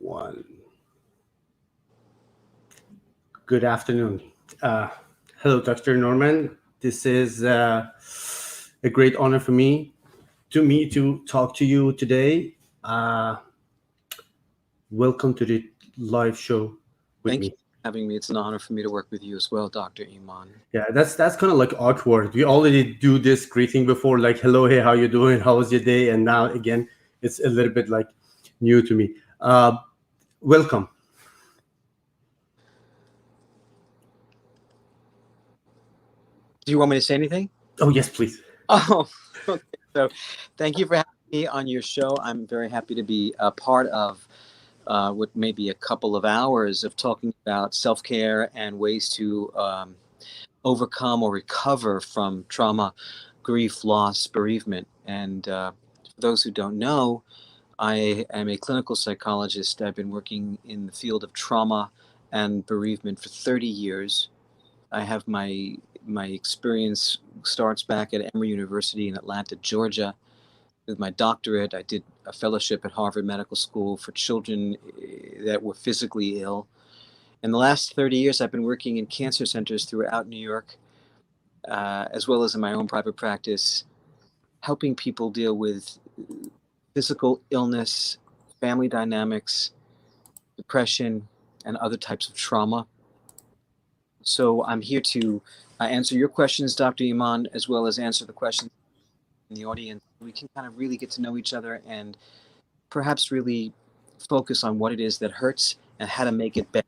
One. Good afternoon. Uh, Hello, Dr. Norman. This is a great honor for me to talk to you today. Uh, Welcome to the live show with Thank you me. for having me. It's an honor for me to work with you as well, Dr. Iman. Yeah, that's kind of like awkward. We already do this greeting before, like "Hello, hey, how you doing? How was your day?" And now again, it's a little bit like new to me. Welcome. Do you want me to say anything? Oh yes, please. Oh, okay. So thank you for having me on your show. I'm very happy to be a part of what may be a couple of hours of talking about self-care and ways to overcome or recover from trauma, grief, loss, bereavement. And for those who don't know, I am a clinical psychologist. I've been working in the field of trauma and bereavement for 30 years. I have my experience starts back at Emory University in Atlanta, Georgia. With my doctorate, I did a fellowship at Harvard Medical School for children that were physically ill. In the last 30 years, I've been working in cancer centers throughout New York, as well as in my own private practice, helping people deal with physical illness, family dynamics, depression, and other types of trauma. So I'm here to answer your questions, Dr. Iman, as well as answer the questions in the audience. We can kind of really get to know each other and perhaps really focus on what it is that hurts and how to make it better.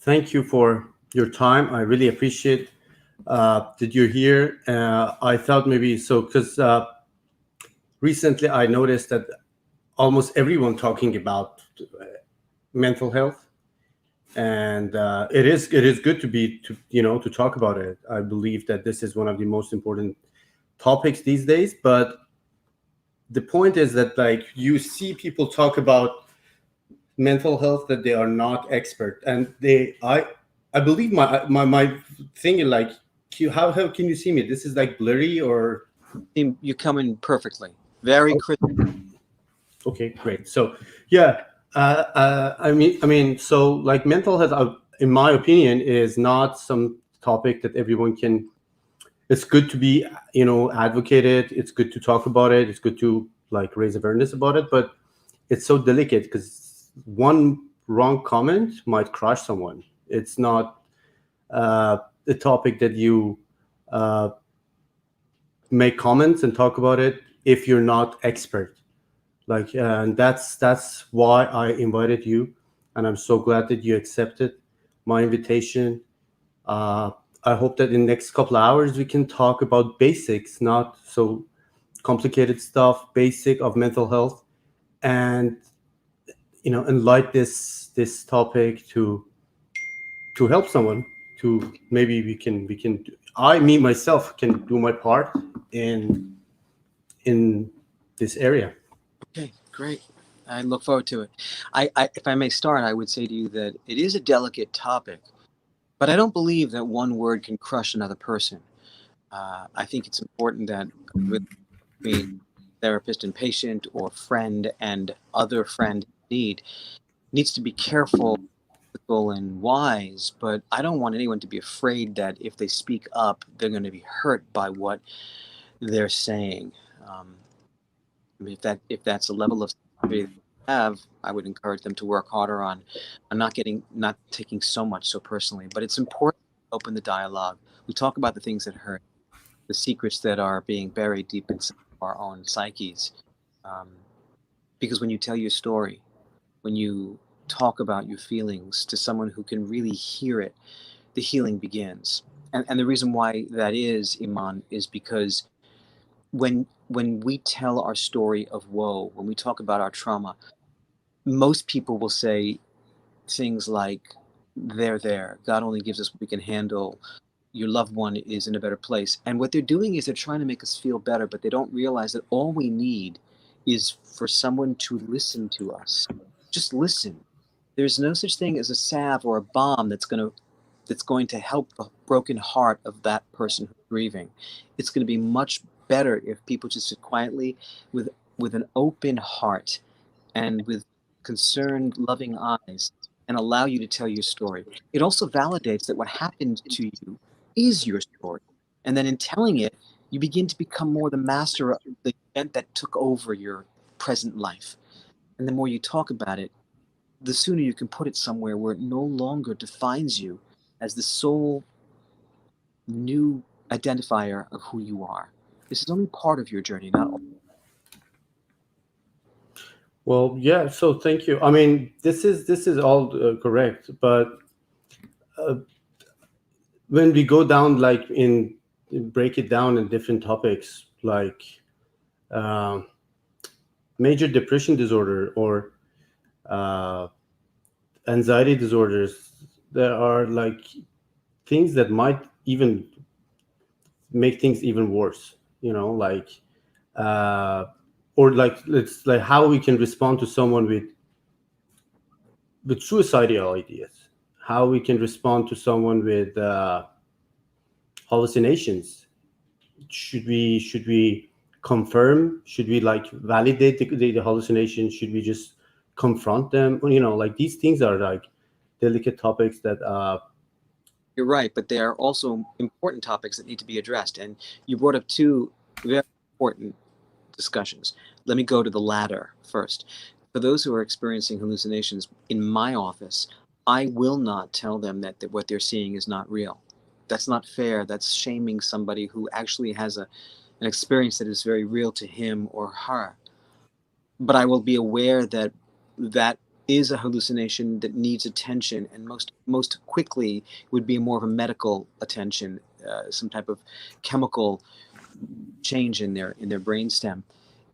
Thank you for your time. I really appreciate that you're here. I thought maybe so because recently I noticed that almost everyone talking about mental health, and it is good to be to talk about it. I believe that this is one of the most important topics these days. But the point is that like you see people talk about mental health that they are not expert, and I believe my thing is like how can you see me? This is like blurry or You come in perfectly, very crisp. okay, great. So yeah, I mean, so like mental health, in my opinion, is not some topic that everyone can. It's good to be, advocated. It's good to talk about it. It's good to like raise awareness about it. But it's so delicate because one wrong comment might crush someone. It's not a topic that you uh, make comments and talk about it if you're not expert. Like, and that's why I invited you, and I'm so glad that you accepted my invitation. Uh, I hope that in the next couple of hours we can talk about basics, not so complicated stuff, basic of mental health, and enlighten this topic to help someone. To maybe we can I me myself can do my part in this area. Okay, great. I look forward to it. If I may start, I would say to you that it is a delicate topic, but I don't believe that one word can crush another person. I think it's important that with between therapist and patient, or friend and other friend in need, needs to be careful, ethical, and wise. But I don't want anyone to be afraid that if they speak up, they're going to be hurt by what they're saying. Um, I mean, if that's a level of sensitivity they have, I would encourage them to work harder on not taking so much so personally. But it's important to open the dialogue. We talk about the things that hurt, the secrets that are being buried deep inside our own psyches. Um, because when you tell your story, when you talk about your feelings to someone who can really hear it, the healing begins. And the reason why that is, Iman, is because when we tell our story of woe, when we talk about our trauma, most people will say things like, they're there. God only gives us what we can handle. Your loved one is in a better place. And what they're doing is they're trying to make us feel better, but they don't realize that all we need is for someone to listen to us. Just listen. There's no such thing as a salve or a balm that's going to help the broken heart of that person who's grieving. It's going to be much better if people just sit quietly with with an open heart and with concerned, loving eyes and allow you to tell your story. It also validates that what happened to you is your story. And then in telling it, you begin to become more the master of the event that took over your present life. And the more you talk about it, the sooner you can put it somewhere where it no longer defines you as the sole new identifier of who you are. This is only part of your journey, not all. Well, yeah. So thank you. I mean, this is all correct, but uh, when we go down like in break it down in different topics, like um major depression disorder or uh, anxiety disorders, there are like things that might even make things even worse. Like uh, or like it's like how we can respond to someone with suicidal ideas, how we can respond to someone with hallucinations. Should we confirm, should we like validate the hallucination, should we just confront them? Like these things are like delicate topics that You're right, but they are also important topics that need to be addressed. And you brought up two very important discussions. Let me go to the latter first. For those who are experiencing hallucinations in my office, I will not tell them that what they're seeing is not real. That's not fair. That's shaming somebody who actually has an experience that is very real to him or her. But I will be aware that that is a hallucination that needs attention, and most quickly would be more of a medical attention, some type of chemical change in their brainstem,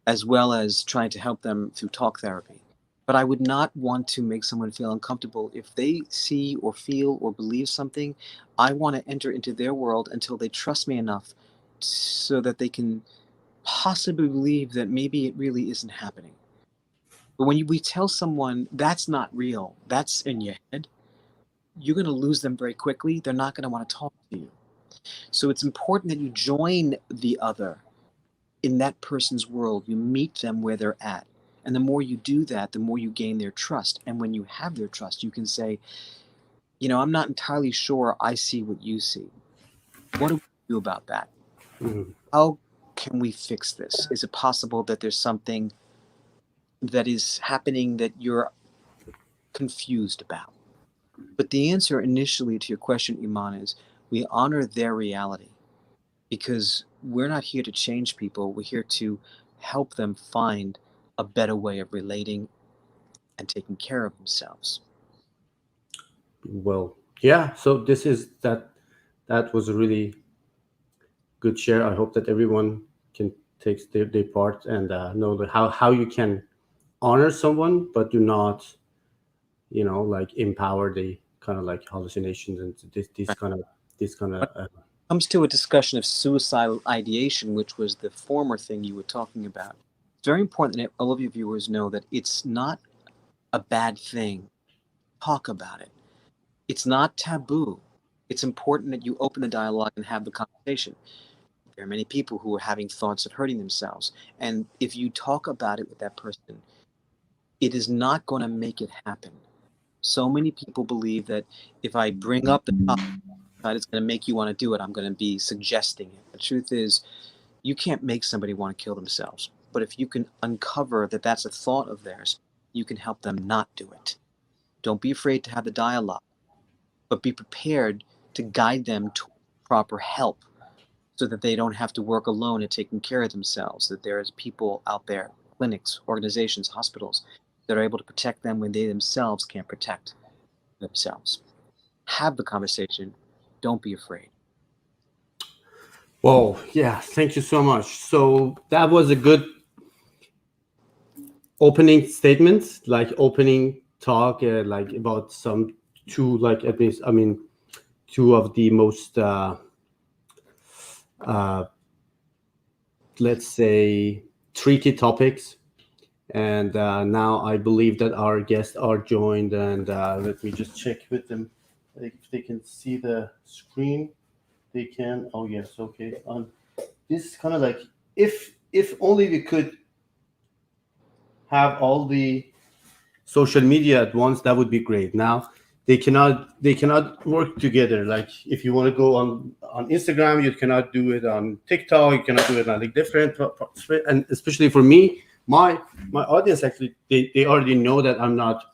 as well as trying to help them through talk therapy. But I would not want to make someone feel uncomfortable if they see or feel or believe something. I want to enter into their world until they trust me enough so that they can possibly believe that maybe it really isn't happening. But when we tell someone that's not real, that's in your head, you're going to lose them very quickly. They're not going to want to talk to you. So it's important that you join the other in that person's world. You meet them where they're at. And the more you do that, the more you gain their trust. And when you have their trust, you can say, I'm not entirely sure I see what you see. What do we do about that? mhm. How can we fix this? Is it possible that there's something that is happening that you're confused about? But the answer initially to your question, Iman, is we honor their reality because we're not here to change people. We're here to help them find a better way of relating and taking care of themselves. Well, yeah. So that was a really good share. I hope that everyone can take their part and know that how you can honor someone, but do not, like empower the kind of like hallucinations and this Right. kind of this kind When of. it comes to a discussion of suicidal ideation, which was the former thing you were talking about, it's very important that all of your viewers know that it's not a bad thing. Talk about it. It's not taboo. It's important that you open the dialogue and have the conversation. There are many people who are having thoughts of hurting themselves. And if you talk about it with that person, it is not going to make it happen. So many people believe that if I bring up the topic, it's going to make you want to do it. I'm going to be suggesting it. The truth is, you can't make somebody want to kill themselves. But if you can uncover that that's a thought of theirs, you can help them not do it. Don't be afraid to have the dialogue, but be prepared to guide them to proper help so that they don't have to work alone at taking care of themselves, that there is people out there, clinics, organizations, hospitals, that are able to protect them when they themselves can't protect themselves. Have the conversation. Don't be afraid. Well, yeah. Thank you so much. So that was a good opening statement, like opening talk, like about some two, like at least, I mean, two of the most, uh, let's say, tricky topics. And now I believe that our guests are joined, and let me just check with them if they can see the screen. They can. Oh yes, okay. This is kind of like if only we could have all the social media at once, that would be great. Now they cannot work together. Like if you want to go on Instagram, you cannot do it on TikTok, you cannot do it on like different and especially for me, my audience actually they already know that I'm not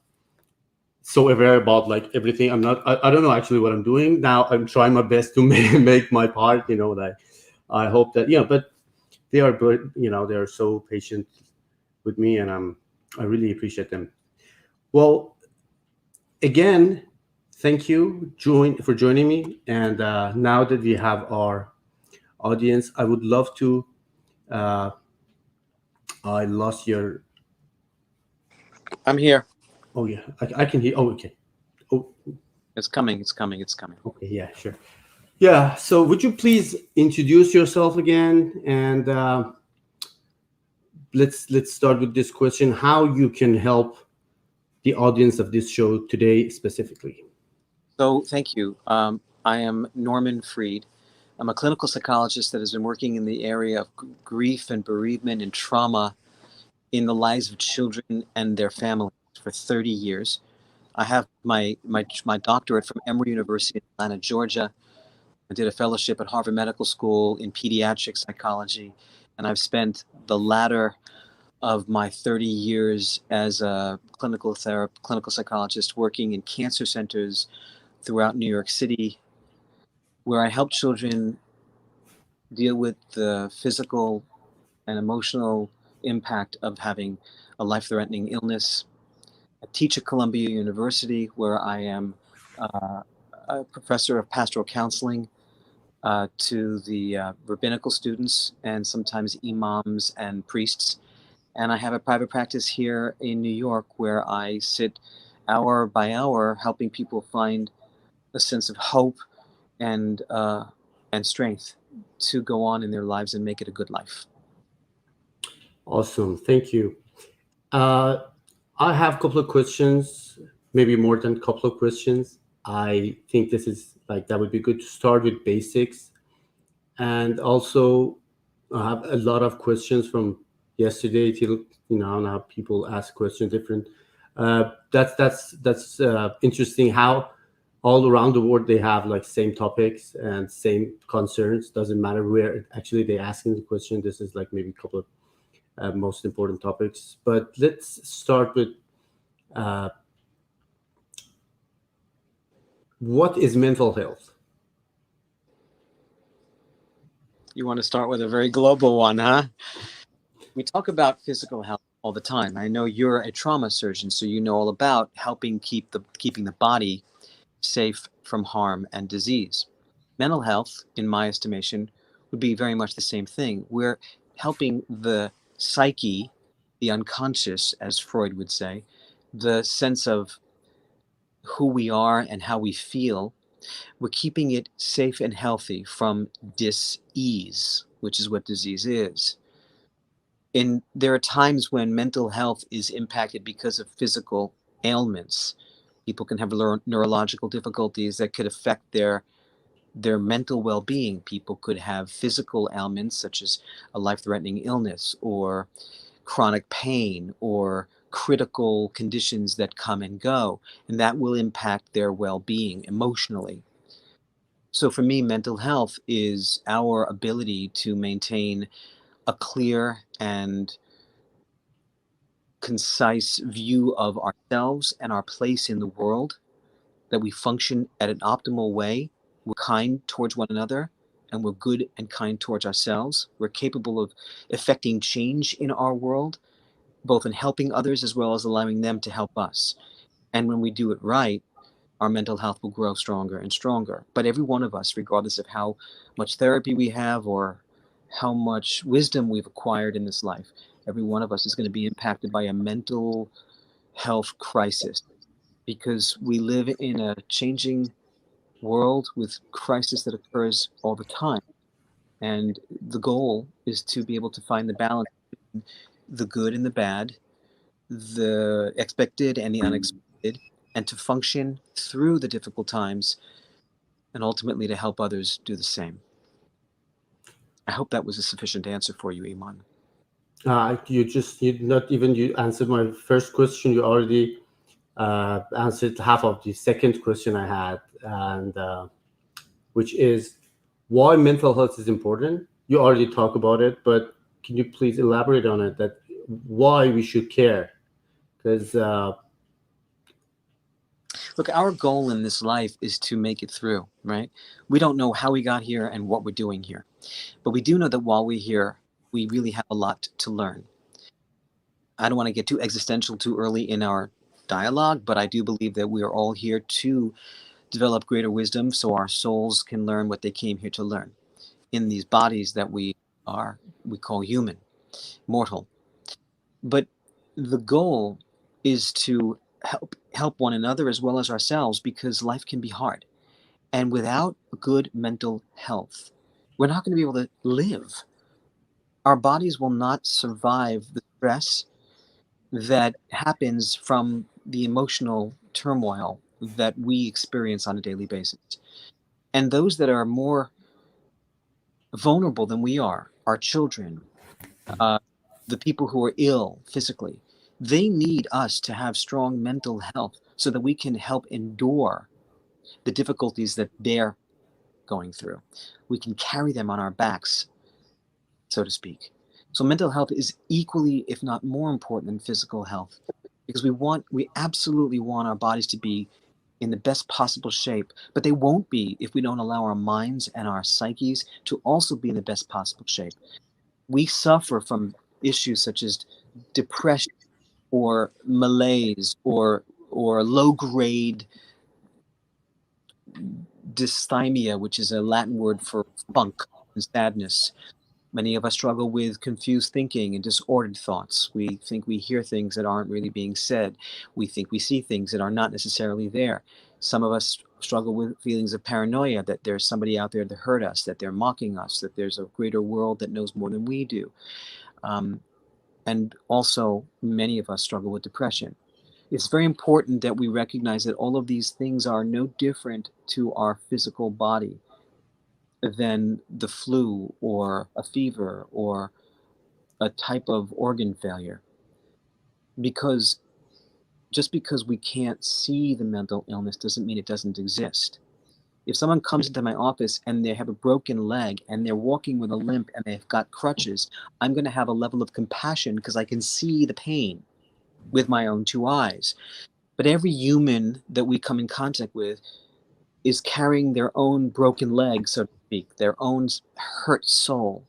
so aware about like everything. I don't know actually what I'm doing now. I'm trying my best to make my part, that I hope that, but they are good, they are so patient with me, and I really appreciate them. Well, again, thank you for joining me. And now that we have our audience, I would love to. Uh, I lost your. I'm here. Oh yeah, I can hear. Oh, okay. Oh, It's coming. It's coming. It's coming. okay. Yeah, sure. Yeah. So, would you please introduce yourself again, and let's start with this question: how you can help the audience of this show today specifically? So, thank you. I am Norman Freed. I'm a clinical psychologist that has been working in the area of grief and bereavement and trauma in the lives of children and their families for 30 years. I have my doctorate from Emory University in Atlanta, Georgia. I did a fellowship at Harvard Medical School in pediatric psychology, and I've spent the latter of my 30 years as a clinical psychologist working in cancer centers throughout New York City, where I help children deal with the physical and emotional impact of having a life-threatening illness. I teach at Columbia University, where I am a professor of pastoral counseling to the rabbinical students and sometimes imams and priests. And I have a private practice here in New York where I sit hour by hour helping people find a sense of hope and uh, and strength to go on in their lives and make it a good life. Awesome. Thank you. Uh, I have a couple of questions, maybe more than a couple of questions. I think this is like that would be good to start with basics. And also, I have a lot of questions from yesterday till, now people ask questions different. That's interesting how all around the world they have like same topics and same concerns. Doesn't matter where actually they asking the question. This is like maybe a couple of most important topics. But let's start with uh, what is mental health? You want to start with a very global one, huh? We talk about physical health all the time. I know you're a trauma surgeon, so you know all about helping keeping the body safe from harm and disease. Mental health, in my estimation, would be very much the same thing. We're helping the psyche, the unconscious, as Freud would say, the sense of who we are and how we feel. We're keeping it safe and healthy from dis-ease, which is what disease is. And there are times when mental health is impacted because of physical ailments. People can have neurological difficulties that could affect their mental well-being. People could have physical ailments such as a life-threatening illness or chronic pain or critical conditions that come and go, and that will impact their well-being emotionally. So for me, mental health is our ability to maintain a clear and concise view of ourselves and our place in the world, that we function at an optimal way. We're kind towards one another, and we're good and kind towards ourselves. We're capable of effecting change in our world, both in helping others as well as allowing them to help us. And when we do it right, our mental health will grow stronger and stronger. But every one of us, regardless of how much therapy we have or how much wisdom we've acquired in this life, every one of us is going to be impacted by a mental health crisis, because we live in a changing world with crisis that occurs all the time. And the goal is to be able to find the balance between the good and the bad, the expected and the unexpected, and to function through the difficult times and ultimately to help others do the same. I hope that was a sufficient answer for you, Iman. You answered my first question. You already answered half of the second question I had, and which is why mental health is important. You already talked about it, but can you please elaborate on it? That why we should care? Because Look, our goal in this life is to make it through, right? We don't know how we got here and what we're doing here, but we do know that while we're here, we really have a lot to learn. I don't want to get too existential too early in our dialogue, but I do believe that we are all here to develop greater wisdom so our souls can learn what they came here to learn in these bodies that we call human, mortal. But the goal is to help one another as well as ourselves, because life can be hard. And without good mental health, we're not going to be able to live. Our bodies will not survive the stress that happens from the emotional turmoil that we experience on a daily basis. And those that are more vulnerable than we are, our children, uh, the people who are ill physically, they need us to have strong mental health so that we can help endure the difficulties that they're going through. We can carry them on our backs, so to speak. So mental health is equally, if not more important than physical health, because we absolutely want our bodies to be in the best possible shape, but they won't be if we don't allow our minds and our psyches to also be in the best possible shape. We suffer from issues such as depression or malaise or low grade dysthymia, which is a Latin word for funk and sadness. Many of us struggle with confused thinking and disordered thoughts. We think we hear things that aren't really being said. We think we see things that are not necessarily there. Some of us struggle with feelings of paranoia that there's somebody out there to hurt us, that they're mocking us, that there's a greater world that knows more than we do. Um, and also, many of us struggle with depression. It's very important that we recognize that all of these things are no different to our physical body than the flu or a fever or a type of organ failure. Because just because we can't see the mental illness doesn't mean it doesn't exist. If someone comes into my office and they have a broken leg and they're walking with a limp and they've got crutches, I'm going to have a level of compassion because I can see the pain with my own two eyes. But every human that we come in contact with is carrying their own broken leg, so to speak, their own hurt soul.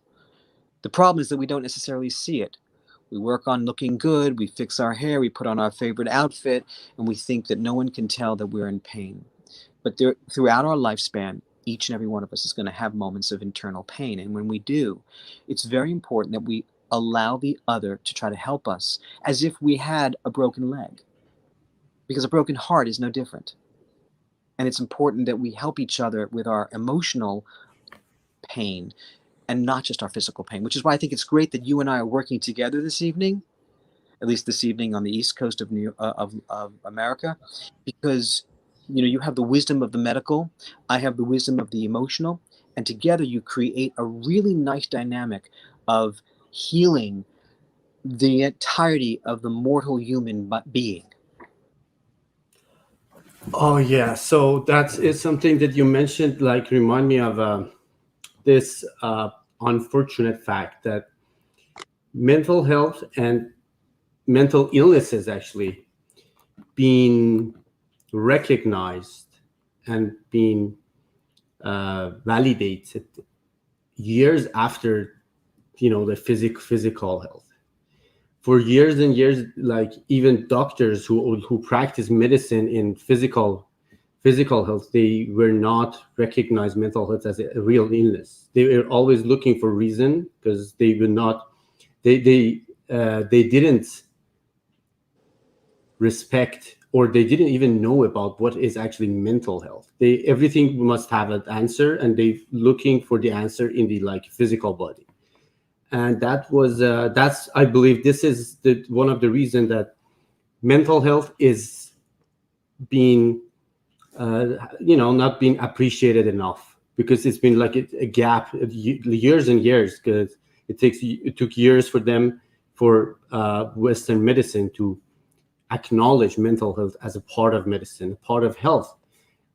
The problem is that we don't necessarily see it. We work on looking good, we fix our hair, we put on our favorite outfit, and we think that no one can tell that we're in pain. But throughout our lifespan, each and every one of us is going to have moments of internal pain. And when we do, it's very important that we allow the other to try to help us as if we had a broken leg, because a broken heart is no different. And it's important that we help each other with our emotional pain and not just our physical pain, which is why I think it's great that you and I are working together this evening, at least this evening on the East Coast of of America, because you have the wisdom of the medical, I have the wisdom of the emotional, and together you create a really nice dynamic of healing the entirety of the mortal human being. oh yeah, so that is something that you mentioned. Like remind me of this unfortunate fact that mental health and mental illnesses actually being recognized and being validated years after the physical health. For years and years, like even doctors who practice medicine in physical health, they were not recognized mental health as a real illness. They were always looking for reason because they were not they didn't respect, or they didn't even know about what is actually mental health. They everything must have an answer, and they looking for the answer in the like physical body. And that's I believe this is the one of the reason that mental health is being not being appreciated enough, because it's been like a gap of years and years, because it took years for them for Western medicine to acknowledge mental health as a part of medicine, a part of health,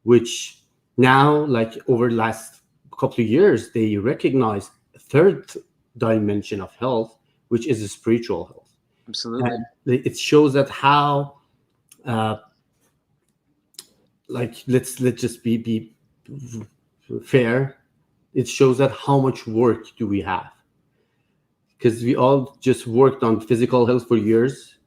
which now, like over the last couple of years, they recognize a third dimension of health, which is a spiritual health. Absolutely. And it shows that how, uh, like, let's just be fair. It shows that how much work do we have, because we all just worked on physical health for years,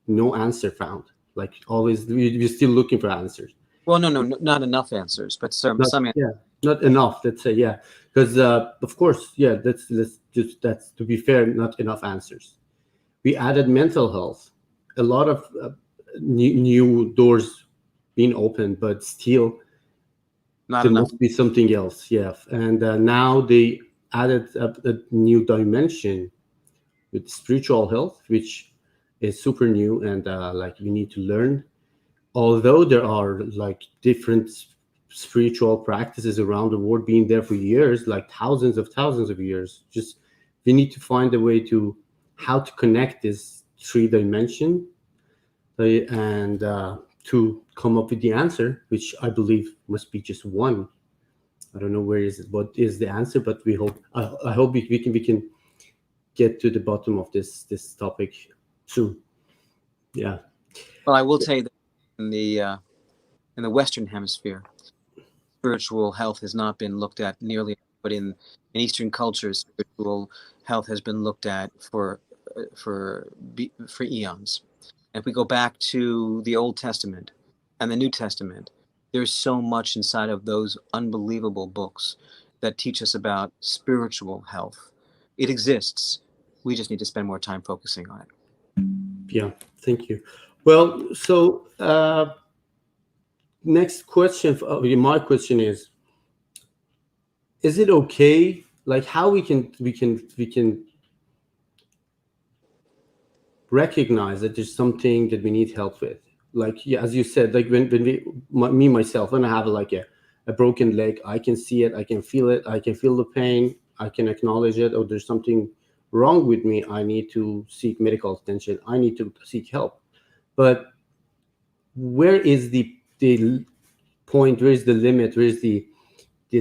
no answer found. Like always, we're still looking for answers. Well, no, not enough answers, but Not, some. yeah, not enough. Let's say, yeah, because of course, yeah. That's to be fair, not enough answers. We added mental health, a lot of new doors being opened, but still Not there enough. must be something else. Yeah, and now they added a new dimension with spiritual health, which is super new, and like we need to learn. Although there are like different spiritual practices around the world being there for years, like thousands of years, just we need to find a way to how to connect this three dimension, and to come up with the answer, which I believe must be just one. I don't know where is it, what is the answer, but we hope. I hope we can get to the bottom of this topic soon. Yeah. Well, I will tell you that in the Western Hemisphere, spiritual health has not been looked at nearly, but in Eastern cultures, spiritual health has been looked at for eons. And if we go back to the Old Testament and the New Testament, there's so much inside of those unbelievable books that teach us about spiritual health. It exists. We just need to spend more time focusing on it. Yeah. Thank you. Well, so next question. My question is it okay? Like how we can recognize that there's something that we need help with. Like yeah, as you said, like when me myself, when I have like a broken leg, I can see it, I can feel it, I can feel the pain, I can acknowledge it. Oh, there's something wrong with me. I need to seek medical attention. I need to seek help. But where is the point? Where is the limit? Where is the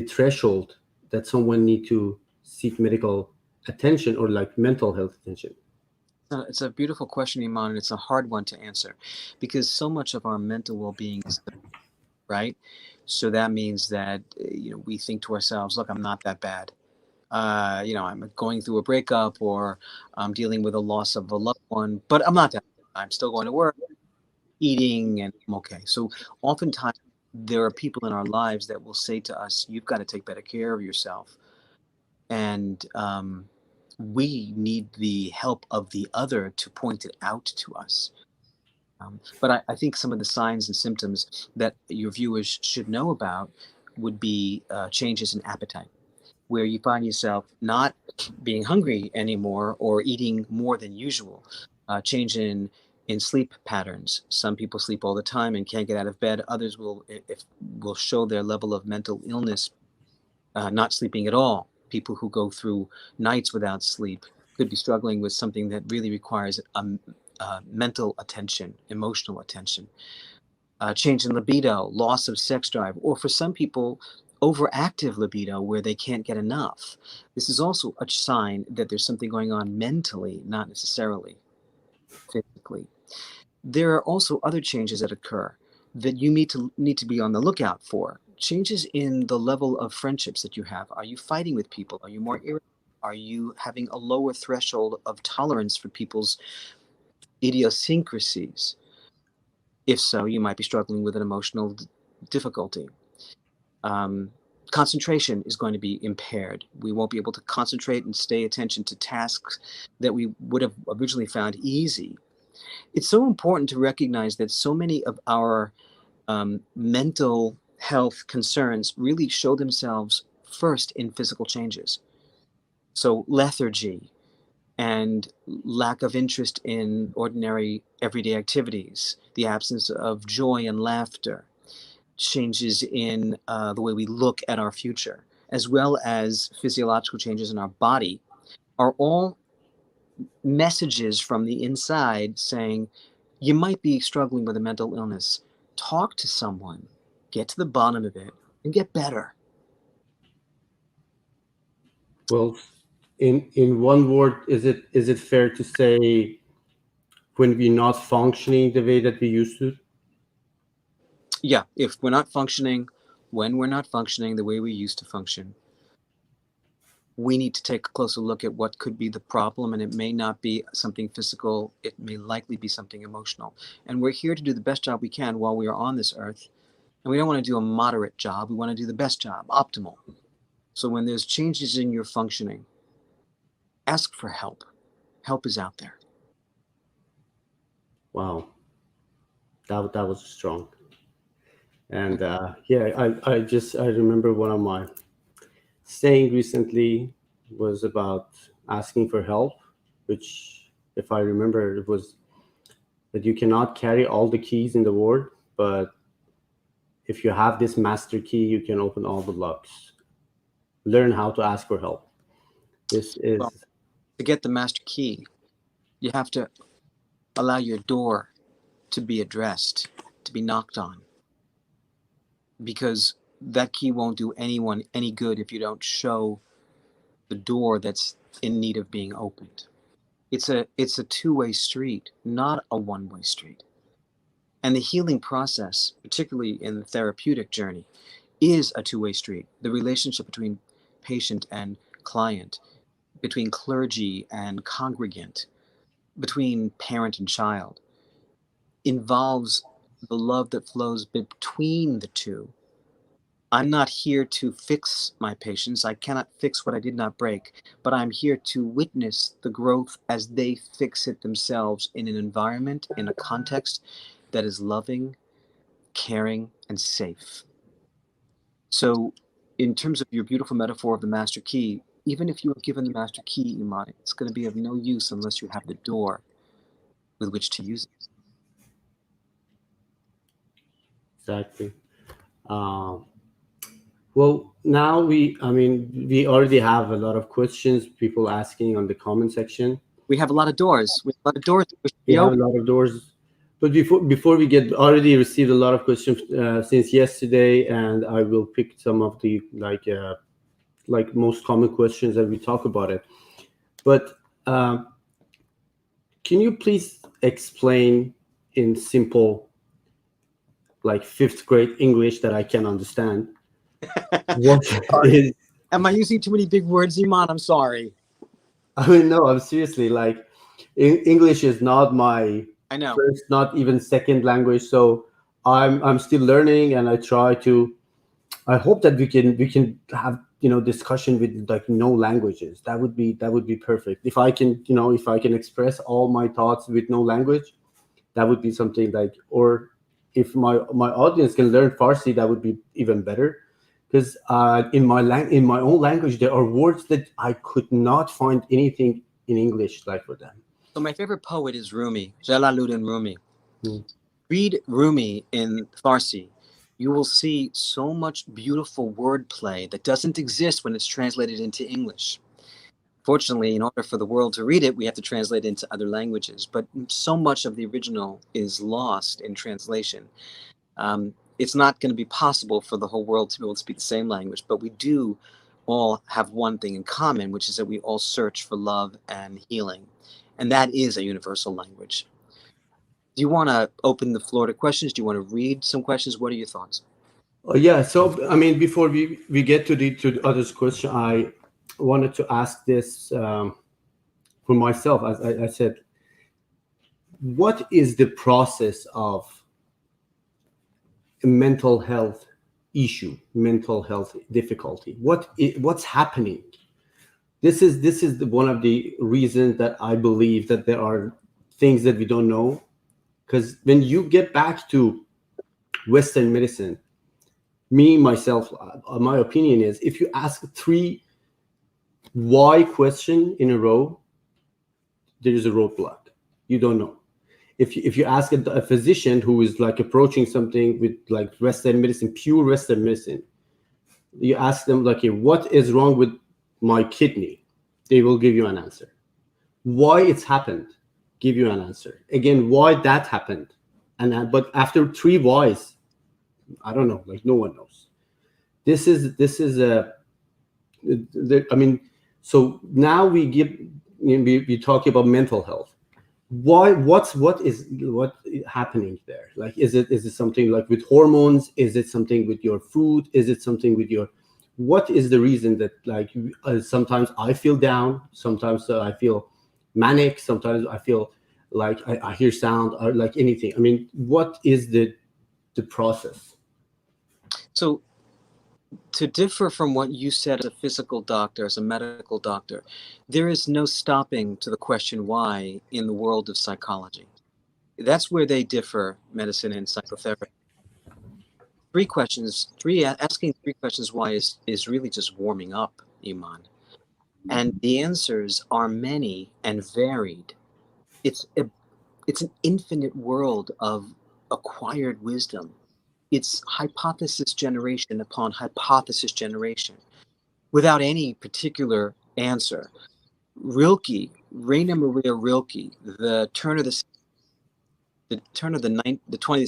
threshold that someone need to seek medical attention or like mental health attention? It's a beautiful question, Iman, and it's a hard one to answer because so much of our mental well-being is right. So that means that we think to ourselves, "Look, I'm not that bad. I'm going through a breakup or I'm dealing with a loss of a loved one, but I'm not that bad. I'm still going to work, eating, and I'm okay." So oftentimes there are people in our lives that will say to us, "You've got to take better care of yourself," and we need the help of the other to point it out to us. But I think some of the signs and symptoms that your viewers should know about would be changes in appetite, where you find yourself not being hungry anymore or eating more than usual. Change in sleep patterns. Some people sleep all the time and can't get out of bed. Others will show their level of mental illness, not sleeping at all. People who go through nights without sleep could be struggling with something that really requires mental attention, emotional attention. Change in libido, loss of sex drive, or for some people, overactive libido where they can't get enough. This is also a sign that there's something going on mentally, not necessarily physically. There are also other changes that occur that you need to be on the lookout for. Changes in the level of friendships that you have. Are you fighting with people? Are you more irritable? Are you having a lower threshold of tolerance for people's idiosyncrasies? If so, you might be struggling with an emotional difficulty. Um, Concentration is going to be impaired. We won't be able to concentrate and stay attention to tasks that we would have originally found easy. It's so important to recognize that so many of our mental health concerns really show themselves first in physical changes. So, lethargy and lack of interest in ordinary everyday activities, the absence of joy and laughter, changes in the way we look at our future, as well as physiological changes in our body, are all messages from the inside saying, you might be struggling with a mental illness. Talk to someone, get to the bottom of it, and get better. Well, in one word, is it fair to say when we're not functioning the way that we used to? Yeah, if we're not functioning, when we're not functioning the way we used to function, we need to take a closer look at what could be the problem, and it may not be something physical, it may likely be something emotional. And we're here to do the best job we can while we are on this earth. And we don't want to do a moderate job, we want to do the best job, optimal. So when there's changes in your functioning, ask for help. Help is out there. Wow, that was strong. And yeah, I remember one of my saying recently was about asking for help, which, if I remember, it was that you cannot carry all the keys in the world, but if you have this master key, you can open all the locks. Learn how to ask for help. This Well, is to get the master key, you have to allow your door to be addressed, to be knocked on, because that key won't do anyone any good if you don't show the door that's in need of being opened. It's a two-way street, not a one-way street. And the healing process, particularly in the therapeutic journey, is a two-way street. The relationship between patient and client, between clergy and congregant, between parent and child, involves the love that flows between the two. I'm not here to fix my patients. I cannot fix what I did not break, but I'm here to witness the growth as they fix it themselves in an environment, in a context that is loving, caring, and safe. So, in terms of your beautiful metaphor of the master key, even if you are given the master key, Imani, it's going to be of no use unless you have the door with which to use it. exactly. Um, well, now we already have a lot of questions, people asking on the comment section. We have a lot of doors. We have a lot of doors that we should We be have a open. lot of doors. But before we get, already received a lot of questions since yesterday, and I will pick some of the like most common questions that we talk about it. But can you please explain in simple, like fifth grade English that I can understand, what Sorry. is? Am I using too many big words, Iman? I'm sorry. I mean, no, I'm seriously like, English is not my I know. first, not even second language. So I'm still learning, and I try to. I hope that we can have discussion with like no languages. That would be perfect. If I can express all my thoughts with no language, that would be something like. Or if my audience can learn Farsi, that would be even better. Because in my own language, there are words that I could not find anything in English like for them. So my favorite poet is Rumi, Jalaluddin Rumi. Hmm. Read Rumi in Farsi. You will see so much beautiful wordplay that doesn't exist when it's translated into English. Fortunately, in order for the world to read it, we have to translate it into other languages. But so much of the original is lost in translation. It's not going to be possible for the whole world to be able to speak the same language, but we do all have one thing in common, which is that we all search for love and healing. And that is a universal language. Do you want to open the floor to questions? Do you want to read some questions? What are your thoughts? Yeah. So I mean, before we get to the others question, I wanted to ask this for myself. As I said, what is the process of a mental health issue, mental health difficulty? What's happening? This is one of the reasons that I believe that there are things that we don't know. Because when you get back to Western medicine, me myself, my opinion is, if you ask three why question in a row, there is a roadblock. You don't know. If you ask a physician who is like approaching something with like Western medicine, pure Western medicine, you ask them like, okay, what is wrong with my kidney? They will give you an answer. why it's happened, give you an answer. Again, why that happened, and but after three whys, I don't know. Like no one knows. This is a. I mean, so now we talk about mental health. Why? What happening there? Like, is it something like with hormones? Is it something with your food? Is it something with your? What is the reason that like sometimes I feel down, sometimes I feel manic, sometimes I feel like I hear sound or like anything. I mean, what is the process? So, to differ from what you said as a physical doctor, as a medical doctor, there is no stopping to the question why in the world of psychology. That's where they differ, medicine and psychotherapy. Asking three questions why is really just warming up, Iman. And the answers are many and varied. It's an infinite world of acquired wisdom. It's hypothesis generation upon hypothesis generation without any particular answer. Raina Maria Rilke, the 20th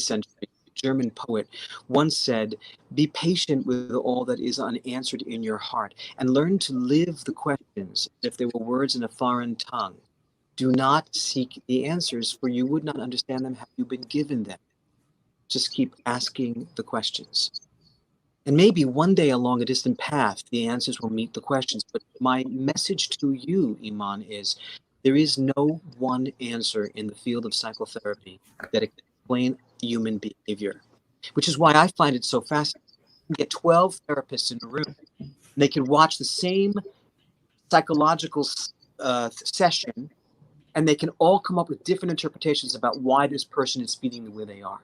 century German poet, once said, "Be patient with all that is unanswered in your heart, and learn to live the questions as if they were words in a foreign tongue. Do not seek the answers, for you would not understand them had you been given them. Just keep asking the questions." And maybe one day along a distant path, the answers will meet the questions. But my message to you, Iman, is there is no one answer in the field of psychotherapy that can explain human behavior, which is why I find it so fascinating. You can get 12 therapists in a room, and they can watch the same psychological session, and they can all come up with different interpretations about why this person is feeling the way they are.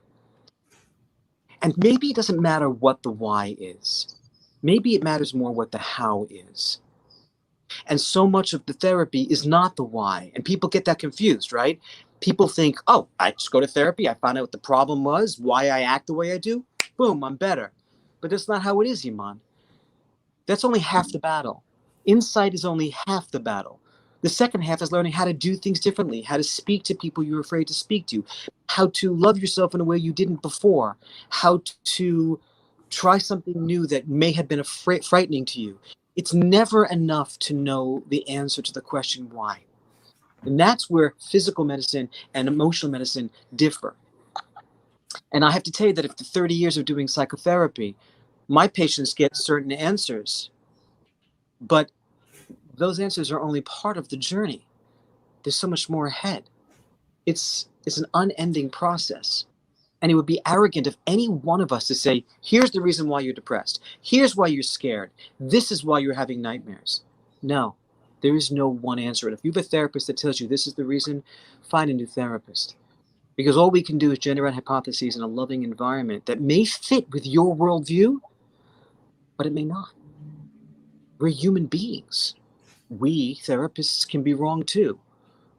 And maybe it doesn't matter what the why is. Maybe it matters more what the how is. And so much of the therapy is not the why. And people get that confused, right? People think, oh, I just go to therapy. I found out what the problem was, why I act the way I do. Boom, I'm better. But that's not how it is, Iman. That's only half the battle. Insight is only half the battle. The second half is learning how to do things differently, how to speak to people you're afraid to speak to, how to love yourself in a way you didn't before, how to try something new that may have been frightening to you. It's never enough to know the answer to the question why. And that's where physical medicine and emotional medicine differ. And I have to tell you that after 30 years of doing psychotherapy, my patients get certain answers, but those answers are only part of the journey. There's so much more ahead. It's an unending process. And it would be arrogant of any one of us to say, here's the reason why you're depressed. Here's why you're scared. This is why you're having nightmares. No, there is no one answer. And if you have a therapist that tells you this is the reason, find a new therapist. Because all we can do is generate hypotheses in a loving environment that may fit with your worldview, but it may not. We're human beings. We therapists can be wrong too.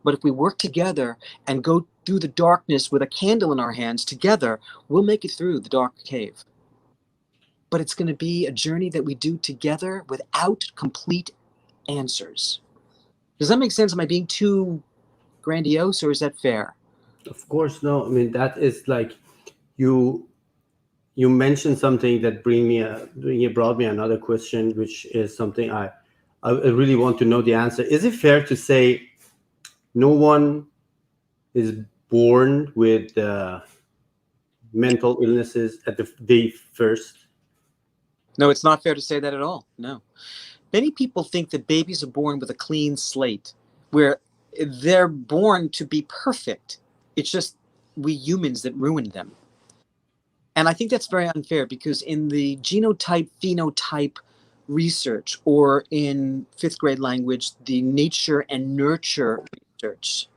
But if we work together and go through the darkness with a candle in our hands together, we'll make it through the dark cave. But it's going to be a journey that we do together without complete answers. Does that make sense? Am I being too grandiose, or is that fair? Of course, no. I mean, that is like you you mentioned something that brought me another question, which is something I really want to know the answer. Is it fair to say no one is born with mental illnesses at the day first? No, it's not fair to say that at all. No. Many people think that babies are born with a clean slate, where they're born to be perfect. It's just we humans that ruin them. And I think that's very unfair, because in the genotype phenotype research, or in fifth grade language, the nature and nurture research,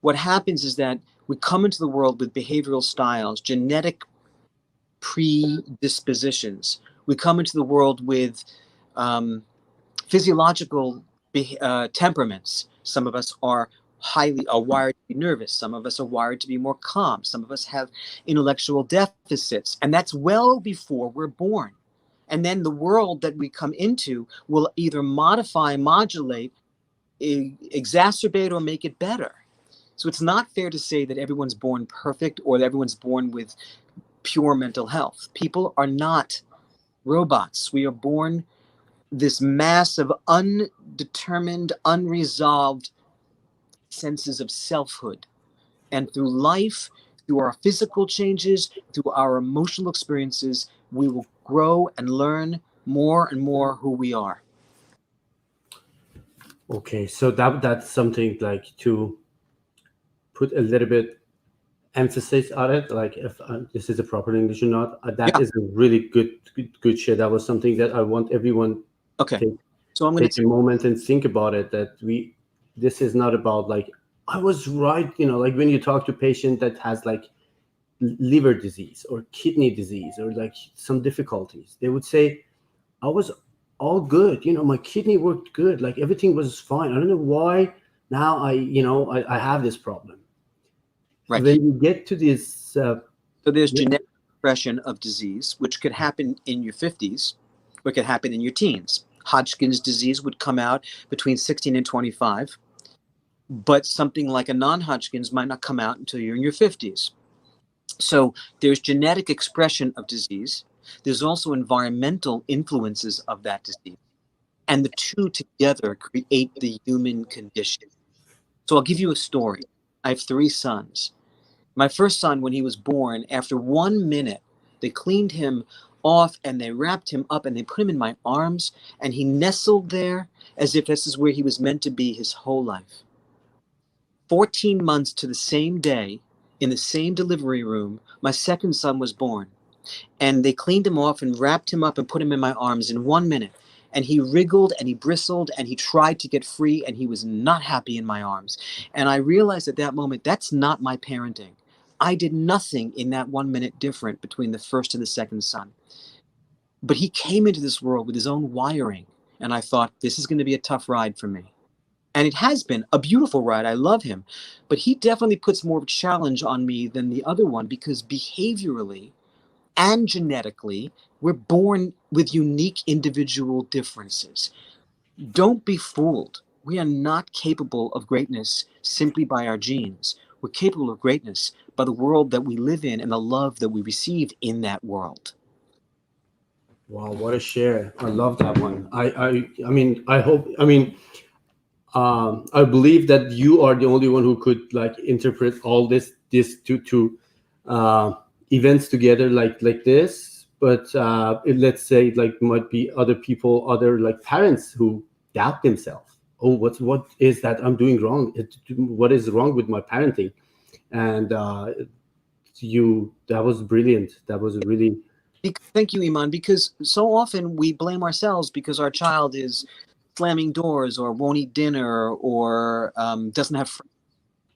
what happens is that we come into the world with behavioral styles, genetic predispositions. We come into the world with physiological temperaments. Some of us are wired to be nervous. Some of us are wired to be more calm. Some of us have intellectual deficits, and that's well before we're born. And then the world that we come into will either modify, modulate exacerbate or make it better. So it's not fair to say that everyone's born perfect or that everyone's born with pure mental health. People are not robots. We are born this mass of undetermined, unresolved senses of selfhood. And through life, through our physical changes, through our emotional experiences, we will grow and learn more and more who we are. Okay, so that's something like to put a little bit emphasis on it, like if this is a proper English or not. That Yeah. is a really good share. That was something that I want everyone Okay. take So I'm going take a moment and think about it. That this is not about like I was right, like when you talk to a patient that has like liver disease or kidney disease or like some difficulties, they would say, I was all good. My kidney worked good. Like everything was fine. I don't know why now I have this problem. right. When you get to this, So there's yeah, genetic expression of disease, which could happen in your 50s, or it could happen in your teens. Hodgkin's disease would come out between 16 and 25, but something like a non-Hodgkin's might not come out until you're in your 50s. So there's genetic expression of disease. There's also environmental influences of that disease. And the two together create the human condition. So I'll give you a story. I have 3 sons. My first son, when he was born, after 1 minute, they cleaned him off and they wrapped him up and they put him in my arms and he nestled there as if this is where he was meant to be his whole life. 14 months to the same day, in the same delivery room, my second son was born. And they cleaned him off and wrapped him up and put him in my arms in 1 minute. And he wriggled and he bristled and he tried to get free and he was not happy in my arms. And I realized at that moment, that's not my parenting. I did nothing in that 1 minute different between the first and the second son. But he came into this world with his own wiring. And I thought, this is going to be a tough ride for me. And it has been a beautiful ride. I love him. But he definitely puts more of a challenge on me than the other one because behaviorally and genetically, we're born with unique individual differences. Don't be fooled. We are not capable of greatness simply by our genes. We're capable of greatness by the world that we live in and the love that we receive in that world. wow, what a share! I love that one. I mean, I hope. I mean, I believe that you are the only one who could like interpret all this to events together like this. But let's say like might be other people, other like parents who doubt themselves. Oh, what is that I'm doing wrong? What is wrong with my parenting? And that was brilliant. That was really Thank you, Iman, because so often we blame ourselves because our child is slamming doors or won't eat dinner or doesn't have friends.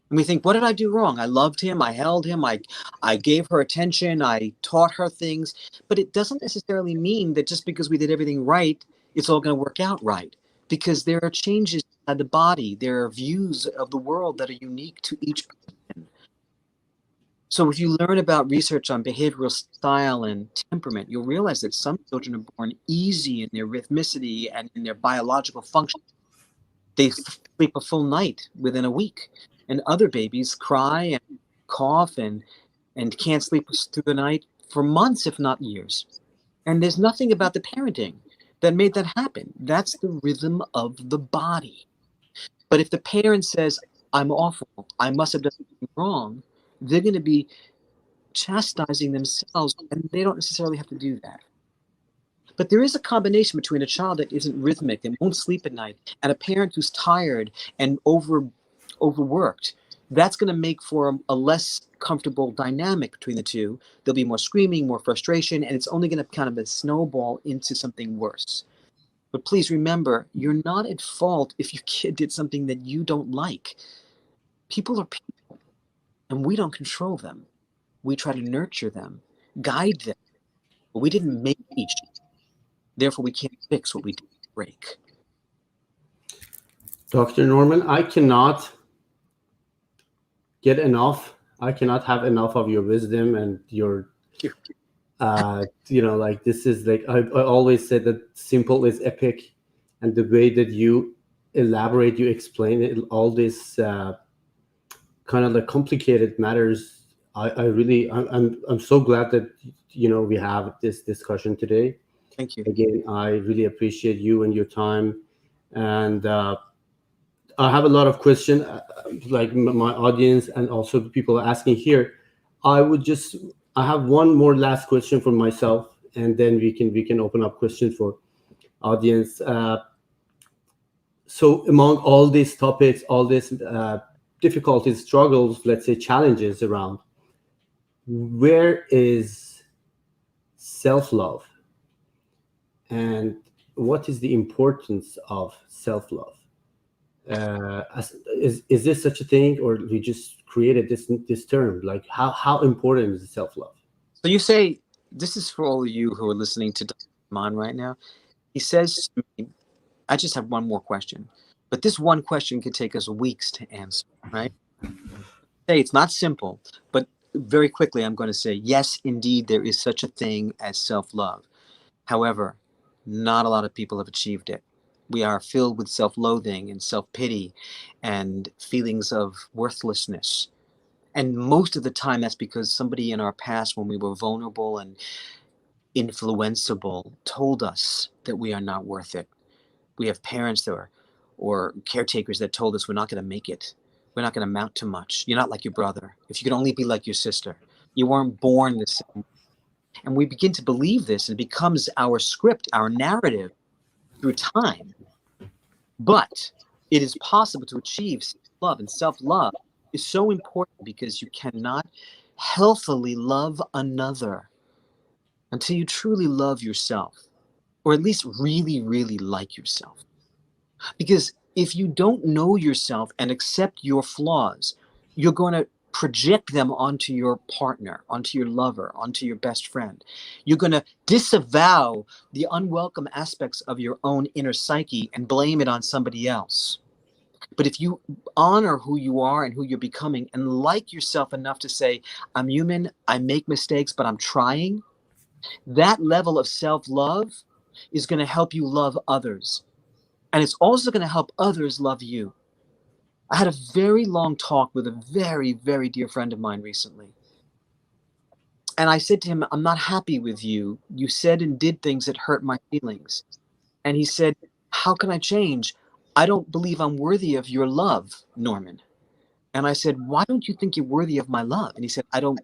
And we think, what did I do wrong? I loved him. I held him. I gave her attention. I taught her things. But it doesn't necessarily mean that just because we did everything right, it's all going to work out right. Because there are changes inside the body. There are views of the world that are unique to each person. So if you learn about research on behavioral style and temperament, you'll realize that some children are born easy in their rhythmicity and in their biological function. They sleep a full night within a week, and other babies cry and cough and can't sleep through the night for months, if not years. And there's nothing about the parenting that made that happen. That's the rhythm of the body. But if the parent says, I'm awful, I must have done something wrong, they're going to be chastising themselves, and they don't necessarily have to do that. But there is a combination between a child that isn't rhythmic and won't sleep at night and a parent who's tired and overworked. That's going to make for a less comfortable dynamic between the two. There'll be more screaming, more frustration, and it's only going to kind of a snowball into something worse. But please remember, you're not at fault if your kid did something that you don't like. People are people, and we don't control them. We try to nurture them, guide them, but we didn't make each. Therefore, we can't fix what we didn't break. Dr. Norman. I cannot get enough. I cannot have enough of your wisdom and your like this is like I always said that simple is epic, and the way that you elaborate, you explain it, all this kind of like complicated matters. I really, I'm so glad that we have this discussion today. Thank you. Again, I really appreciate you and your time, and I have a lot of questions, like my audience and also the people asking here. I would just, I have one more last question for myself, and then we can open up questions for audience. So among all these topics, all these difficulties, struggles, let's say challenges around, where is self-love, and what is the importance of self-love? Is this such a thing, or we just created this term? Like how important is self-love? So you say, this is for all of you who are listening to Dr. Iman right now. He says to me, I just have one more question, but this one question could take us weeks to answer, right? Say it's not simple, but very quickly I'm going to say, yes, indeed, there is such a thing as self-love. However, not a lot of people have achieved it. We are filled with self-loathing and self-pity and feelings of worthlessness. And most of the time, that's because somebody in our past, when we were vulnerable and influenceable, told us that we are not worth it. We have parents that are, or caretakers that told us we're not going to make it. We're not going to amount to much. You're not like your brother. If you could only be like your sister, you weren't born the same. And we begin to believe this, and it becomes our script, our narrative through time. But it is possible to achieve self-love, and self-love is so important because you cannot healthily love another until you truly love yourself, or at least really, really like yourself. Because if you don't know yourself and accept your flaws, you're going to project them onto your partner, onto your lover, onto your best friend. You're going to disavow the unwelcome aspects of your own inner psyche and blame it on somebody else. But if you honor who you are and who you're becoming and like yourself enough to say, I'm human, I make mistakes, but I'm trying, that level of self-love is going to help you love others. And it's also going to help others love you. I had a very long talk with a very, very dear friend of mine recently. And I said to him, I'm not happy with you. You said and did things that hurt my feelings. And he said, how can I change? I don't believe I'm worthy of your love, Norman. And I said, why don't you think you're worthy of my love? And he said, I don't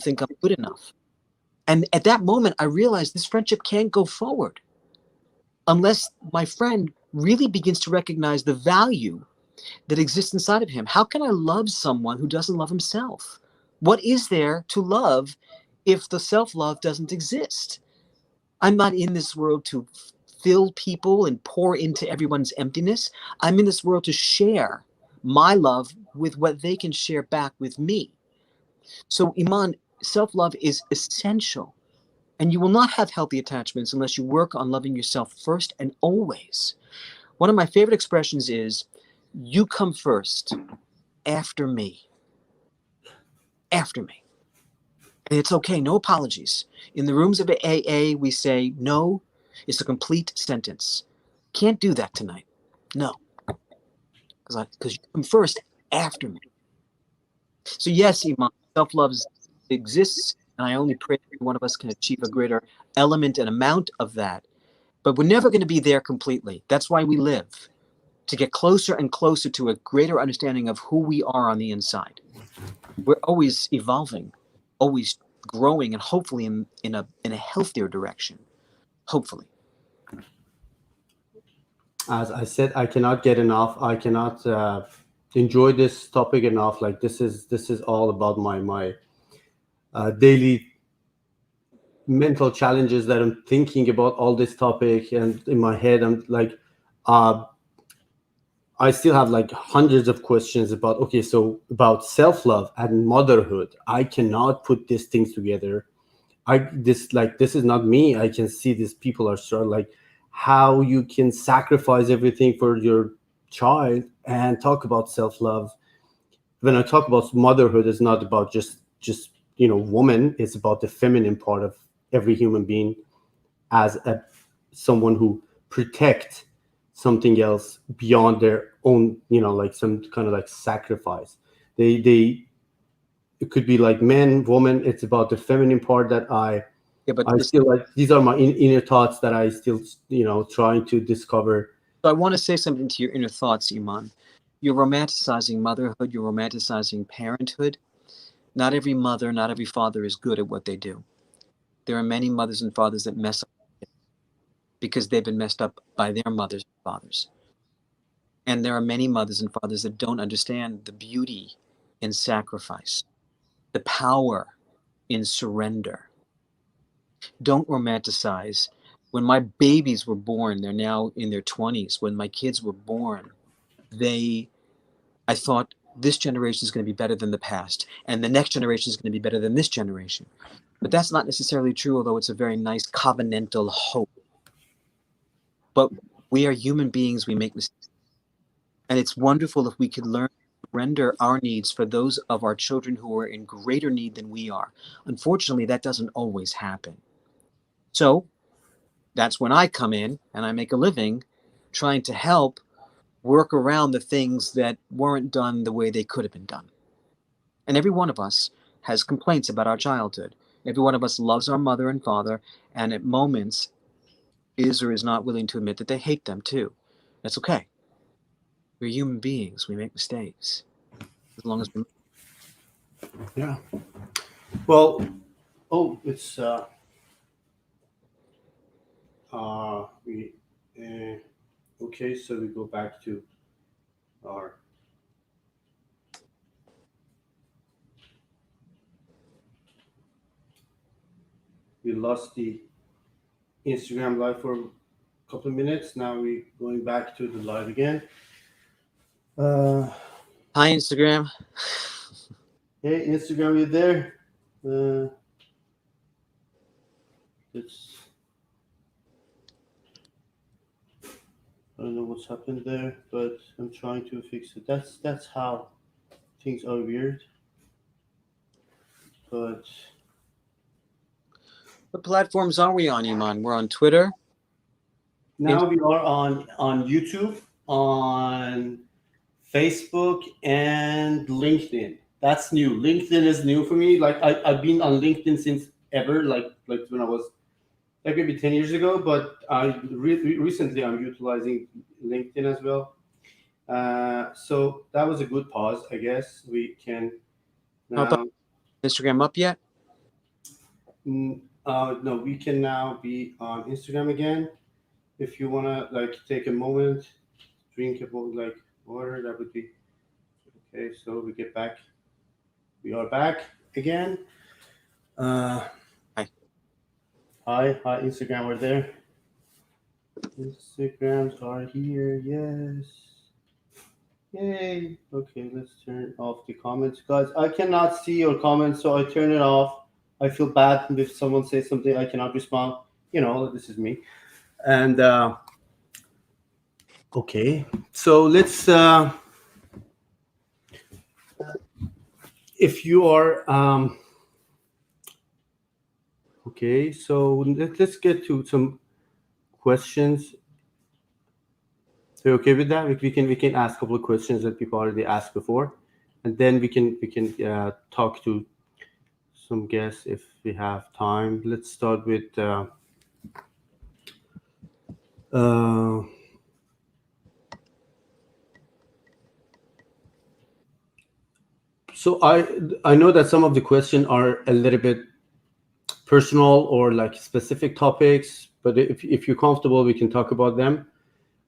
think I'm good enough. And at that moment, I realized this friendship can't go forward unless my friend really begins to recognize the value that exists inside of him. How can I love someone who doesn't love himself? What is there to love if the self-love doesn't exist? I'm not in this world to fill people and pour into everyone's emptiness. I'm in this world to share my love with what they can share back with me. So, Iman, self-love is essential. And you will not have healthy attachments unless you work on loving yourself first and always. One of my favorite expressions is, you come first, after me. After me. And it's okay, no apologies. In the rooms of AA, we say no is a complete sentence. Can't do that tonight. No. Because you come first, after me. So yes, Iman, self-love exists, and I only pray every one of us can achieve a greater element and amount of that. But we're never going to be there completely. That's why we live, to get closer and closer to a greater understanding of who we are on the inside. We're always evolving, always growing, and hopefully in a healthier direction. Hopefully. As I said, I cannot get enough. I cannot enjoy this topic enough. Like this is all about my daily mental challenges that I'm thinking about all this topic, and in my head I'm like, uh, I still have like hundreds of questions about, okay, so about self-love and motherhood. I cannot put these things together. This is not me. I can see these people are struggling, like how you can sacrifice everything for your child and talk about self-love. When I talk about motherhood, it's not about just woman. It's about the feminine part of every human being, as a someone who protect something else beyond their own, like some kind of like sacrifice. They it could be like man, woman. It's about the feminine part that Yeah, but I listen, still like. These are my inner thoughts that I still, trying to discover. so I want to say something to your inner thoughts, Iman. You're romanticizing motherhood, you're romanticizing parenthood. Not every mother, not every father is good at what they do. There are many mothers and fathers that mess up because they've been messed up by their mothers and fathers. And there are many mothers and fathers that don't understand the beauty in sacrifice, the power in surrender. Don't romanticize. When my babies were born, they're now in their 20s. When my kids were born, they I thought this generation is going to be better than the past, and the next generation is going to be better than this generation. But that's not necessarily true, although it's a very nice covenantal hope. But we are human beings, we make mistakes. And it's wonderful if we could learn to render our needs for those of our children who are in greater need than we are. Unfortunately, that doesn't always happen. So that's when I come in and I make a living trying to help work around the things that weren't done the way they could have been done. And every one of us has complaints about our childhood. Every one of us loves our mother and father, and at moments is or is not willing to admit that they hate them too. That's okay. We're human beings. We make mistakes. As long as we Yeah. Well, it's we okay. So we go back to our. We lost the Instagram live for a couple of minutes. Now we going back to the live again. Uh, Hi, Instagram. hey, Instagram, you there? It's I don't know what's happened there, but I'm trying to fix it. That's how things are weird. But What platforms are we on, Iman? We're on Twitter. now we are on YouTube, on Facebook, and LinkedIn. That's new. LinkedIn is new for me. Like I've been on LinkedIn since ever, like when I was like maybe 10 years ago. But recently I'm utilizing LinkedIn as well. So that was a good pause. I guess we can How about now. Instagram up yet? No, we can now be on Instagram again. If you wanna like take a moment, drink a bowl like water, that would be okay. So we get back. We are back again. Uh, Hi. hi, Instagram. We're there. Instagrams are here. Yes. Yay. Okay, let's turn off the comments, guys. I cannot see your comments, so I turn it off. I feel bad if someone says something I cannot respond. This is me. And okay, so let's. If you are okay, so let's get to some questions. So you okay with that? We can ask a couple of questions that people already asked before, and then we can talk to some guests if we have time. Let's start with. Uh, so I know that some of the questions are a little bit personal or like specific topics, but if you're comfortable, we can talk about them.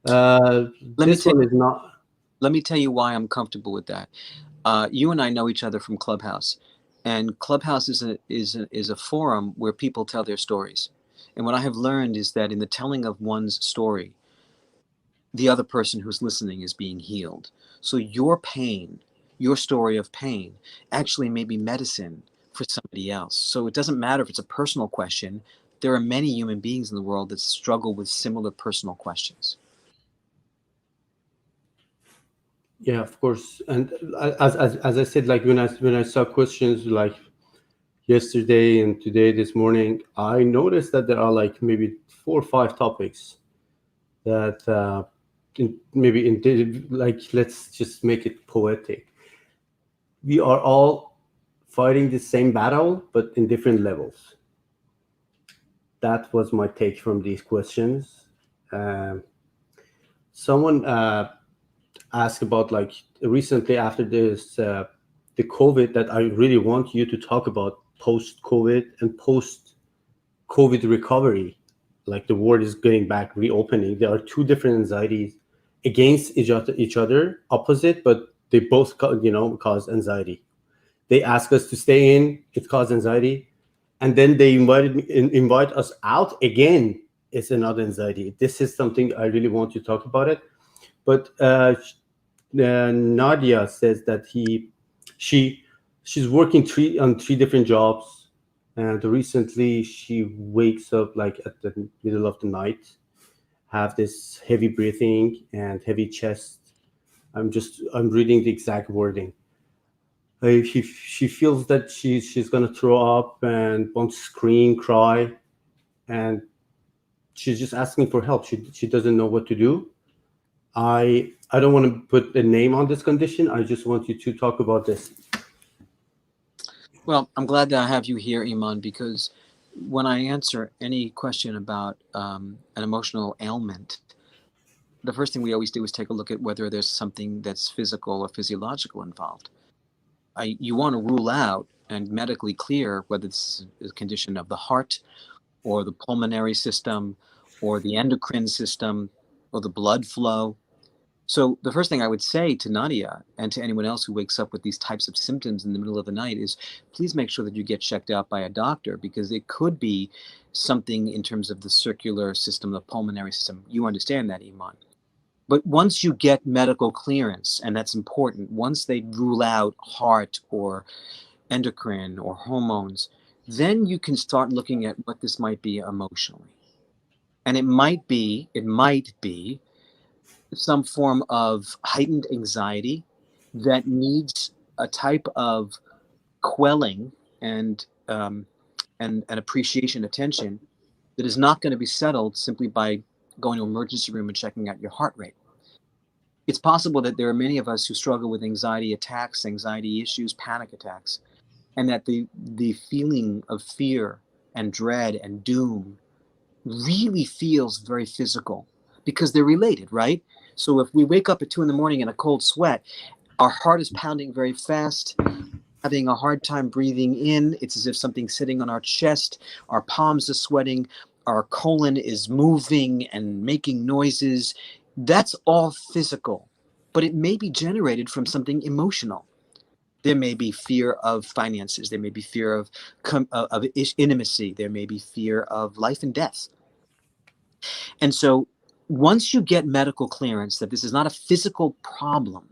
Uh, Let me this tell one is not. Let me tell you why I'm comfortable with that. You and I know each other from Clubhouse, and Clubhouse is a forum where people tell their stories. And what I have learned is that in the telling of one's story, the other person who's listening is being healed. So your pain, your story of pain, actually may be medicine for somebody else. So it doesn't matter if it's a personal question. There are many human beings in the world that struggle with similar personal questions. Yeah, of course. And as I said, like when I saw questions like yesterday and today this morning, I noticed that there are like maybe 4 or 5 topics that maybe like, let's just make it poetic. We are all fighting the same battle, but in different levels. That was my take from these questions. Um, Someone asked about, like, recently after this the COVID, that I really want you to talk about post COVID and post COVID recovery. Like, the world is getting back, reopening. There are two different anxieties against each other, opposite, but they both cause anxiety. They ask us to stay in, it causes anxiety, and then they invite us out again. It's another anxiety. This is something I really want to talk about it. But Nadia says that she she's working three different jobs, and recently she wakes up like at the middle of the night, have this heavy breathing and heavy chest. I'm reading the exact wording. She feels that she's gonna throw up and wants to scream, cry, and she's just asking for help. She doesn't know what to do. I don't want to put a name on this condition. I just want you to talk about this. Well, I'm glad that I have you here, Iman, because when I answer any question about an emotional ailment, the first thing we always do is take a look at whether there's something that's physical or physiological involved. You want to rule out and medically clear whether this is a condition of the heart or the pulmonary system or the endocrine system or the blood flow. So the first thing I would say to Nadia and to anyone else who wakes up with these types of symptoms in the middle of the night is, please make sure that you get checked out by a doctor, because it could be something in terms of the circular system, the pulmonary system. You understand that, Iman. But once you get medical clearance, and that's important, once they rule out heart or endocrine or hormones, then you can start looking at what this might be emotionally. And it might be some form of heightened anxiety that needs a type of quelling and and appreciation, attention, that is not going to be settled simply by going to emergency room and checking out your heart rate. It's possible that there are many of us who struggle with anxiety attacks, anxiety issues, panic attacks, and that the feeling of fear and dread and doom really feels very physical, because they're related, right? So if we wake up at 2 in the morning in a cold sweat, our heart is pounding very fast, having a hard time breathing in. It's as if something's sitting on our chest. Our palms are sweating. Our colon is moving and making noises. That's all physical, but it may be generated from something emotional. There may be fear of finances. There may be fear of intimacy. There may be fear of life and death. And so once you get medical clearance that this is not a physical problem,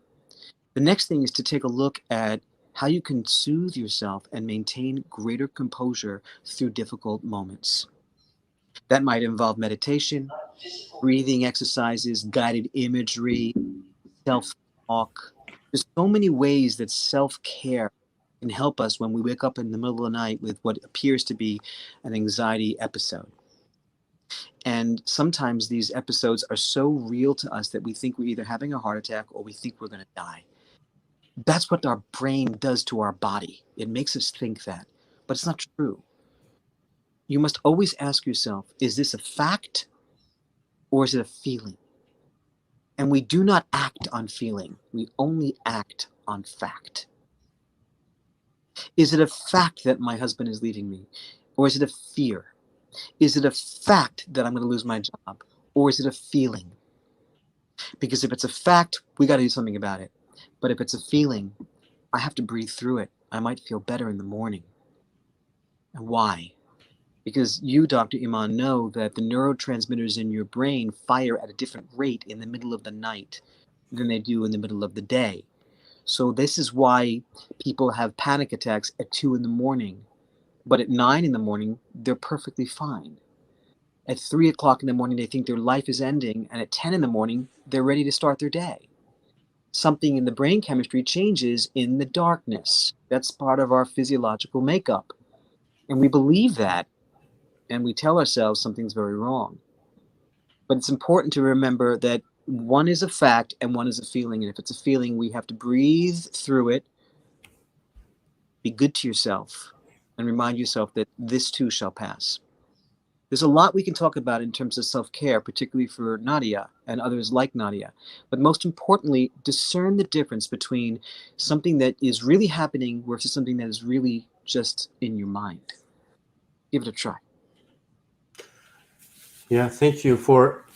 the next thing is to take a look at how you can soothe yourself and maintain greater composure through difficult moments. That might involve meditation, breathing exercises, guided imagery, self-talk. There's so many ways that self-care can help us when we wake up in the middle of the night with what appears to be an anxiety episode. And sometimes these episodes are so real to us that we think we're either having a heart attack or we think we're going to die. That's what our brain does to our body. It makes us think that, but it's not true. You must always ask yourself, is this a fact or is it a feeling? And we do not act on feeling. We only act on fact. Is it a fact that my husband is leaving me? Or is it a fear? Is it a fact that I'm going to lose my job? Or is it a feeling? Because if it's a fact, we got to do something about it. But if it's a feeling, I have to breathe through it. I might feel better in the morning. And why? Because you, Dr. Iman, know that the neurotransmitters in your brain fire at a different rate in the middle of the night than they do in the middle of the day. So this is why people have panic attacks at 2 in the morning, but at 9 in the morning, they're perfectly fine. At 3 o'clock in the morning, they think their life is ending, and at 10 in the morning, they're ready to start their day. Something in the brain chemistry changes in the darkness. That's part of our physiological makeup. And we believe that, and we tell ourselves something's very wrong. But it's important to remember that One is a fact and one is a feeling. And if it's a feeling, we have to breathe through it, be good to yourself, and remind yourself that this too shall pass. There's a lot we can talk about in terms of self-care, particularly for Nadia and others like Nadia. But most importantly, discern the difference between something that is really happening versus something that is really just in your mind. Give it a try. Yeah, thank you for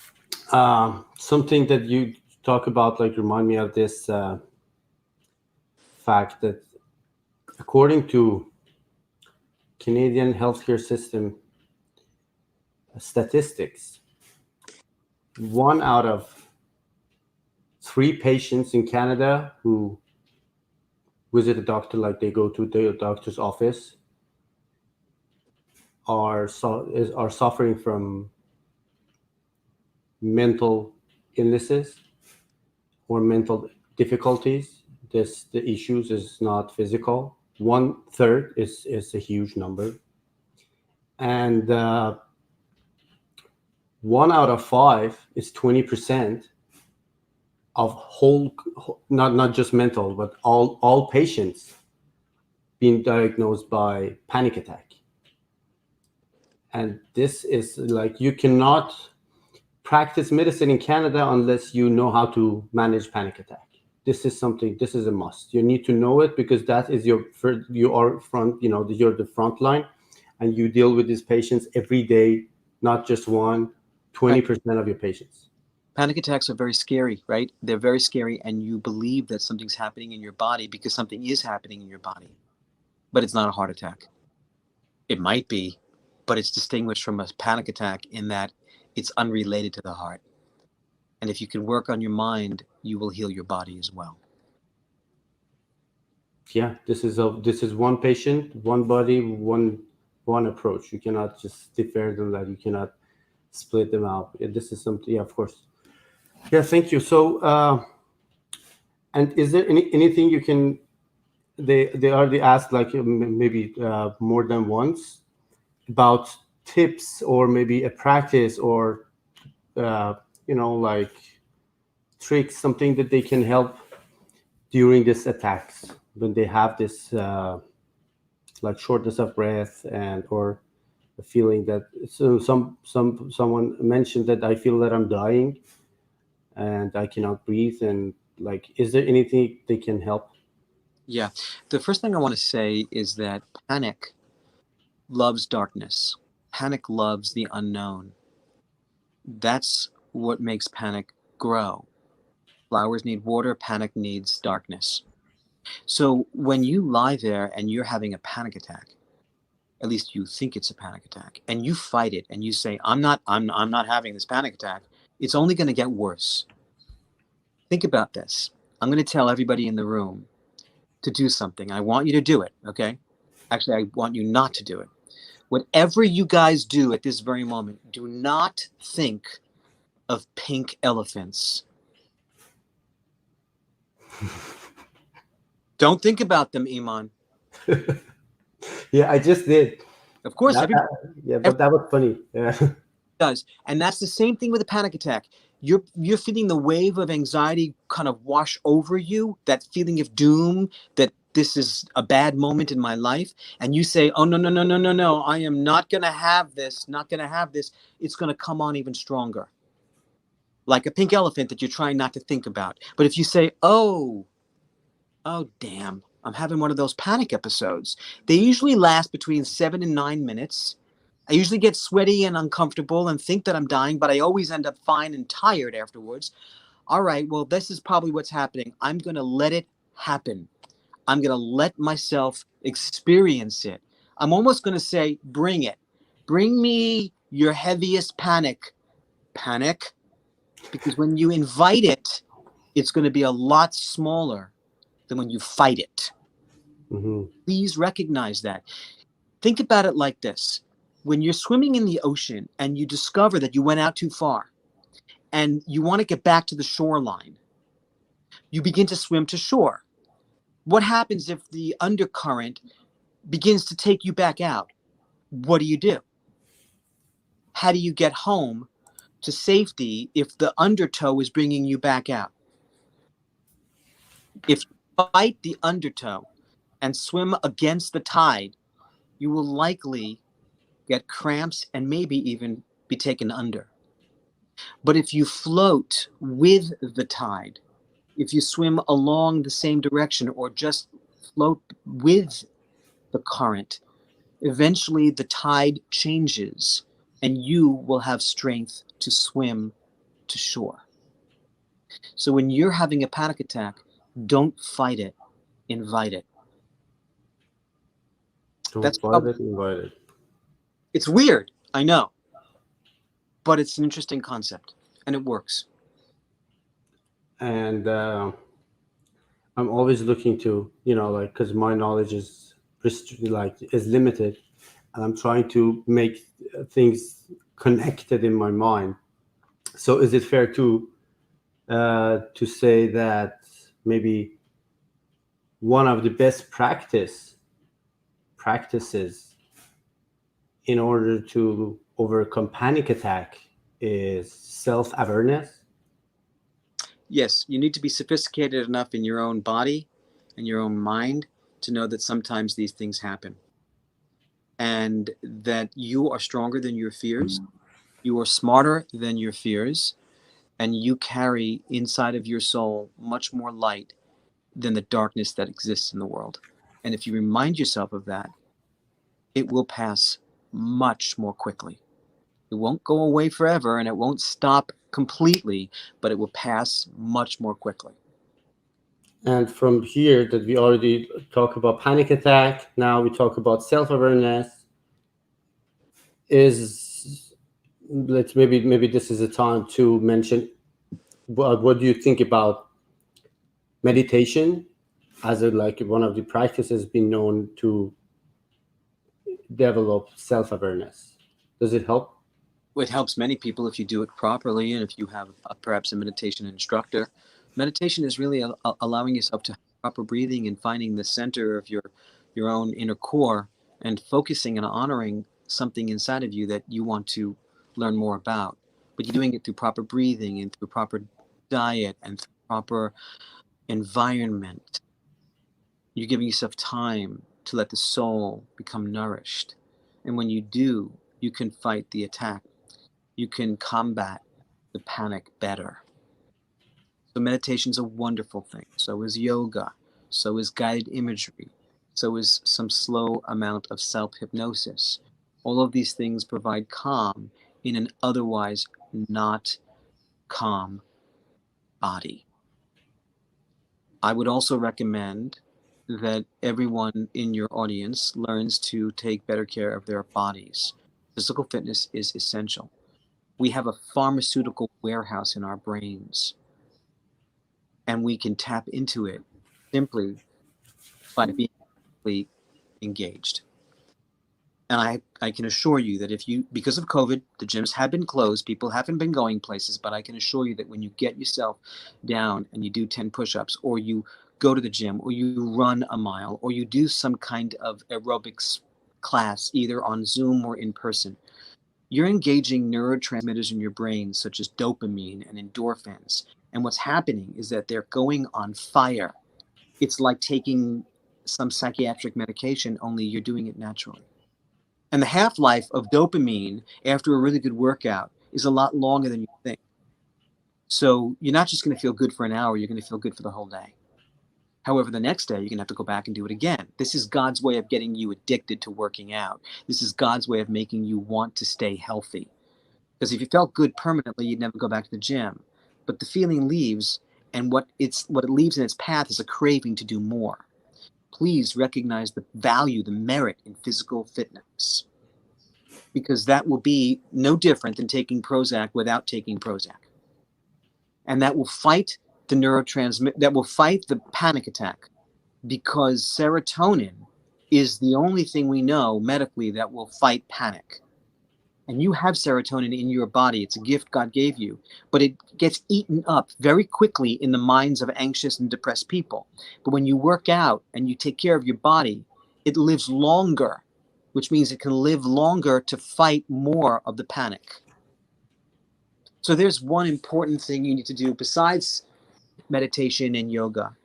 something that you talk about. Like, remind me of this fact that according to Canadian healthcare system statistics, 1 out of 3 patients in Canada who visit a doctor, like they go to the doctor's office, are suffering from mental illnesses or mental difficulties. The issues is not physical. 1/3 is a huge number, and 1 out of 5 is 20% of whole, not just mental, but all patients being diagnosed by panic attack. And this is like, you cannot practice medicine in Canada unless you know how to manage panic attack. This is a must. You need to know it, because that is you are front, you're the front line, and you deal with these patients every day, not just one, Right. 20% of your patients. Panic attacks are very scary, right? They're very scary, and you believe that something's happening in your body because something is happening in your body, but it's not a heart attack. It might be, but it's distinguished from a panic attack in that it's unrelated to the heart. And if you can work on your mind, you will heal your body as well. Yeah, this is one patient, one body, one approach. You cannot just differ them, that you cannot split them out. Yeah, this is something. Yeah, of course. Yeah, thank you. So, and is there anything you can? They already asked, like, maybe more than once, about tips or maybe a practice, or uh, like tricks, something that they can help during these attacks, when they have this like shortness of breath, and or a feeling that, so someone mentioned that I feel that I'm dying and I cannot breathe, and like, is there anything they can help? Yeah. The first thing I want to say is that panic loves darkness. Panic loves the unknown. That's what makes panic grow. Flowers need water, panic needs darkness. So when you lie there and you're having a panic attack, at least you think it's a panic attack, and you fight it and you say, I'm not having this panic attack, it's only going to get worse. Think about this. I'm going to tell everybody in the room to do something. I want you to do it, okay? Actually, I want you not to do it. Whatever you guys do at this very moment, do not think of pink elephants. Don't think about them, Iman. Yeah, I just did. Of course, everybody Yeah, but that was funny. Yeah. does. And that's the same thing with a panic attack. You're feeling the wave of anxiety kind of wash over you, that feeling of doom, that this is a bad moment in my life, and you say, oh, no, no, no, no, no, no, I am not going to have this, not going to have this. It's going to come on even stronger, like a pink elephant that you're trying not to think about. But if you say, oh damn, I'm having one of those panic episodes, they usually last between 7 and 9 minutes. I usually get sweaty and uncomfortable and think that I'm dying, but I always end up fine and tired afterwards. All right, well, this is probably what's happening. I'm going to let it happen. I'm going to let myself experience it. I'm almost going to say, bring it. Bring me your heaviest panic. Panic. Because when you invite it, it's going to be a lot smaller than when you fight it. Hmm. Please recognize that. Think about it like this. When you're swimming in the ocean and you discover that you went out too far and you want to get back to the shoreline, you begin to swim to shore. What happens if the undercurrent begins to take you back out? What do? How do you get home to safety if the undertow is bringing you back out. If you fight the undertow and swim against the tide, you will likely get cramps and maybe even be taken under. But if you float with the tide, if you swim along the same direction or just float with the current, eventually the tide changes and you will have strength to swim to shore. So when you're having a panic attack, don't fight it, invite it. Don't That's fight it, invite it. it's weird, I know, but it's an interesting concept and it works. And I'm always looking to, like, because my knowledge is is limited, and I'm trying to make things connected in my mind. So is it fair to say that maybe one of the best practices in order to overcome panic attack is self-awareness? Yes, you need to be sophisticated enough in your own body and your own mind to know that sometimes these things happen and that you are stronger than your fears. You are smarter than your fears, and you carry inside of your soul much more light than the darkness that exists in the world. And if you remind yourself of that, it will pass much more quickly. It won't go away forever and it won't stop completely, but it will pass much more quickly. And from here, that we already talk about panic attack, now we talk about self-awareness. Is let's maybe this is a time to mention what do you think about meditation as a like one of the practices been known to develop self-awareness? Does it help? It helps many people if you do it properly and if you have perhaps a meditation instructor. Meditation is really allowing yourself to have proper breathing and finding the center of your own inner core and focusing and honoring something inside of you that you want to learn more about. But you're doing it through proper breathing and through proper diet and through proper environment. You're giving yourself time to let the soul become nourished. And when you do, you can fight the attack. You can combat the panic better. So meditation is a wonderful thing. So is yoga. So is guided imagery. So is some slow amount of self-hypnosis. All of these things provide calm in an otherwise not calm body. I would also recommend that everyone in your audience learns to take better care of their bodies. Physical fitness is essential. We have a pharmaceutical warehouse in our brains, and we can tap into it simply by being fully engaged. And I can assure you that if you, because of COVID, the gyms have been closed, people haven't been going places, but I can assure you that when you get yourself down and you do 10 push-ups, or you go to the gym, or you run a mile, or you do some kind of aerobics class, either on Zoom or in person, you're engaging neurotransmitters in your brain, such as dopamine and endorphins. And what's happening is that they're going on fire. It's like taking some psychiatric medication, only you're doing it naturally. And the half-life of dopamine after a really good workout is a lot longer than you think. So you're not just going to feel good for an hour, you're going to feel good for the whole day. However, the next day, you're going to have to go back and do it again. This is God's way of getting you addicted to working out. This is God's way of making you want to stay healthy. Because if you felt good permanently, you'd never go back to the gym. But the feeling leaves, and what it leaves in its path is a craving to do more. Please recognize the value, the merit in physical fitness, because that will be no different than taking Prozac without taking Prozac. And that will fight that will fight the panic attack, because serotonin is the only thing we know medically that will fight panic. And you have serotonin in your body. It's a gift God gave you, but it gets eaten up very quickly in the minds of anxious and depressed people. But when you work out and you take care of your body, it lives longer, which means it can live longer to fight more of the panic. So there's one important thing you need to do besides meditation and yoga.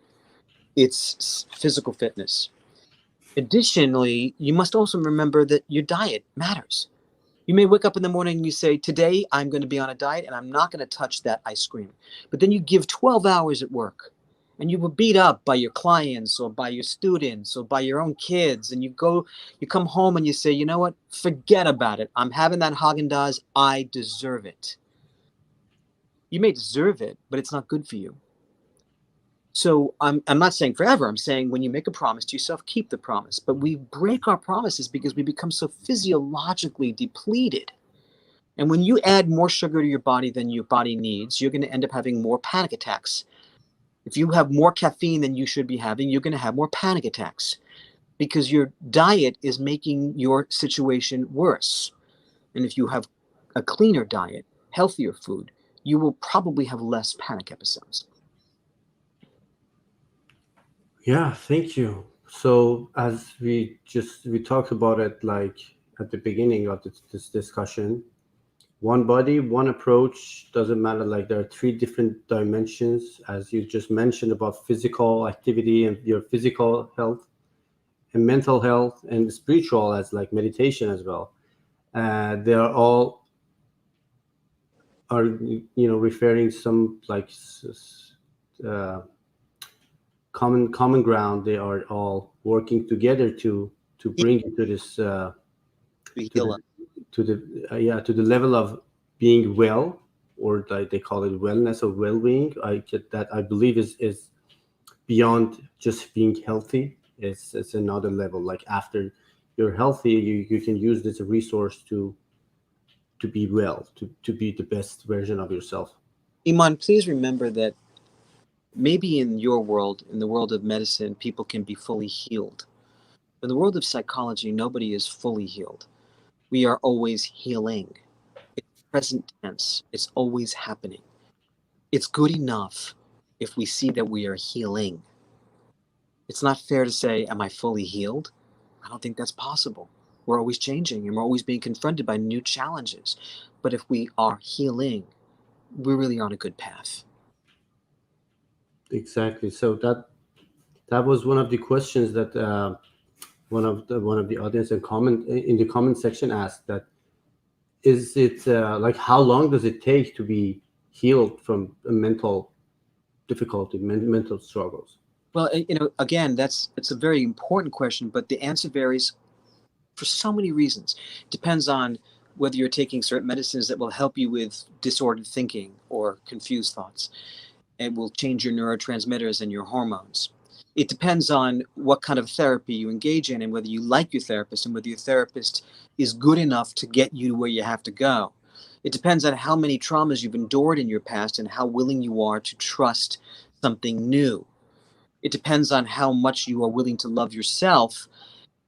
It's physical fitness. Additionally, you must also remember that your diet matters. You may wake up in the morning and you say, today I'm going to be on a diet and I'm not going to touch that ice cream. But then you give 12 hours at work and you were beat up by your clients or by your students or by your own kids. And you come home and you say, you know what? Forget about it. I'm having that Haagen-Dazs. I deserve it. You may deserve it, but it's not good for you. So I'm not saying forever. I'm saying when you make a promise to yourself, keep the promise. But we break our promises because we become so physiologically depleted. And when you add more sugar to your body than your body needs, you're going to end up having more panic attacks. If you have more caffeine than you should be having, you're going to have more panic attacks because your diet is making your situation worse. And if you have a cleaner diet, healthier food, you will probably have less panic episodes. Yeah, thank you. So as we talked about it like at the beginning of this discussion, one body, one approach, doesn't matter. Like there are three different dimensions, as you just mentioned, about physical activity and your physical health, and mental health, and spiritual, as like meditation as well. They are all are referring some like uh, common ground. They are all working together to bring you to this We to heal the up. to the level of being well, or like they call it wellness or well-being. I get that. I believe is beyond just being healthy. It's another level. Like after you're healthy, you can use this resource to be well, to be the best version of yourself. Iman, please remember that maybe in your world, in the world of medicine, people can be fully healed. In the world of psychology, nobody is fully healed. We are always healing. It's present tense. It's always happening. It's good enough if we see that we are healing. It's not fair to say, am I fully healed? I don't think that's possible. We're always changing and we're always being confronted by new challenges. But if we are healing, we're really on a good path. Exactly. So that was one of the questions that one of the audience in the comment section asked, that is it like how long does it take to be healed from a mental difficulty, mental struggles? Well, again, it's a very important question, but the answer varies for so many reasons. Depends on whether you're taking certain medicines that will help you with disordered thinking or confused thoughts. It will change your neurotransmitters and your hormones. It depends on what kind of therapy you engage in and whether you like your therapist and whether your therapist is good enough to get you to where you have to go. It depends on how many traumas you've endured in your past and how willing you are to trust something new. It depends on how much you are willing to love yourself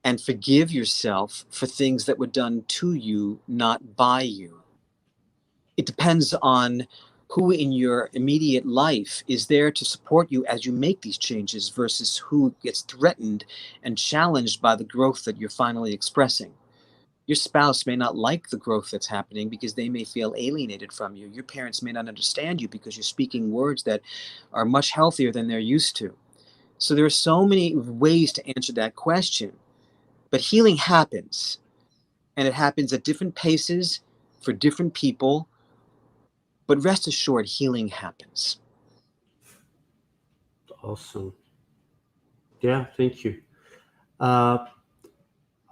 and forgive yourself for things that were done to you, not by you. It depends on who in your immediate life is there to support you as you make these changes versus who gets threatened and challenged by the growth that you're finally expressing. Your spouse may not like the growth that's happening because they may feel alienated from you. Your parents may not understand you because you're speaking words that are much healthier than they're used to. So there are so many ways to answer that question. But healing happens, and it happens at different paces for different people. But rest assured, healing happens. Awesome. Yeah, thank you. uh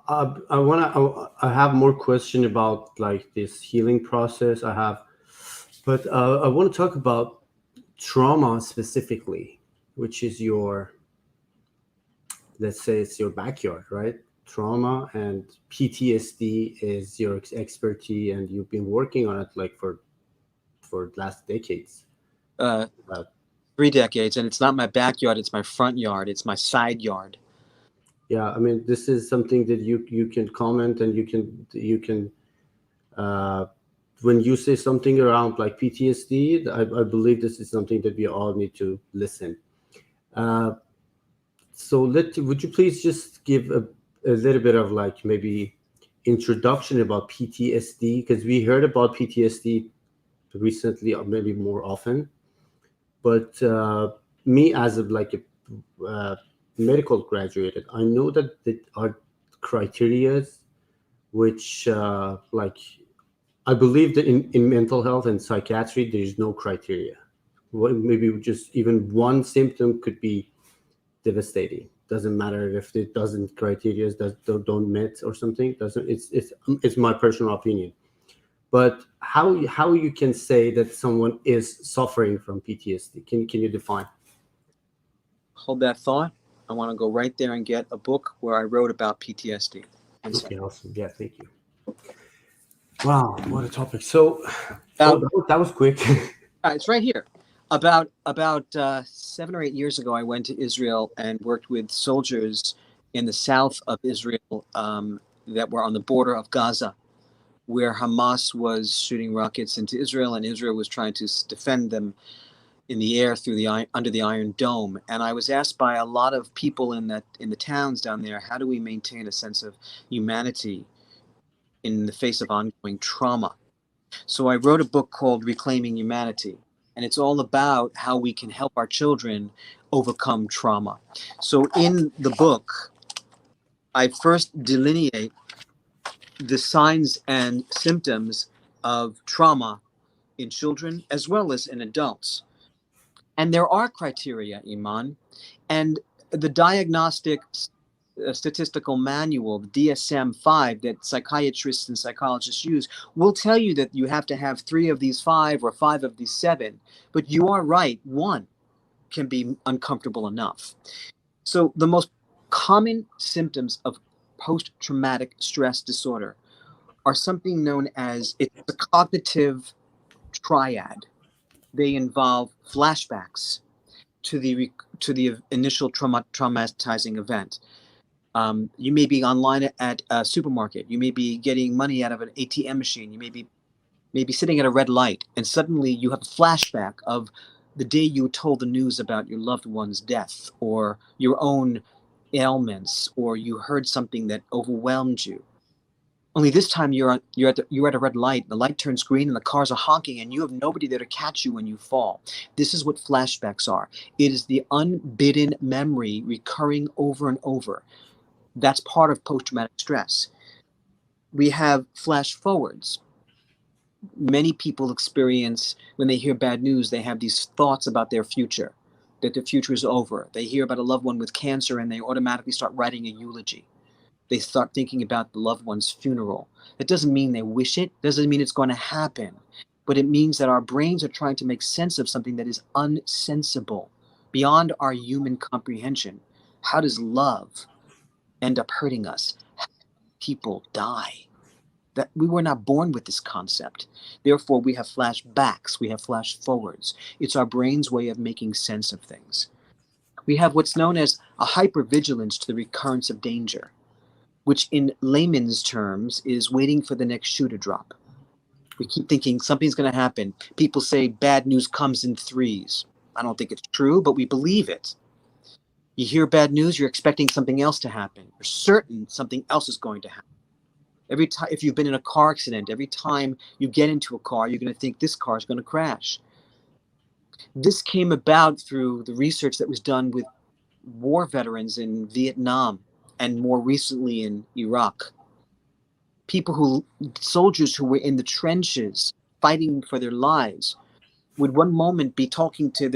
I have more question about like this healing process I have, but I want to talk about trauma specifically, which is your, let's say it's your backyard, right? Trauma and PTSD is your expertise, and you've been working on it like for last decades. Uh, Uh, 3 decades, and it's not my backyard, it's my front yard, it's my side yard. yeah, I mean, this is something that you can comment, and you can uh, when you say something around like PTSD, I believe this is something that we all need to listen. Uh, so would you please just give a little bit of like maybe introduction about PTSD, because we heard about PTSD recently, or maybe more often. But me, as a like a medical graduate, I know that there are criterias which like I believe that in mental health and psychiatry there is no criteria. Maybe just even one symptom could be devastating. Doesn't matter if it doesn't criteria that don't met or something. Doesn't it's my personal opinion. But how you can say that someone is suffering from PTSD? Can you define? Hold that thought. I want to go right there and get a book where I wrote about PTSD. One Okay, second. awesome. Yeah, thank you. Wow, what a topic. So, oh, About that was quick. it's right here. About 7 or 8 years ago, I went to Israel and worked with soldiers in the south of Israel that were on the border of Gaza, where Hamas was shooting rockets into Israel, and Israel was trying to defend them in the air through the under the Iron Dome. And I was asked by a lot of people in the towns down there, how do we maintain a sense of humanity in the face of ongoing trauma? So I wrote a book called Reclaiming Humanity, and it's all about how we can help our children overcome trauma. So in the book, I first delineate the signs and symptoms of trauma in children as well as in adults. And there are criteria, Iman, and the diagnostic statistical manual, the DSM-5, that psychiatrists and psychologists use, will tell you that you have to have 3 of these 5 or 5 of these 7. But you are right, 1 can be uncomfortable enough. So the most common symptoms of post-traumatic stress disorder are something known as, it's a cognitive triad. They involve flashbacks to the initial traumatizing event. You may be online at a supermarket. You may be getting money out of an ATM machine. You may be sitting at a red light, and suddenly you have a flashback of the day you were told the news about your loved one's death, or your own ailments, or you heard something that overwhelmed you. Only this time you're at a red light. The light turns green and the cars are honking, and you have nobody there to catch you when you fall. This is what flashbacks are. It is the unbidden memory recurring over and over. That's part of post-traumatic stress. We have flash forwards. Many people experience, when they hear bad news, they have these thoughts about their future, that their future is over. They hear about a loved one with cancer and they automatically start writing a eulogy. They start thinking about the loved one's funeral. It doesn't mean they wish it, doesn't mean it's going to happen, but it means that our brains are trying to make sense of something that is unsensible, beyond our human comprehension. How does love end up hurting us? How do people die? That we were not born with this concept. Therefore, we have flashbacks, we have flash forwards. It's our brain's way of making sense of things. We have what's known as a hypervigilance to the recurrence of danger, which in layman's terms is waiting for the next shoe to drop. We keep thinking something's going to happen. People say bad news comes in threes. I don't think it's true, but we believe it. You hear bad news, you're expecting something else to happen. You're certain something else is going to happen. Every time, if you've been in a car accident, every time you get into a car, you're going to think this car is going to crash. This came about through the research that was done with war veterans in Vietnam and more recently in Iraq. Soldiers who were in the trenches fighting for their lives would one moment be talking to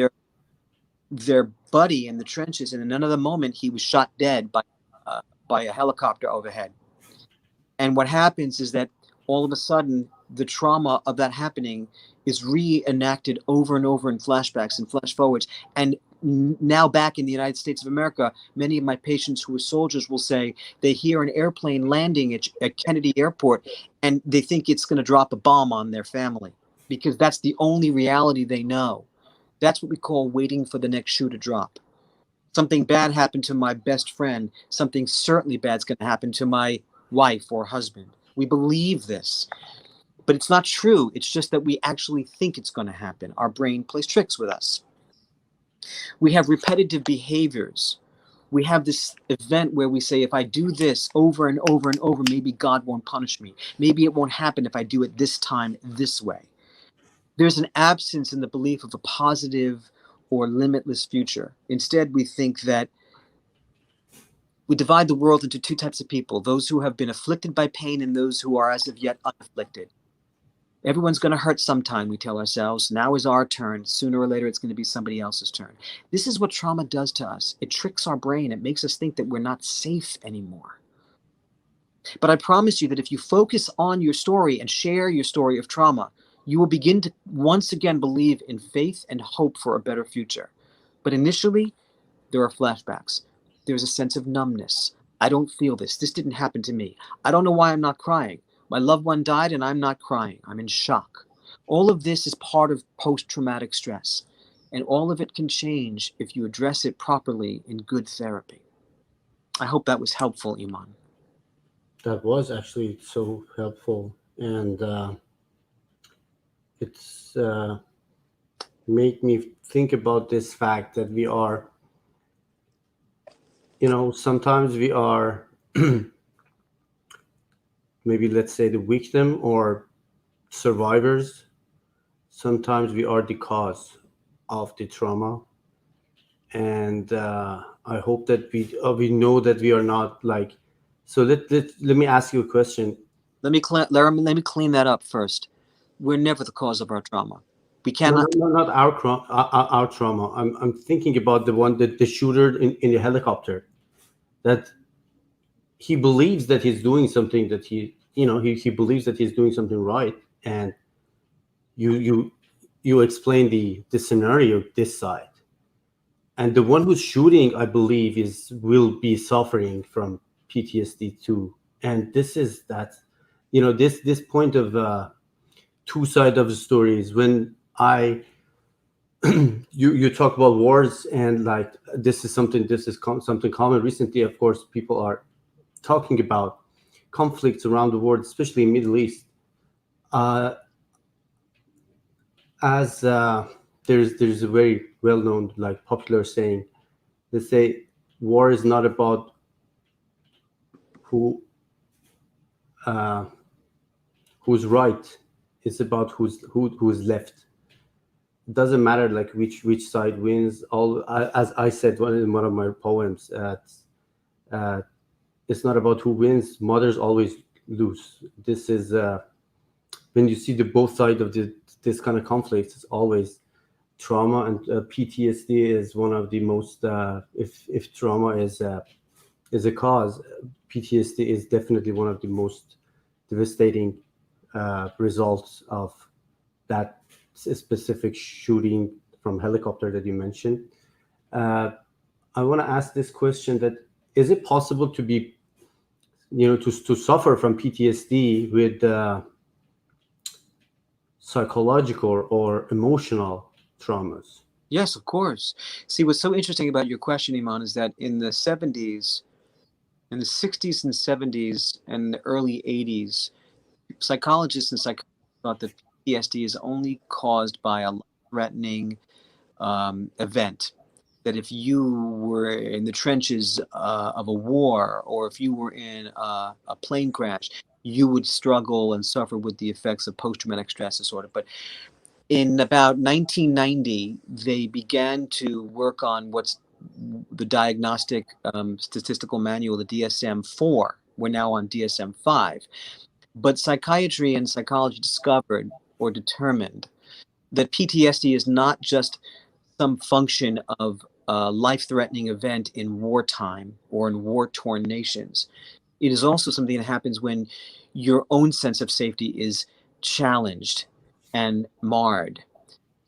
their buddy in the trenches, and in another moment he was shot dead by a helicopter overhead. And what happens is that all of a sudden the trauma of that happening is reenacted over and over in flashbacks and flash forwards. And now back in the United States of America, many of my patients who are soldiers will say they hear an airplane landing at Kennedy Airport and they think it's going to drop a bomb on their family, because that's the only reality they know. That's what we call waiting for the next shoe to drop. Something bad happened to my best friend. Something certainly bad's going to happen to my wife or husband. We believe this, but it's not true. It's just that we actually think it's going to happen. Our brain plays tricks with us. We have repetitive behaviors. We have this event where we say, if I do this over and over and over, maybe God won't punish me. Maybe it won't happen if I do it this time, this way. There's an absence in the belief of a positive or limitless future. Instead, we think that we divide the world into two types of people: those who have been afflicted by pain and those who are as of yet unafflicted. Everyone's going to hurt sometime, we tell ourselves. Now is our turn. Sooner or later, it's going to be somebody else's turn. This is what trauma does to us. It tricks our brain. It makes us think that we're not safe anymore. But I promise you that if you focus on your story and share your story of trauma, you will begin to once again believe in faith and hope for a better future. But initially, there are flashbacks. There's a sense of numbness. I don't feel this. This didn't happen to me. I don't know why I'm not crying. My loved one died and I'm not crying. I'm in shock. All of this is part of post-traumatic stress. And all of it can change if you address it properly in good therapy. I hope that was helpful, Iman. That was actually so helpful, and it's made me think about this fact that we are, sometimes we are maybe, let's say, the victim or survivors. Sometimes we are the cause of the trauma, and I hope that we know that we are not like. So let me ask you a question. Let me clean that up first. We're never the cause of our trauma. We No, no, cannot. no, not our trauma. I'm thinking about the one that the shooter in the helicopter, that he believes that he's doing something, that he believes that he's doing something right, and you you you explain the scenario this side, and the one who's shooting, I believe, is will be suffering from PTSD too. And this is that, this point of two sides of the stories. When I you talk about wars, and like this is something common recently. Of course, people are talking about conflicts around the world, especially in Middle East. Uh, as there's a very well known, like, popular saying. They say war is not about who uh, who's right. It's about who's left. It doesn't matter like which side wins. As I said in one of my poems, uh, it's not about who wins. Mothers always lose. This is when you see the both sides of this kind of conflict. It's always trauma, and PTSD is one of the most. If trauma is a cause, PTSD is definitely one of the most devastating results of that specific shooting from helicopter that you mentioned. Uh, I want to ask this question: that is it possible to be, to suffer from PTSD with psychological or emotional traumas? Yes, of course. See, what's so interesting about your question, Iman, is that in the 70s, in the 60s and 70s, and the early 80s, psychologists and psychologists thought that PTSD is only caused by a threatening event. That if you were in the trenches of a war, or if you were in a plane crash, you would struggle and suffer with the effects of post-traumatic stress disorder. But in about 1990, they began to work on what's the Diagnostic Statistical Manual, the DSM-4. We're now on DSM-5. But psychiatry and psychology discovered or determined that PTSD is not just some function of a life-threatening event in wartime or in war-torn nations. It is also something that happens when your own sense of safety is challenged and marred.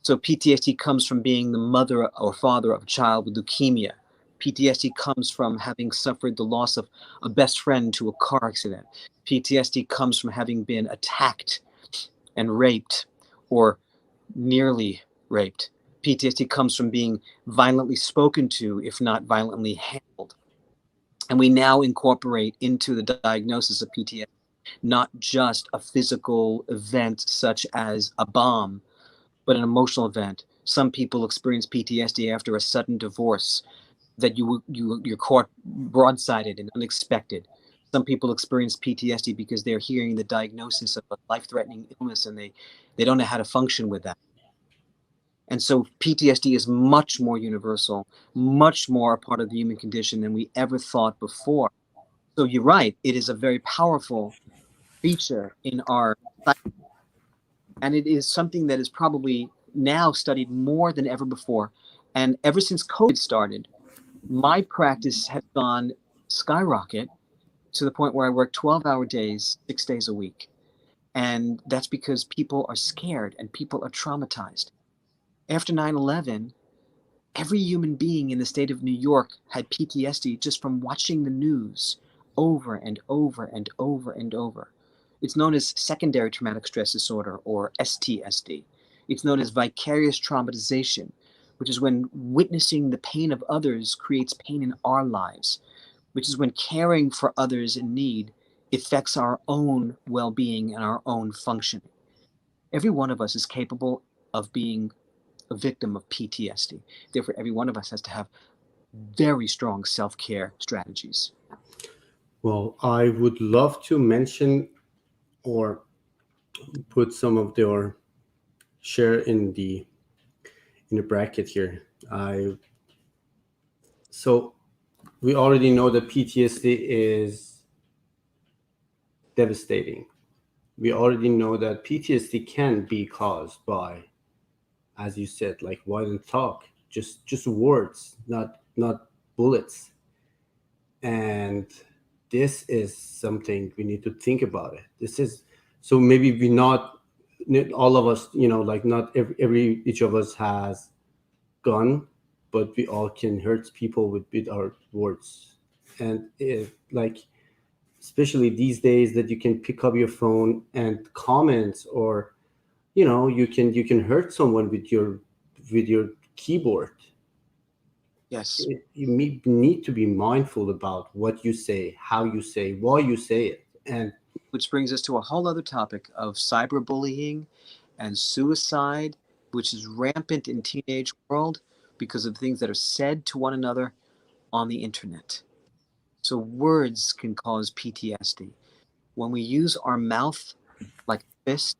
So PTSD comes from being the mother or father of a child with leukemia. PTSD comes from having suffered the loss of a best friend to a car accident. PTSD comes from having been attacked and raped, or nearly raped. PTSD comes from being violently spoken to, if not violently handled. And we now incorporate into the diagnosis of PTSD not just a physical event such as a bomb, but an emotional event. Some people experience PTSD after a sudden divorce, that you're caught broadsided and unexpected. Some people experience PTSD because they're hearing the diagnosis of a life-threatening illness and they don't know how to function with that. And so PTSD is much more universal, much more a part of the human condition than we ever thought before. So you're right, it is a very powerful feature in our psyche, and it is something that is probably now studied more than ever before. And ever since COVID started, my practice has gone skyrocket to the point where I work 12-hour days, 6 days a week. And that's because people are scared and people are traumatized. After 9/11, every human being in the state of New York had PTSD just from watching the news over and over and over and over. It's known as secondary traumatic stress disorder, or STSD. It's known as vicarious traumatization, which is when witnessing the pain of others creates pain in our lives, which is when caring for others in need affects our own well-being and our own functioning. Every one of us is capable of being a victim of PTSD. Therefore, every one of us has to have very strong self-care strategies. Well, I would love to mention or put some of their share in the bracket here. I so we already know that PTSD is devastating. We already know that PTSD can be caused by, as you said, like violent talk, just words, not bullets. And this is something we need to think about it. This is so maybe we not all of us, like not every each of us has gun, but we all can hurt people with our words. And if, like, especially these days that you can pick up your phone and comment, or you can hurt someone with your keyboard. Yes, You need to be mindful about what you say, how you say, why you say it. And which brings us to a whole other topic of cyberbullying and suicide, which is rampant in teenage world because of things that are said to one another on the internet. So words can cause PTSD. When we use our mouth like a fist,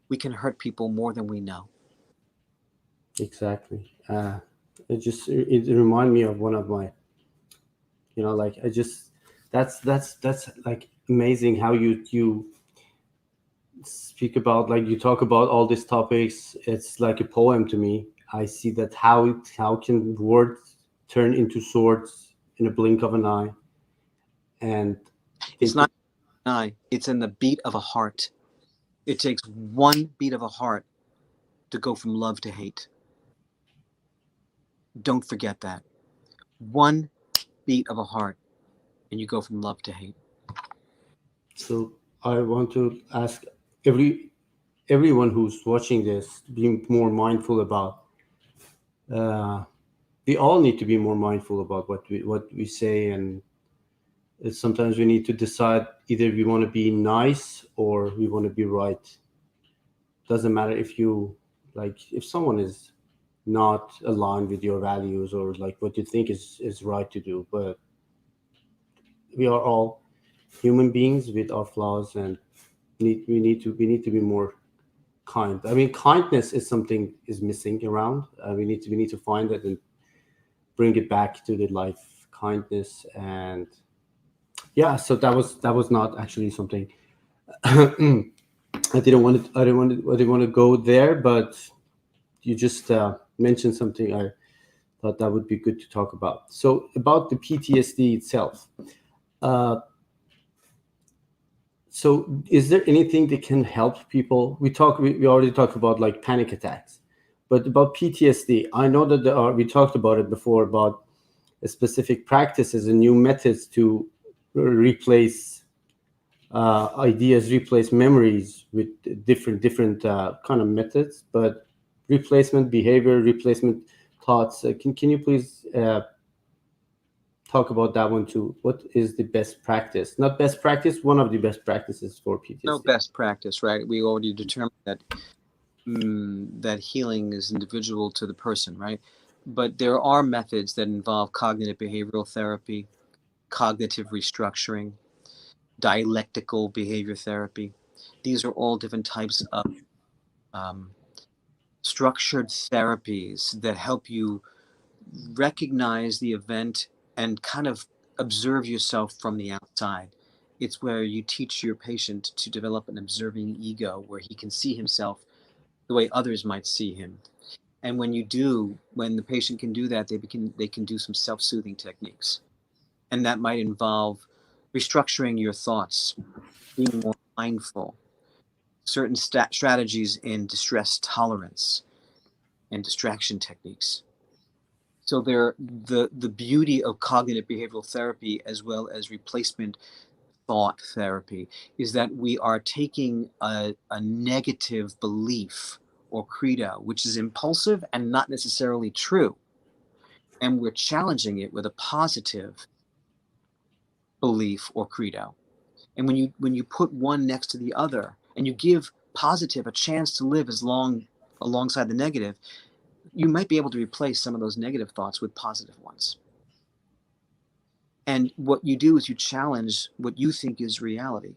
we can hurt people more than we know. exactly, it remind me of one of my, like, I just that's like amazing how you speak about, like, you talk about all these topics. It's like a poem to me. I see that how can words turn into swords in a blink of an eye. And It's think, not an eye, it's in the beat of a heart. It takes one beat of a heart to go from love to hate. Don't forget that. One beat of a heart, and you go from love to hate. so I want to ask everyone who's watching this to be more mindful about, uh, we all need to be more mindful about what we say. And sometimes we need to decide, either we want to be nice or we want to be right. Doesn't matter if you, like, if someone is not aligned with your values, or like what you think is right to do. But we are all human beings with our flaws, and we need to be more kind. I mean, kindness is something is missing around. We need to find it and bring it back to the life, kindness. And yeah, so that was not actually something I didn't want to go there, but you just mentioned something I thought that would be good to talk about. So about the PTSD itself. Uh, so is there anything that can help people? We already talked about, like, panic attacks, but about PTSD, I know that we talked about it before, about specific practices and new methods to replace ideas, replace memories with different kind of methods. But replacement behavior, replacement thoughts. Can you please talk about that one too? What is the best practice? Not best practice, one of the best practices for No PTSD. best practice, right? We already determined that that healing is individual to the person, right? But there are methods that involve cognitive behavioral therapy, cognitive restructuring, dialectical behavior therapy. These are all different types of structured therapies that help you recognize the event and kind of observe yourself from the outside. It's where you teach your patient to develop an observing ego where he can see himself the way others might see him. And when the patient can do that, they can do some self-soothing techniques. And that might involve restructuring your thoughts, being more mindful, certain strategies in distress tolerance and distraction techniques. So the beauty of cognitive behavioral therapy as well as replacement thought therapy is that we are taking a negative belief or credo, which is impulsive and not necessarily true, and we're challenging it with a positive belief or credo. And when you put one next to the other and you give positive a chance to live alongside the negative, you might be able to replace some of those negative thoughts with positive ones. And what you do is you challenge what you think is reality.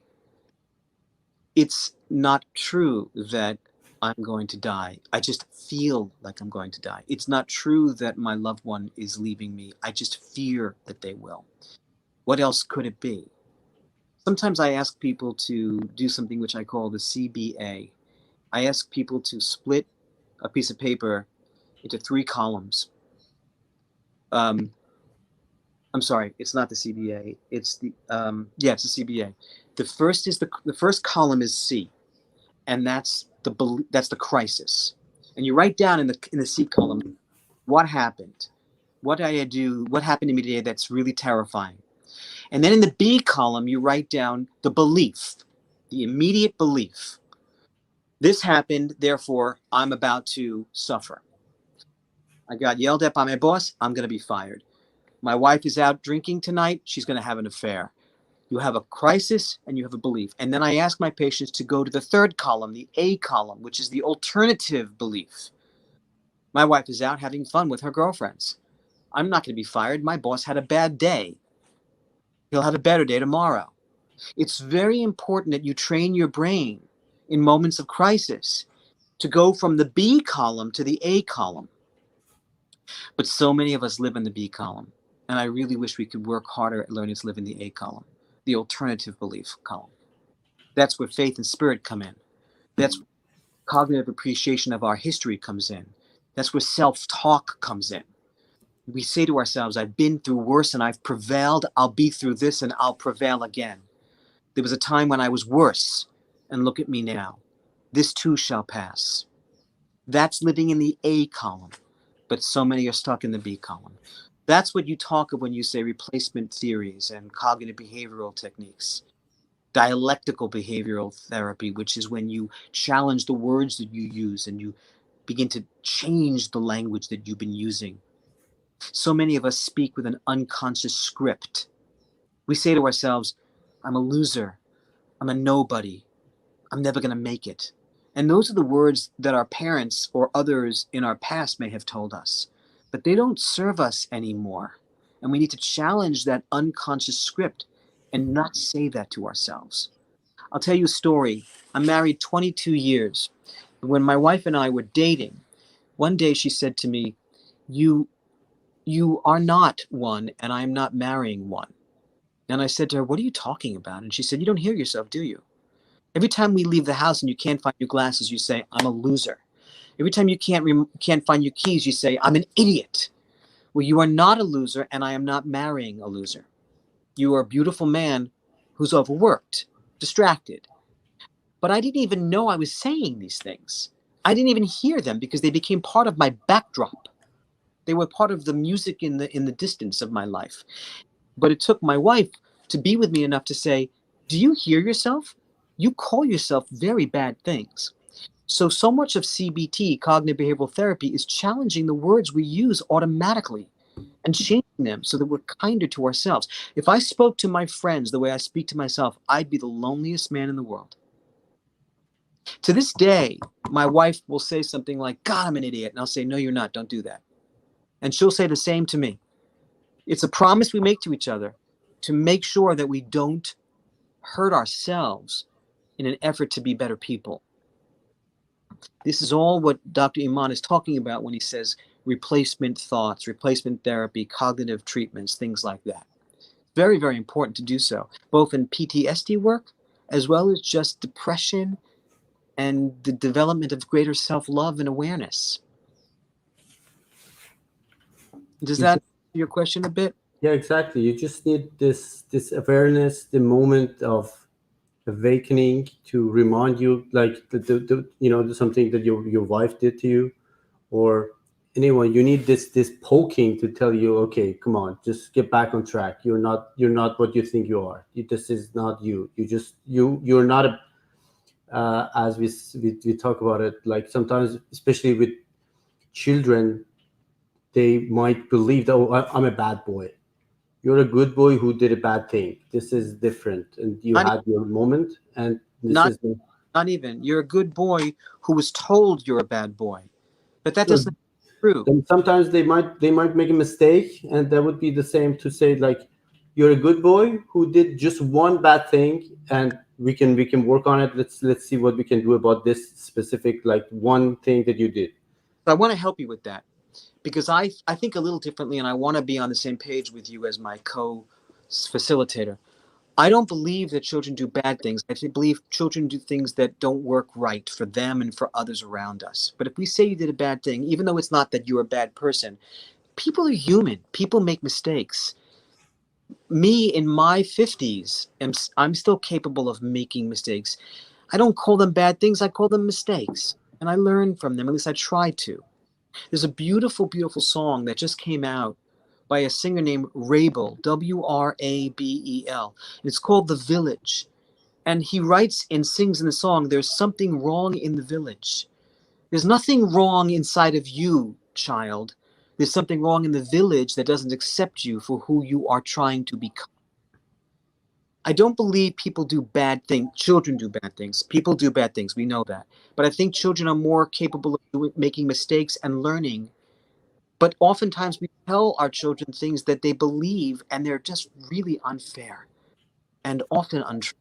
It's not true that I'm going to die. I just feel like I'm going to die. It's not true that my loved one is leaving me. I just fear that they will. What else could it be? Sometimes I ask people to do something which I call the CBA. I ask people to split a piece of paper into 3 columns. I'm sorry, it's not the CBA. It's the it's the CBA. The first column is C, and that's the crisis. And you write down in the C column what happened, what did I do, what happened to me today that's really terrifying. And then in the B column you write down the belief, the immediate belief. This happened, therefore I'm about to suffer. I got yelled at by my boss, I'm going to be fired. My wife is out drinking tonight, she's going to have an affair. You have a crisis and you have a belief. And then I ask my patients to go to the 3rd column, the A column, which is the alternative belief. My wife is out having fun with her girlfriends. I'm not going to be fired. My boss had a bad day. He'll have a better day tomorrow. It's very important that you train your brain in moments of crisis to go from the B column to the A column. But so many of us live in the B column. And I really wish we could work harder at learning to live in the A column, the alternative belief column. That's where faith and spirit come in. That's where cognitive appreciation of our history comes in. That's where self-talk comes in. We say to ourselves, I've been through worse and I've prevailed. I'll be through this and I'll prevail again. There was a time when I was worse, and look at me now. This too shall pass. That's living in the A column, but so many are stuck in the B column. That's what you talk of when you say replacement theories and cognitive behavioral techniques. Dialectical behavioral therapy, which is when you challenge the words that you use and you begin to change the language that you've been using. So many of us speak with an unconscious script. We say to ourselves, I'm a loser, I'm a nobody, I'm never going to make it. And those are the words that our parents or others in our past may have told us. But they don't serve us anymore. And we need to challenge that unconscious script and not say that to ourselves. I'll tell you a story. I'm married 22 years. When my wife and I were dating, one day she said to me, you are not one and I'm not marrying one. And I said to her, what are you talking about? And she said, you don't hear yourself, do you? Every time we leave the house and you can't find your glasses, you say, I'm a loser. Every time you can't find your keys, you say, I'm an idiot. Well, you are not a loser, and I am not marrying a loser. You are a beautiful man who's overworked, distracted. But I didn't even know I was saying these things. I didn't even hear them because they became part of my backdrop. They were part of the music in the distance of my life. But it took my wife to be with me enough to say, do you hear yourself? You call yourself very bad things. So much of CBT, cognitive behavioral therapy, is challenging the words we use automatically and changing them so that we're kinder to ourselves. If I spoke to my friends the way I speak to myself, I'd be the loneliest man in the world. To this day, my wife will say something like, God, I'm an idiot. And I'll say, no, you're not. Don't do that. And she'll say the same to me. It's a promise we make to each other to make sure that we don't hurt ourselves in an effort to be better people. This is all what Dr. Iman is talking about when he says replacement thoughts, replacement therapy, cognitive treatments, things like that. Very, very important to do so, both in PTSD work as well as just depression and the development of greater self-love and awareness. Does that answer your question a bit? Yeah, exactly. You just need this awareness, the moment of awakening to remind you, like something that your wife did to you, or anyone. You need this poking to tell you, okay, come on, just get back on track. You're not what you think you are. This is not you. You're not a as we talk about it, like sometimes, especially with children, they might believe that, oh, I'm a bad boy. You're a good boy who did a bad thing. This is different, and you Not, had your moment, and this not, is the. not even. You're a good boy who was told you're a bad boy, but that doesn't true. Then sometimes they might make a mistake, and that would be the same to say, like, you're a good boy who did just one bad thing, and we can work on it. Let's see what we can do about this specific, like, one thing that you did. I want to help you with that because I think a little differently, and I want to be on the same page with you as my co-facilitator. I don't believe that children do bad things. I believe children do things that don't work right for them and for others around us. But if we say you did a bad thing, even though it's not that you're a bad person, people are human. People make mistakes. Me in my 50s, I'm still capable of making mistakes. I don't call them bad things. I call them mistakes. And I learn from them. At least I try to. There's a beautiful, beautiful song that just came out by a singer named Rabel, Wrabel. And it's called The Village. And he writes and sings in the song, there's something wrong in the village. There's nothing wrong inside of you, child. There's something wrong in the village that doesn't accept you for who you are trying to become. I don't believe people do bad things. Children do bad things. People do bad things. We know that. But I think children are more capable of making mistakes and learning. But oftentimes we tell our children things that they believe, and they're just really unfair and often untrue.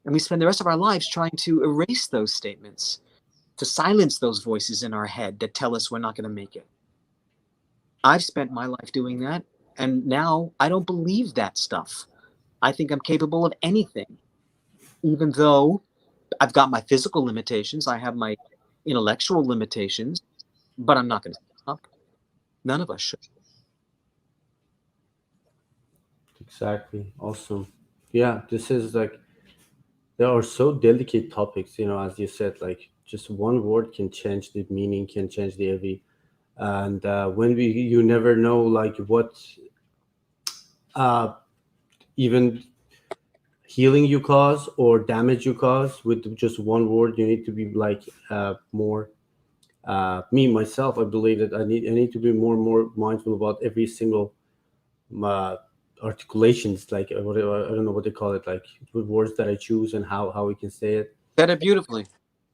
And we spend the rest of our lives trying to erase those statements, to silence those voices in our head that tell us we're not going to make it. I've spent my life doing that, and now I don't believe that stuff. I think I'm capable of anything, even though I've got my physical limitations, I have my intellectual limitations, but I'm not going to stop. None of us should. Exactly. Awesome. Yeah, this is like, there are so delicate topics, as you said, like, just one word can change the meaning, can change the every. And when you never know, like, what uh, even healing you cause or damage you cause with just one word. You need to be, like, more. Me myself, I believe that I need to be more and more mindful about every single uh, articulations, like, whatever, I don't know what they call it, like, the words that I choose and how we can say it. Said it beautifully.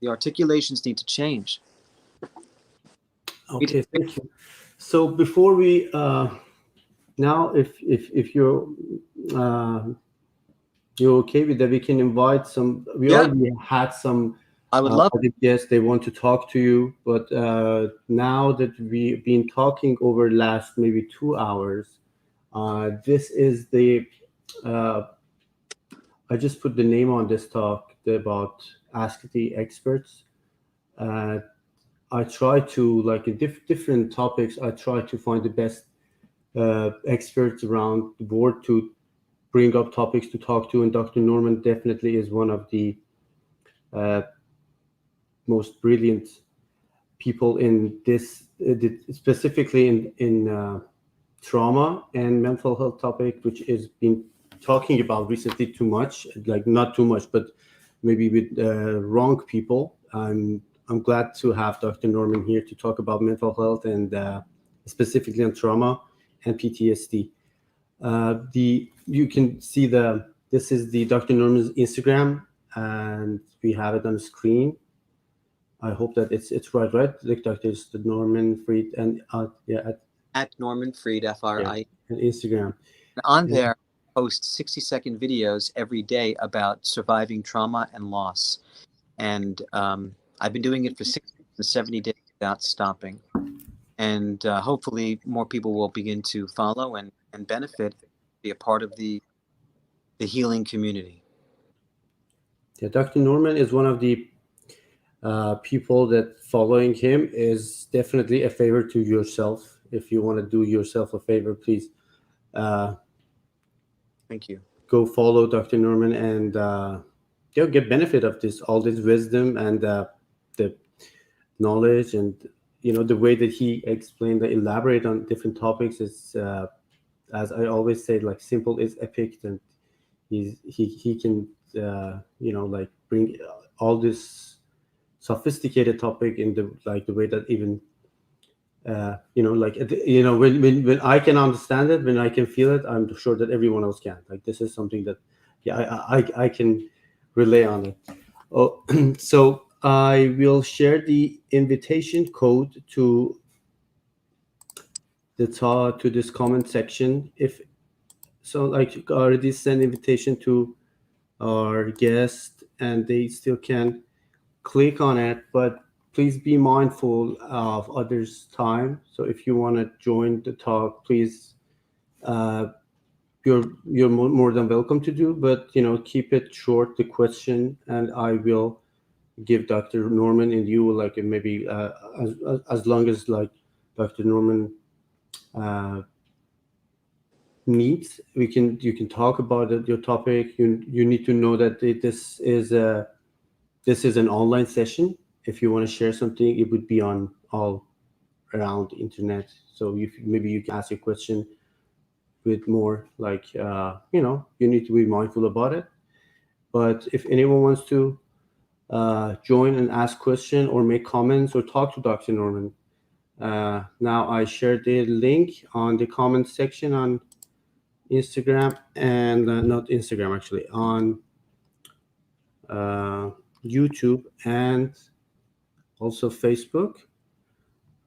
The articulations need to change. Okay, thank you. So before we now, if uh, you're okay with that, we can invite some. We Yeah, already had some I would love. other guests. They want to talk to you, but now that we've been talking over the last maybe 2 hours, this is the. Uh, I just put the name on this talk about Ask the Experts. Uh, I try to, like, in different topics. I try to find the best experts around the board to bring up topics to talk to, and Dr. Norman definitely is one of the uh, most brilliant people in this, specifically in trauma and mental health topic, which has been talking about recently too much, like, not too much, but maybe with wrong people. I'm glad to have Dr. Norman here to talk about mental health and specifically on trauma and PTSD. The You can see this is the Dr. Norman's Instagram, and we have it on the screen. I hope that it's right. Like, Dr. Is the Norman Fried, and yeah, At Norman Fried, yeah, F-R-I. and Instagram. On And there, post 60-second videos every day about surviving trauma and loss. And I've been doing it for 60 to 70 days without stopping. And hopefully more people will begin to follow and benefit, be a part of the healing community. Yeah, Dr. Norman is one of the people that following him is definitely a favor to yourself. If you want to do yourself a favor, please uh, Thank you. go follow Dr. Norman, and you'll get benefit of this, all this wisdom and the knowledge, and the way that he explained, that elaborate on different topics is, as I always say, like simple is epic, and he can like bring all this sophisticated topic in the way that even like when I can understand it, when I can feel it, I'm sure that everyone else can. Like, this is something that, yeah, I can relay on it. Oh, so I will share the invitation code to to this comment section. If so, like, already send invitation to our guest, and they still can click on it, but please be mindful of others' time. So if you want to join the talk, please, uh, you're more than welcome to do, but keep it short, the question, and I will give Dr. Norman and you, like, maybe as long as, like, Dr. Norman uh, needs, you can talk about it, your topic. You need to know that this is an online session. If you want to share something, it would be on all around the internet. So maybe you can ask your question with more, like, you need to be mindful about it. But if anyone wants to join and ask question or make comments or talk to Dr. Norman, now I shared the link on the comment section on Instagram, and not Instagram, actually, on uh, YouTube and also Facebook.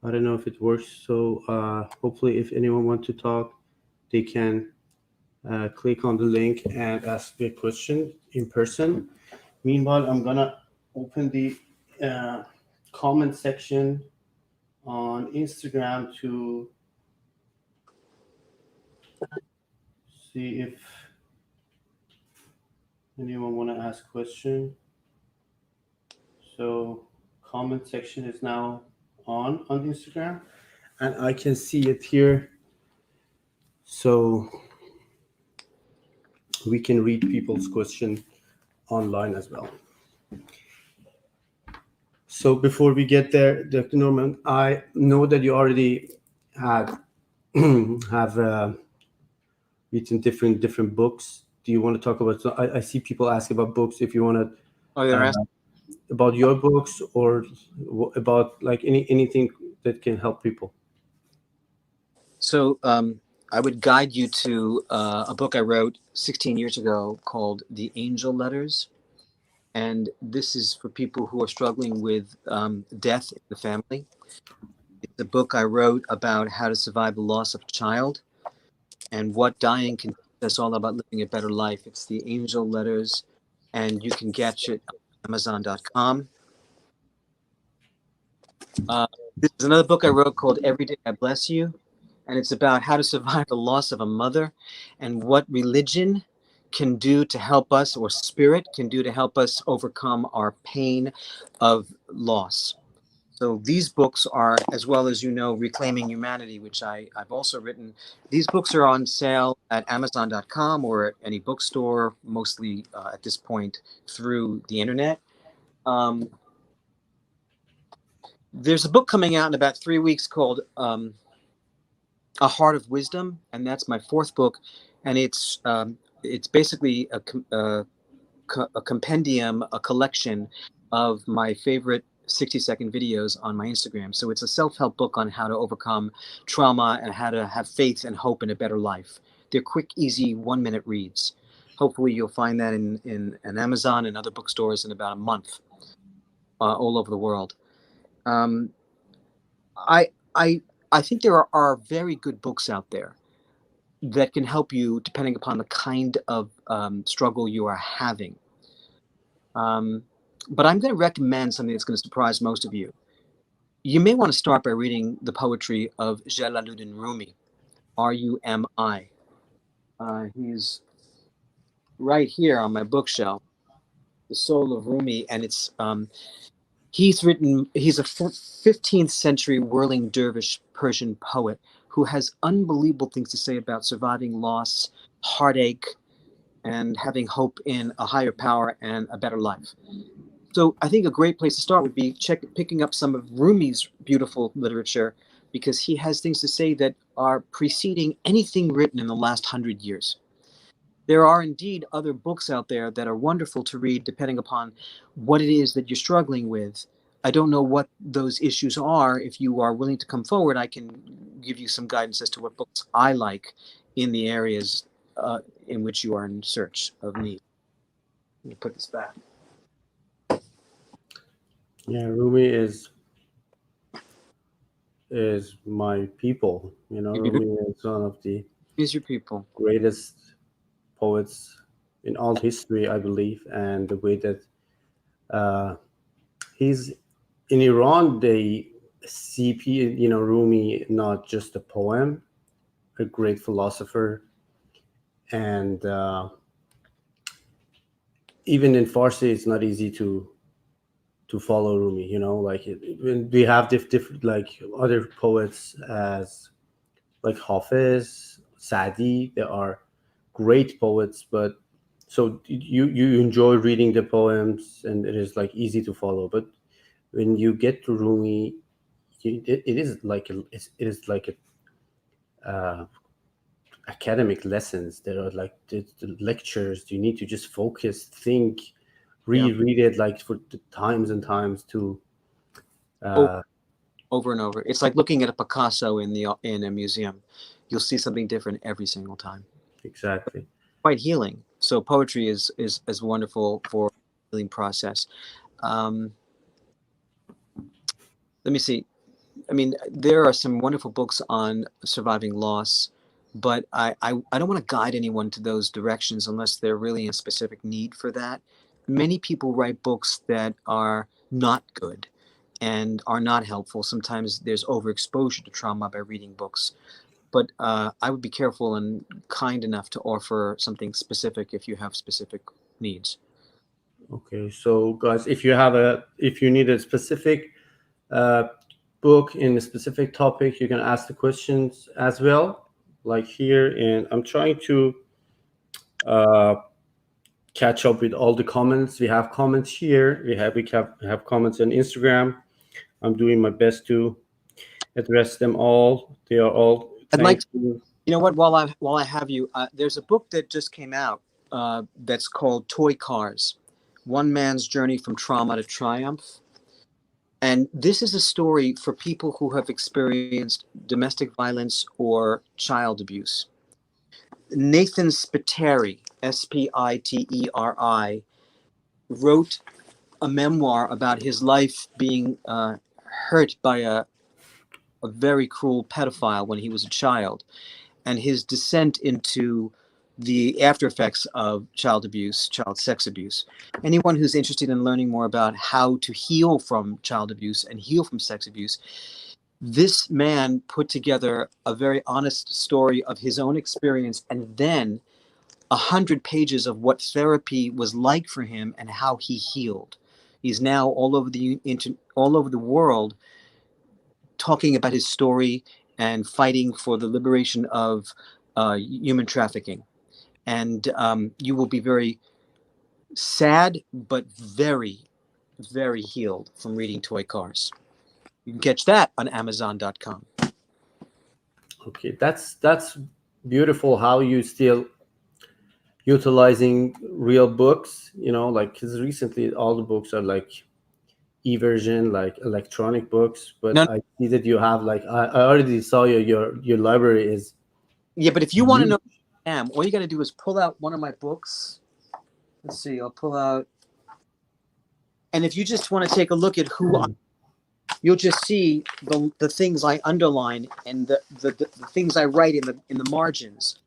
I don't know if it works. So hopefully, if anyone wants to talk, they can click on the link and ask their question in person. Meanwhile, I'm gonna open the uh, comment section on Instagram to see if anyone want to ask question. So comment section is now on Instagram, and I can see it here. So we can read people's question online as well. So before we get there, Dr. Norman, I know that you already had have written different books. Do you want to talk about? So I see people ask about books. If you want to Oh, they're asking. about your books, or about, like, anything that can help people. So I would guide you to a book I wrote 16 years ago called The Angel Letters. And this is for people who are struggling with death in the family. It's a book I wrote about how to survive the loss of a child and what dying can teach us all about living a better life. It's The Angel Letters, and you can get it on Amazon.com. This is another book I wrote called Every Day I Bless You, and it's about how to survive the loss of a mother and what religion can do to help us, or spirit can do to help us overcome our pain of loss. So these books are, as well as, Reclaiming Humanity, which I've also written. These books are on sale at Amazon.com or at any bookstore, mostly at this point through the internet. There's a book coming out in about 3 weeks called A Heart of Wisdom, and that's my fourth book, and it's basically a compendium, a collection of my favorite 60-second videos on my Instagram. So it's a self-help book on how to overcome trauma and how to have faith and hope in a better life. They're quick, easy, 1-minute reads. Hopefully you'll find that in Amazon and other bookstores in about a month, all over the world. Um, I I I think there are very good books out there. that can help you depending upon the kind of struggle you are having. But I'm going to recommend something that's going to surprise most of you. You may want to start by reading the poetry of Jalaluddin Rumi, Rumi. He's right here on my bookshelf, The Soul of Rumi, and it's he's a 15th century whirling dervish Persian poet who has unbelievable things to say about surviving loss, heartache, and having hope in a higher power and a better life. So I think a great place to start would be picking up some of Rumi's beautiful literature, because he has things to say that are preceding anything written in the last 100 years. There are indeed other books out there that are wonderful to read depending upon what it is that you're struggling with. I don't know what those issues are. If you are willing to come forward, I can give you some guidance as to what books I like in the areas in which you are in search of need. Let me put this back. Yeah, Rumi is my people. You know, Rumi is one of the Is your people. greatest poets in all history, I believe, and the way that he's in Iran, they see Rumi not just a poem, a great philosopher, and even in Farsi, it's not easy to follow Rumi. You know, like when we have different like other poets as like Hafiz, Sadi. They are great poets, but so you enjoy reading the poems, and it is like easy to follow. But when you get to Rumi, it is like it is like a academic lessons. There are like the lectures. You need to just focus, think, Yeah. read it like for the times and times to. Over and over. It's like looking at a Picasso in a museum. You'll see something different every single time. Exactly. Quite healing. So poetry is wonderful for healing process. Let me see. I mean, there are some wonderful books on surviving loss, but I don't want to guide anyone to those directions unless they're really in specific need for that. Many people write books that are not good and are not helpful. Sometimes there's overexposure to trauma by reading books. But I would be careful and kind enough to offer something specific if you have specific needs. Okay, so guys, if you need a specific uh, book in a specific topic, you can ask the questions as well, like here. And I'm trying to uh, catch up with all the comments. We have comments here. We have comments on Instagram. I'm doing my best to address them all. They are all I'd like thank to, you. you know what, while I have you, there's a book that just came out that's called Toy Cars, One Man's Journey from Trauma to Triumph. And this is a story for people who have experienced domestic violence or child abuse. Nathan Spiteri, Spiteri, wrote a memoir about his life being hurt by a very cruel pedophile when he was a child, and his descent into the after effects of child abuse, child sex abuse. Anyone who's interested in learning more about how to heal from child abuse and heal from sex abuse, this man put together a very honest story of his own experience, and then 100 pages of what therapy was like for him and how he healed. He's now all over the world talking about his story and fighting for the liberation of human trafficking. And you will be very sad, but very, very healed from reading Toy Cars. You can catch that on Amazon.com. Okay, that's beautiful. How you still utilizing real books. You know, like because recently all the books are like e-version, like electronic books. But No, I see that you have like I already saw your library is yeah, but if you want to know huge. who I am, all you got to do is pull out one of my books. Let's see, I'll pull out. And if you just want to take a look at you'll just see the things I underline and the things I write in the margins.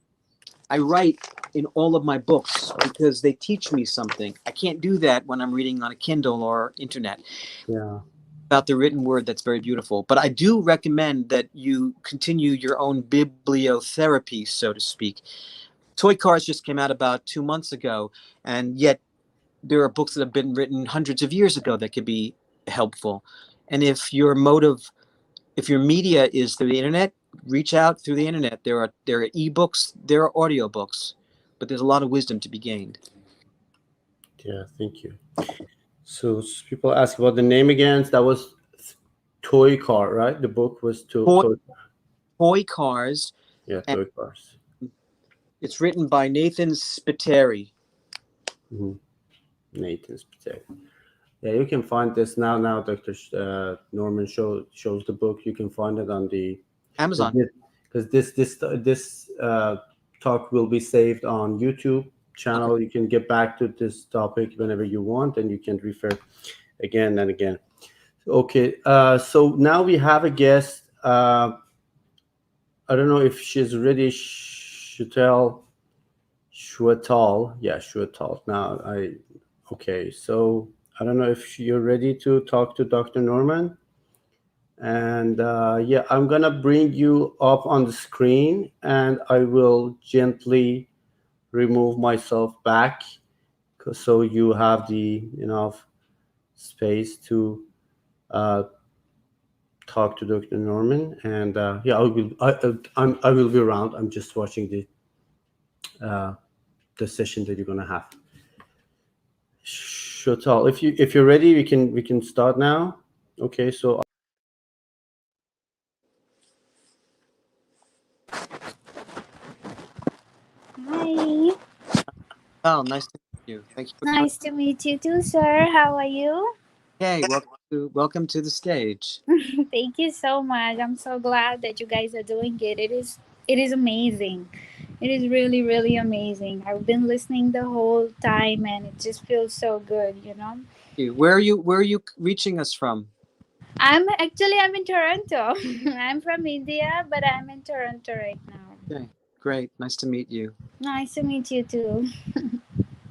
I write in all of my books because they teach me something. I can't do that when I'm reading on a Kindle or internet. Yeah. About the written word, that's very beautiful. But I do recommend that you continue your own bibliotherapy, so to speak. Toy Cars just came out about 2 months ago, and yet there are books that have been written hundreds of years ago that could be helpful. And if your media is through the internet, reach out through the internet. There are ebooks, there are audiobooks, but there's a lot of wisdom to be gained. Yeah. Thank you. So people ask about the name again. That was Toy Car, right? The book was Toy, Toy. Toy Cars, Yeah, and Toy Cars. it's written by Nathan Spiteri. Mm-hmm. Nathan's Potato. Yeah, you can find this now. Now, Doctor Norman shows the book. You can find it on the Amazon. because this talk will be saved on YouTube Okay. channel. You can get back to this topic whenever you want, and you can refer again and again. Okay, so now we have a guest. I don't know if she's ready. Shutel, Shuatal, yeah, Shuatal. Now okay. So I don't know if you're ready to talk to Dr. Norman. And yeah, I'm gonna bring you up on the screen, and I will gently remove myself back, so you have the enough space to uh, talk to Dr. Norman. And yeah, I will be around. I'm just watching uh, the session that you're gonna have. Sure, if you're ready, we can start now. Okay, so Hi. Oh, nice to meet you. Thank you for coming. Nice to meet you too, sir. How are you? Hey, welcome to the stage. Thank you so much. I'm so glad that you guys are doing it. It is amazing. It is really really amazing. I've been listening the whole time and it just feels so good. Where are you reaching us from? I'm in Toronto. I'm from India, but I'm in Toronto right now. Okay, great. Nice to meet you. Nice to meet you too.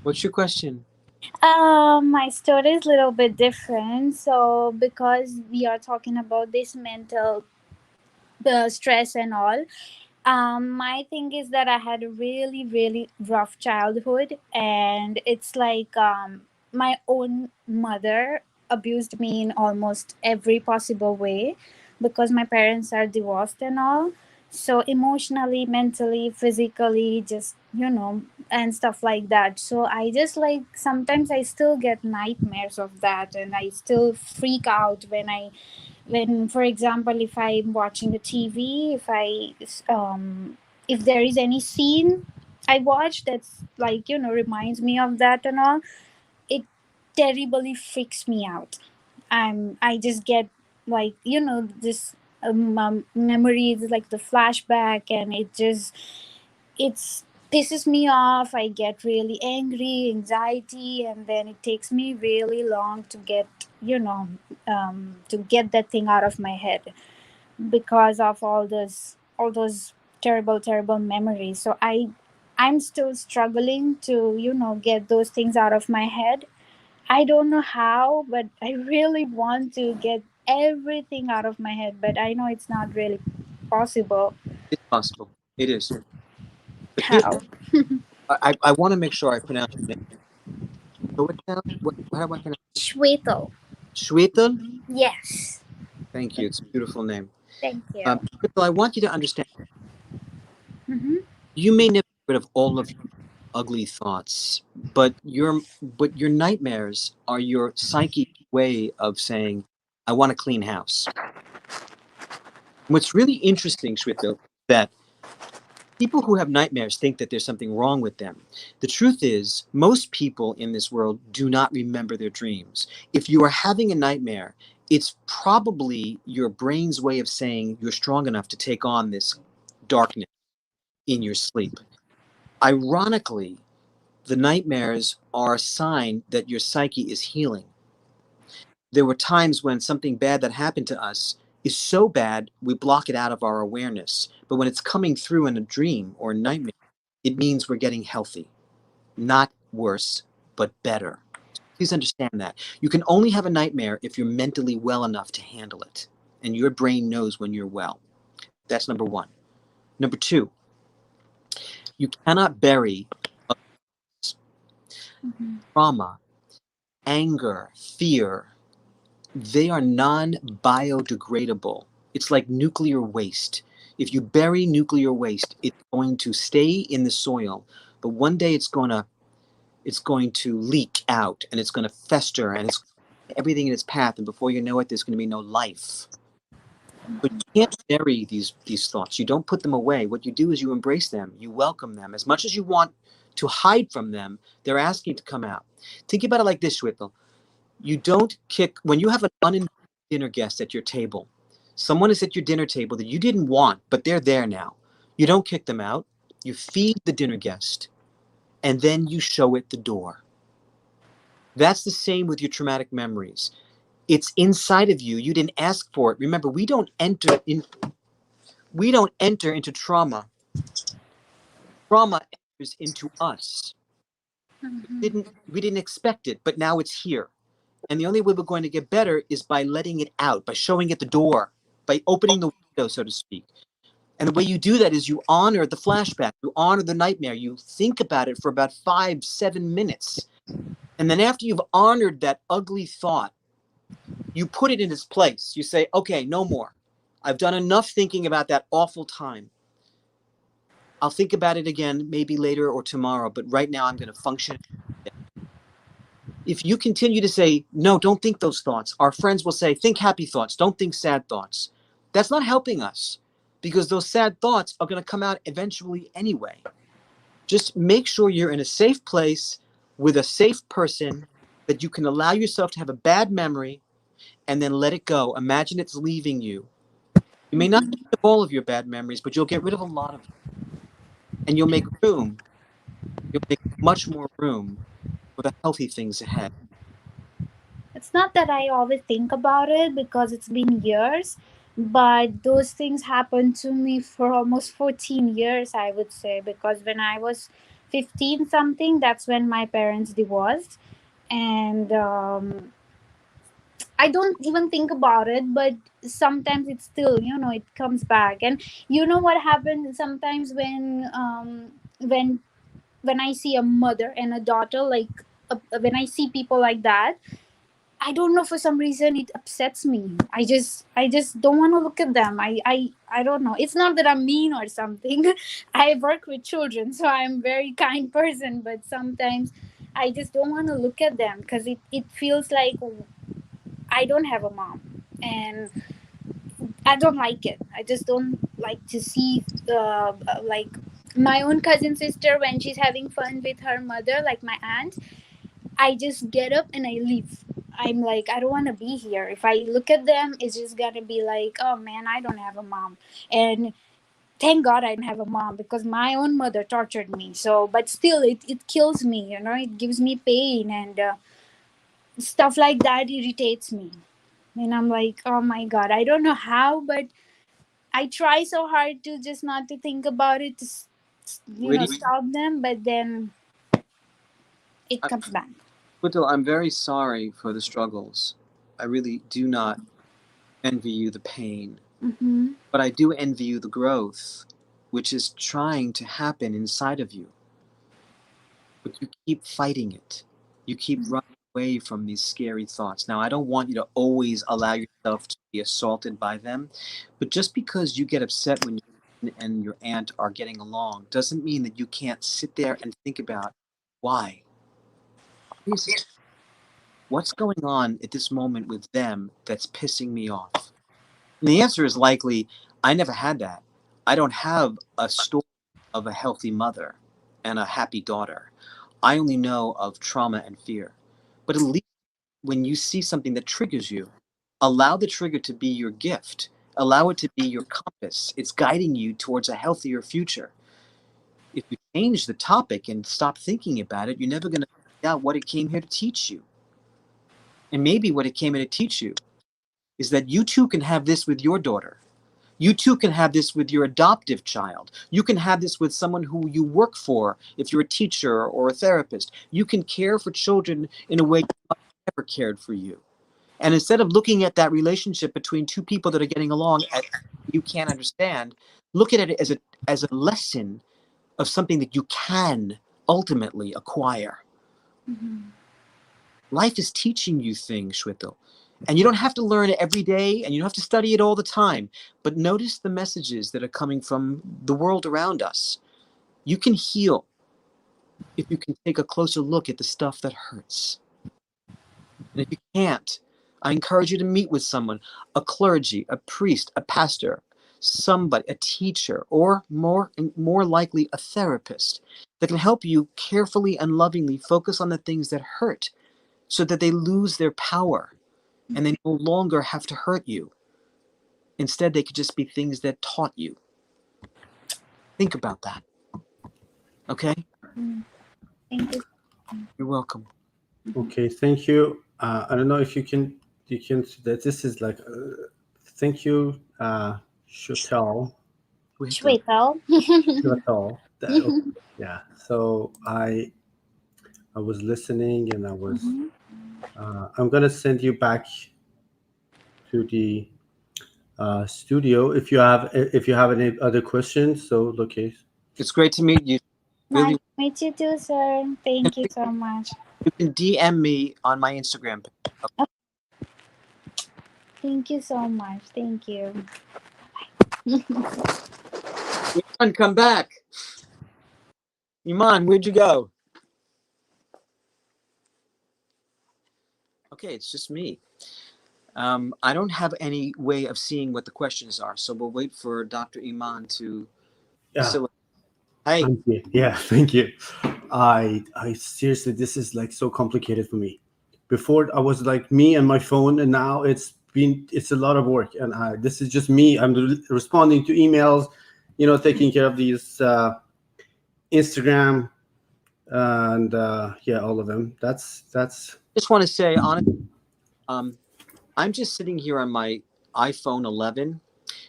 What's your question? My story is a little bit different. So because we are talking about this mental the stress and all. My thing is that I had a really, really rough childhood, and it's like my own mother abused me in almost every possible way because my parents are divorced and all. So, emotionally, mentally, physically, just, and stuff like that. So, I just like sometimes I still get nightmares of that, and I still freak out when for example if I'm watching a TV, if there is any scene I watch that's like reminds me of that and all, it terribly freaks me out. I just get like this memories like the flashback, and it's pisses me off. I get really angry, anxiety, and then it takes me really long to get that thing out of my head because of all those terrible memories. So I'm still struggling to get those things out of my head. I don't know how, but I really want to get everything out of my head, but I know it's not really possible. It's possible. It is. But here, How? I want to make sure I pronounce your name. So how do I pronounce Shwetal. it? Shwetal? Yes. Thank you. It's a beautiful name. Thank you. Shwetal, I want you to understand. Mm-hmm. You may never get rid of all of your ugly thoughts, but your nightmares are your psychic way of saying, "I want a clean house." What's really interesting, Shwetal, that people who have nightmares think that there's something wrong with them. The truth is, most people in this world do not remember their dreams. If you are having a nightmare, it's probably your brain's way of saying you're strong enough to take on this darkness in your sleep. Ironically, the nightmares are a sign that your psyche is healing. There were times when something bad that happened to us is so bad we block it out of our awareness. But when it's coming through in a dream or a nightmare, it means we're getting healthy, not worse, but better. Please understand that. You can only have a nightmare if you're mentally well enough to handle it, and your brain knows when you're well. That's number one. Number two, you cannot bury trauma, anger, fear. They are non-biodegradable. It's like nuclear waste. If you bury nuclear waste, it's going to stay in the soil, but one day it's going to leak out, and it's going to fester, and it's everything in its path, and before you know it, there's going to be no life. But you can't bury these thoughts. You don't put them away. What you do is you embrace them. You welcome them. As much as you want to hide from them, they're asking to come out. Think about it like this, Shweta. You don't kick, when you have an uninvited dinner guest at your table, someone is at your dinner table that you didn't want, but they're there now. You don't kick them out. You feed the dinner guest, and then you show it the door. That's the same with your traumatic memories. It's inside of you. You didn't ask for it. Remember, we don't enter into trauma. Trauma enters into us. We didn't expect it, but now it's here. And the only way we're going to get better is by letting it out, by showing it the door, by opening the window, so to speak. And the way you do that is you honor the flashback, you honor the nightmare, you think about it for about 5-7 minutes. And then after you've honored that ugly thought, you put it in its place. You say, okay, no more. I've done enough thinking about that awful time. I'll think about it again, maybe later or tomorrow, but right now I'm going to function. If you continue to say, no, don't think those thoughts, our friends will say, think happy thoughts, don't think sad thoughts. That's not helping us, because those sad thoughts are going to come out eventually anyway. Just make sure you're in a safe place with a safe person, that you can allow yourself to have a bad memory and then let it go. Imagine it's leaving you. You may not get rid of all of your bad memories, but you'll get rid of a lot of them. And you'll make room. You'll make much more room for the healthy things ahead. It's not that I always think about it because it's been years, but those things happened to me for almost 14 years, I would say, because when I was 15 something, that's when my parents divorced. And I don't even think about it, but sometimes it's still, it comes back. And you know what happened sometimes when I see a mother and a daughter, like when I see people like that, I don't know, for some reason it upsets me. I just don't want to look at them. I don't know. It's not that I'm mean or something. I work with children, so I'm a very kind person, but sometimes I just don't want to look at them because it feels like I don't have a mom, and I don't like it. I just don't like to see like my own cousin sister when she's having fun with her mother, like my aunt. I just get up and I leave. I'm like, I don't want to be here. If I look at them, it's just gonna be like, oh man, I don't have a mom. And thank God I don't have a mom, because my own mother tortured me. So, but still, it kills me. It gives me pain, and stuff like that irritates me. And I'm like, oh my God, I don't know how, but I try so hard to just not to think about it, to Really, stop them, but then it comes back. Whittle, I'm very sorry for the struggles. I really do not envy you the pain, but I do envy you the growth, which is trying to happen inside of you. But you keep fighting it. You keep running away from these scary thoughts. Now, I don't want you to always allow yourself to be assaulted by them, but just because you get upset when you and your aunt are getting along doesn't mean that you can't sit there and think about why. What's going on at this moment with them that's pissing me off? And the answer is likely, I never had that. I don't have a story of a healthy mother and a happy daughter. I only know of trauma and fear. But at least when you see something that triggers you, allow the trigger to be your gift. Allow it to be your compass. It's guiding you towards a healthier future. If you change the topic and stop thinking about it, you're never going to find out what it came here to teach you. And maybe what it came here to teach you is that you too can have this with your daughter. You too can have this with your adoptive child. You can have this with someone who you work for, if you're a teacher or a therapist. You can care for children in a way you never cared for you. And instead of looking at that relationship between two people that are getting along as you can't understand, look at it as a lesson of something that you can ultimately acquire. Mm-hmm. Life is teaching you things, Shweta. And you don't have to learn it every day, and you don't have to study it all the time. But notice the messages that are coming from the world around us. You can heal if you can take a closer look at the stuff that hurts. And if you can't, I encourage you to meet with someone, a clergy, a priest, a pastor, somebody, a teacher, or more likely a therapist that can help you carefully and lovingly focus on the things that hurt so that they lose their power and they no longer have to hurt you. Instead, they could just be things that taught you. Think about that. Okay? Thank you. You're welcome. Okay, thank you. I don't know if you can that this is like thank you, Shotel. Shwetal. Shotel. Yeah. So I was listening and I was Mhm. I'm gonna send you back to the studio if you have any other questions. So okay. It's great to meet you. Nice Really, to meet you too, sir. Thank you so much. you can DM me on my Instagram page. Oh, thank you so much. Thank you. Iman, come back. Iman, where'd you go? Okay, it's just me. I don't have any way of seeing what the questions are, so we'll wait for Dr. Iman to Yeah. facilitate. Hey, Thank you. Yeah, thank you. I seriously, this is like so complicated for me. Before I was like me and my phone, and now it's a lot of work. And this is just me. I'm responding to emails, taking care of these Instagram and yeah, all of them. That's just want to say, honestly, I'm just sitting here on my iPhone 11,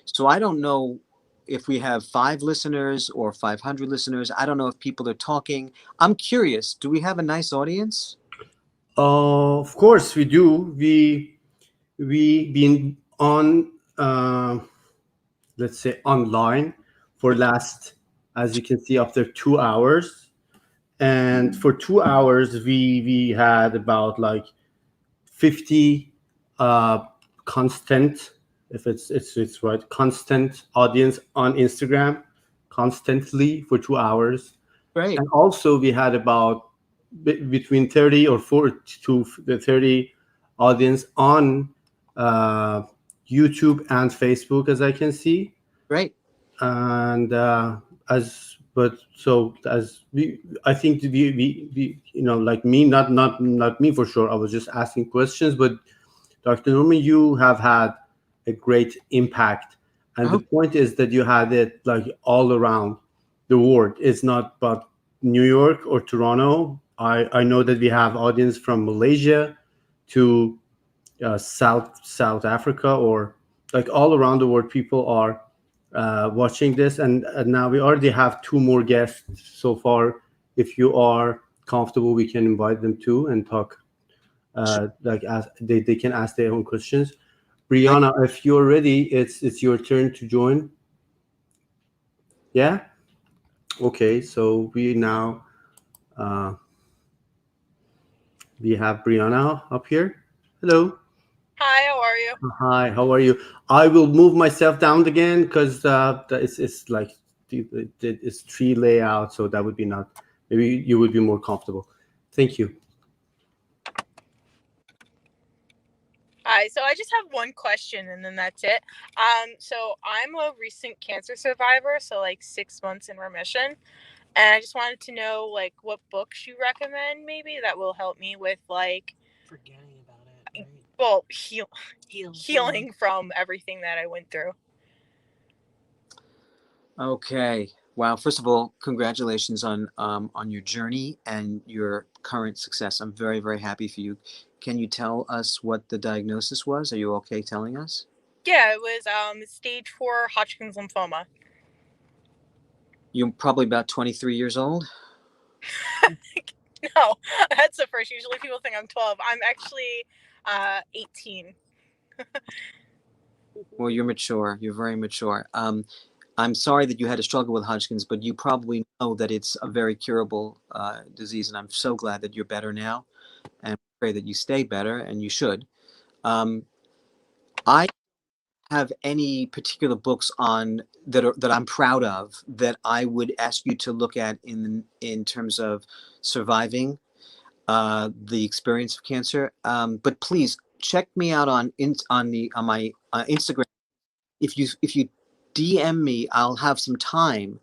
so I don't know if we have 5 listeners or 500 listeners. I don't know if people are talking. I'm curious. Do we have a nice audience? of course we do. We been on let's say online for last, as you can see, after 2 hours. And for 2 hours we had about like 50 uh constant, if it's right, constant audience on Instagram constantly for 2 hours. Great, And also we had about between 30 or 40 to the 30 audience on uh YouTube and Facebook, as I can see. great. And as but so as we I think we like me, not me for sure, I was just asking questions, but Dr. Norman, you have had a great impact. I And the hope point is that you had it like all around the world. It's not about New York or Toronto. I know that we have audience from Malaysia to South Africa, or like all around the world. People are watching this, and now we already have two more guests so far. If you are comfortable, we can invite them too and talk. Like ask, they can ask their own questions. I, Brianna, if you're ready, it's your turn to join. Yeah. Okay. So uh, we have Brianna up here. Hello. Hi, how are you? Hi, how are you? I will move myself down again because it's like it's tree layout, so that would be not. Maybe you would be more comfortable. Thank you. Hi, so I just have one question and then that's it. So I'm a recent cancer survivor, so like 6 months in remission. And I just wanted to know like what books you recommend maybe that will help me with like forgetting about it. Right? well healing from everything that I went through. Okay. Wow. First of all, congratulations on your journey and your current success. I'm very, very happy for you. Can you tell us what the diagnosis was? Are you okay telling us? Yeah, it was stage 4 Hodgkin's lymphoma. You're probably about 23 years old. No, that's the first. Usually people think I'm 12. I'm actually 18. Well, you're mature. You're very mature. I'm sorry that you had to struggle with Hodgkin's, but you probably know that it's a very curable disease, and I'm so glad that you're better now, and pray that you stay better, and you should. Um, I have any particular books on that I'm proud of that I would ask you to look at in terms of surviving the experience of cancer. But please check me out on my Instagram. If you DM me, I'll have some time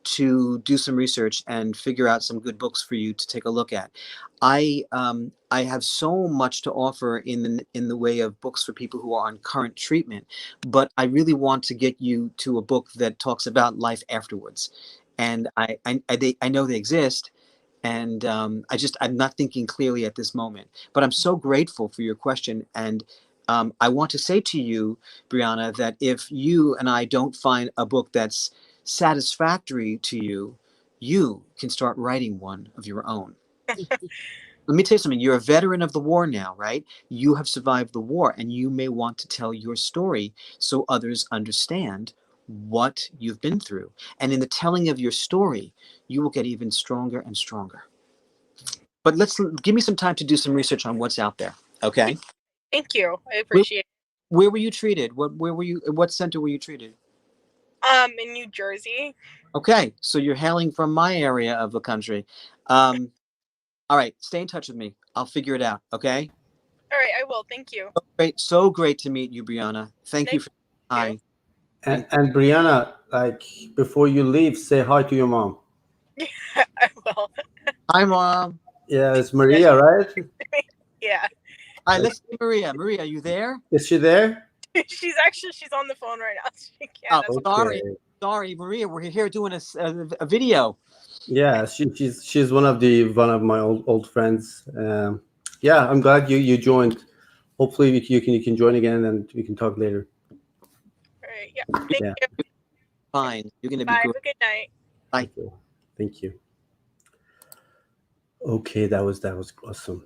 to do some research and figure out some good books for you to take a look at. I have so much to offer in the way of books for people who are on current treatment, but I really want to get you to a book that talks about life afterwards. And I know they exist, and I'm not thinking clearly at this moment. But I'm so grateful for your question, and I want to say to you, Brianna, that if you and I don't find a book that's satisfactory to you, you can start writing one of your own. Let me tell you something. You're a veteran of the war now, right? You have survived the war, and you may want to tell your story so others understand what you've been through. And in the telling of your story, you will get even stronger and stronger. But give me some time to do some research on what's out there. Okay. Thank you. I appreciate it. Where were you treated? What center were you treated? In New Jersey. Okay. So you're hailing from my area of the country. All right. Stay in touch with me. I'll figure it out. Okay. All right, I will. Thank you. So great to meet you, Brianna. Thank you for hi. And Brianna, like before you leave, say hi to your mom. I will. Hi, Mom. Yeah, it's Maria, right? Yeah. All right, let's see Maria. Maria, are you there? Is she there? She's on the phone right now. She Oh, can't. sorry, Maria. We're here doing a video. Yeah, she's one of my old friends. Yeah, I'm glad you joined. Hopefully you can join again and we can talk later. All right. Yeah. Thank you. Fine. You're gonna be Bye. good. Have a good night. Bye. Thank you. Okay, that was awesome.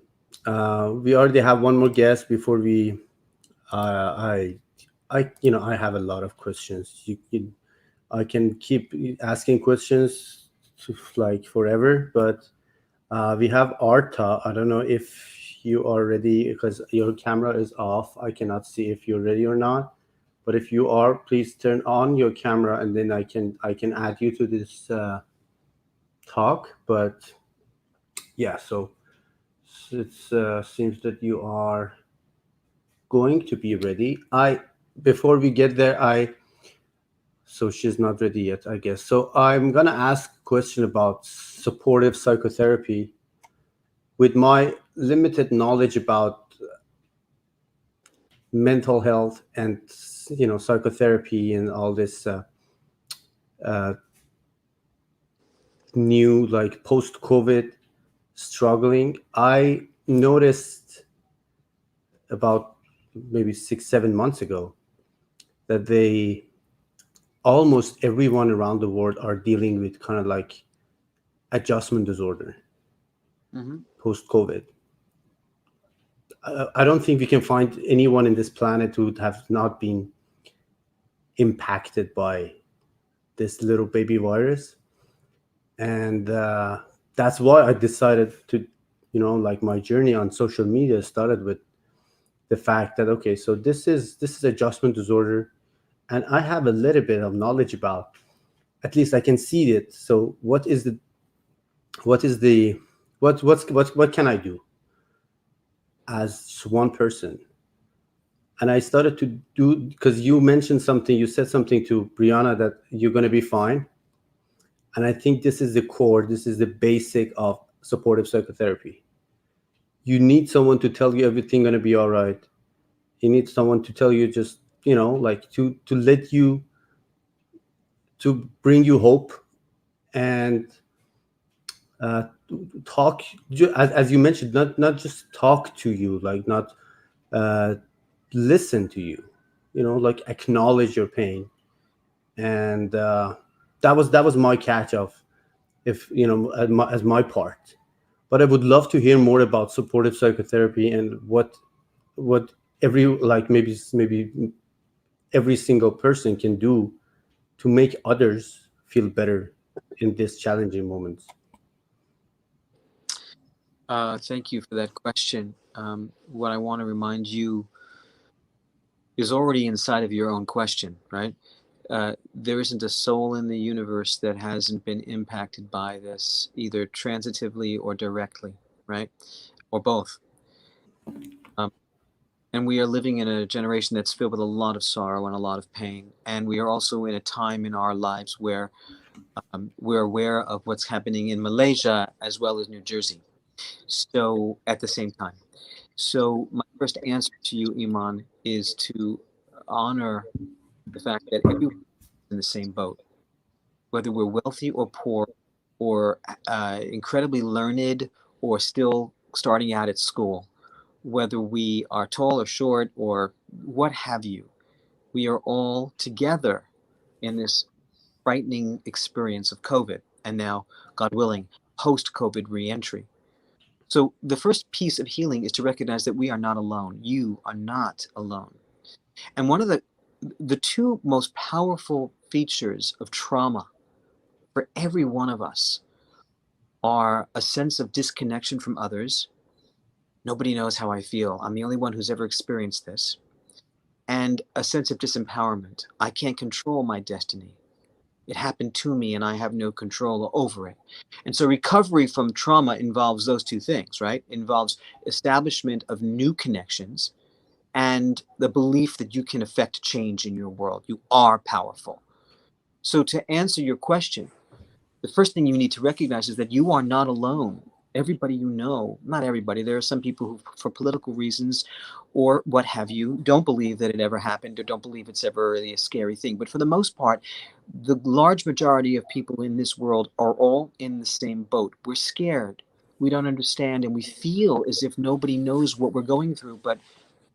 We already have one more guest before we. I have a lot of questions. I can keep asking questions like forever, but we have Arta. I don't know if you are ready because your camera is off. I cannot see if you're ready or not. But if you are, please turn on your camera and then I can add you to this talk. But yeah, so it seems that you are going to be ready. Before we get there, so she's not ready yet, I guess. So I'm gonna ask a question about supportive psychotherapy. With my limited knowledge about mental health and psychotherapy and all this uh, new like post-COVID struggling, I noticed about maybe 6-7 months ago that almost everyone around the world are dealing with kind of like adjustment disorder post-COVID. I don't think we can find anyone in this planet who would have not been impacted by this little baby virus. And that's why I decided to, like my journey on social media started with the fact that, okay, so this is adjustment disorder. And I have a little bit of knowledge about, at least I can see it. So what can I do as one person? And I started to do, because you said something to Brianna that you're going to be fine. And I think this is the core, this is the basic of supportive psychotherapy. You need someone to tell you everything going to be all right. You need someone to tell you just, like to let you, to bring you hope and talk, as you mentioned, not just talk to you, like not listen to you. like acknowledge your pain. And that was my catch of, if as my part. But I would love to hear more about supportive psychotherapy and what every, like, maybe every single person can do to make others feel better in these challenging moments. Thank you for that question. What I want to remind you is already inside of your own question, right? There isn't a soul in the universe that hasn't been impacted by this, either transitively or directly, right? Or both. Um, and we are living in a generation that's filled with a lot of sorrow and a lot of pain. And we are also in a time in our lives where we're aware of what's happening in Malaysia as well as New Jersey. So at the same time. So my first answer to you, Iman, is to honor the fact that everyone's in the same boat, whether we're wealthy or poor, or incredibly learned, or still starting out at school, whether we are tall or short or what have you. We are all together in this frightening experience of COVID, and now, God willing, post-COVID reentry. So the first piece of healing is to recognize that we are not alone. You are not alone. And one of the two most powerful features of trauma for every one of us are a sense of disconnection from others. Nobody knows how I feel. I'm the only one who's ever experienced this. And a sense of disempowerment. I can't control my destiny. It happened to me and I have no control over it. And so recovery from trauma involves those two things, right? It involves establishment of new connections and the belief that you can affect change in your world. You are powerful. So to answer your question, the first thing you need to recognize is that you are not alone. Everybody you know, not everybody, there are some people who, for political reasons or what have you, don't believe that it ever happened or don't believe it's ever really a scary thing. But for the most part, the large majority of people in this world are all in the same boat. We're scared. We don't understand, and we feel as if nobody knows what we're going through. But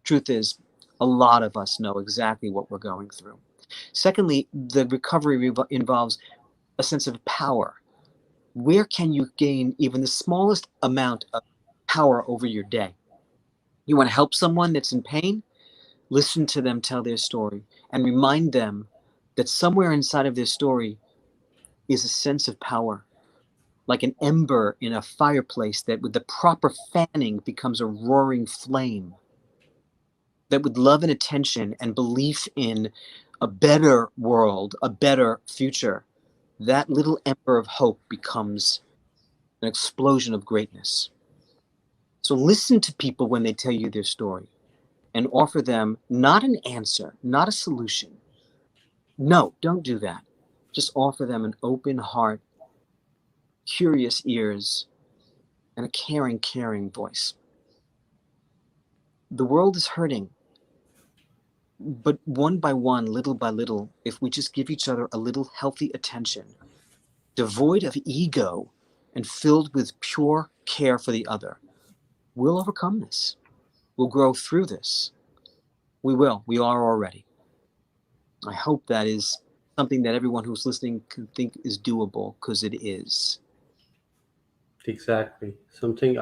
truth is, a lot of us know exactly what we're going through. Secondly, the recovery involves a sense of power. Where can you gain even the smallest amount of power over your day? You want to help someone that's in pain? Listen to them tell their story and remind them that somewhere inside of their story is a sense of power, like an ember in a fireplace that with the proper fanning becomes a roaring flame. That with love and attention and belief in a better world, a better future, that little ember of hope becomes an explosion of greatness. So listen to people when they tell you their story and offer them not an answer, not a solution. No, don't do that. Just offer them an open heart, curious ears, and a caring, caring voice. The world is hurting, but one by one, little by little, if we just give each other a little healthy attention, devoid of ego and filled with pure care for the other, we'll overcome this. We'll grow through this. We will. We are already. I hope that is something that everyone who's listening can think is doable, because it is. Exactly. Something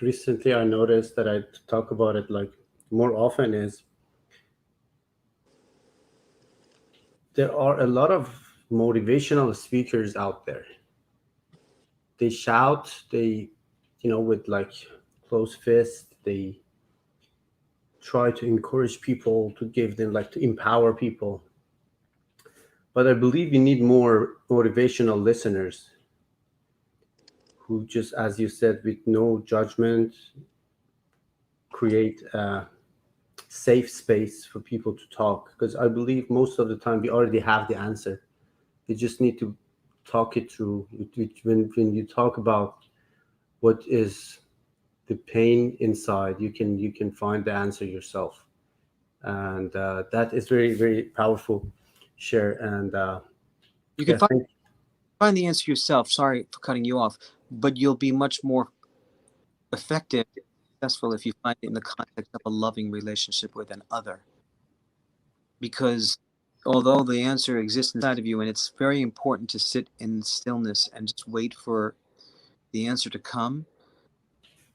recently I noticed that I talk about it like more often is there are a lot of motivational speakers out there. They shout, with like closed fist, they try to encourage people, to give them, like, to empower people. But I believe you need more motivational listeners who just, as you said, with no judgment, create a safe space for people to talk. Because I believe most of the time we already have the answer. You just need to talk it through. When you talk about what is the pain inside, you can find the answer yourself, and that is very, very powerful. Share. And You can yeah, find the answer yourself. Sorry for cutting you off, but you'll be much more effective, successful if you find it in the context of a loving relationship with an other. because although the answer exists inside of you, and it's very important to sit in stillness and just wait for the answer to come,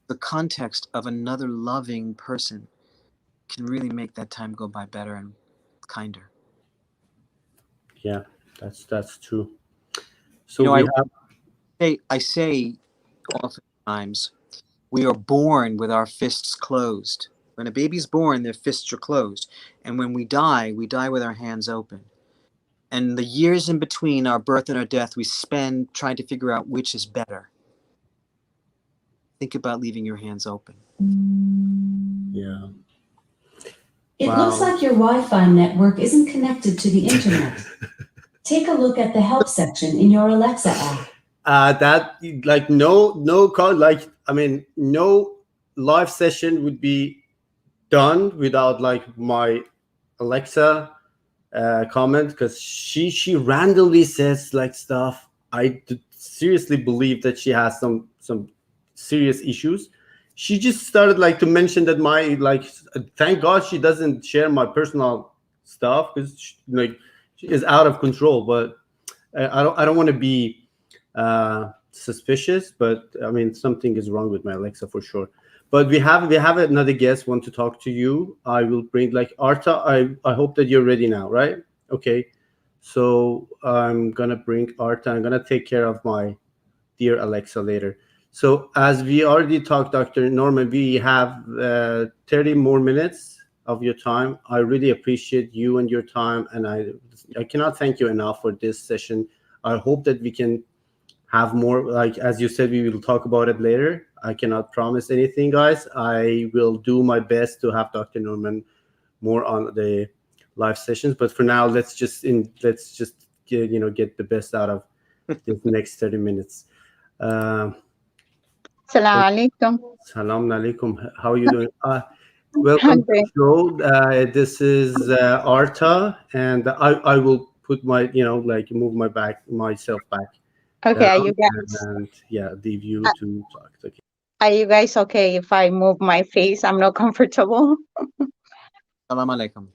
the context of another loving person can really make that time go by better and kinder. Yeah, that's true. So You know, we have I say oftentimes we are born with our fists closed. When a baby's born, their fists are closed. And when we die with our hands open. And the years in between our birth and our death, we spend trying to figure out which is better. Think about leaving your hands open. yeah. It Wow. looks like your Wi-Fi network isn't connected to the internet. Take a look at the help section in your Alexa app. That like no call, like I mean no live session would be done without like my Alexa comment, because she randomly says like stuff. Seriously believe that she has some serious issues. She just started like to mention that my like, thank God she doesn't share my personal stuff, because like she is out of control. But I don't want to be suspicious, but I mean something is wrong with my Alexa for sure. But we have another guest want to talk to you. I will bring like Arta. I hope that you're ready now, right? Okay. So I'm gonna bring Arta. I'm gonna take care of my dear Alexa later. So as we already talked, Dr. Norman, we have 30 more minutes of your time. I really appreciate you and your time, and I cannot thank you enough for this session. I hope that we can have more, like as you said, we will talk about it later. I cannot promise anything, guys. I will do my best to have Dr. Norman more on the live sessions, but for now let's just get the best out of this next 30 minutes. Salam alaikum. Salam alaikum. How are you doing? Welcome I'm to the show. This is Arta, and I will put my like move myself back okay. Are you down, guys? and yeah, leave you uh, to talk. Okay. Are you guys okay if I move my face? I'm not comfortable. Salam alaikum.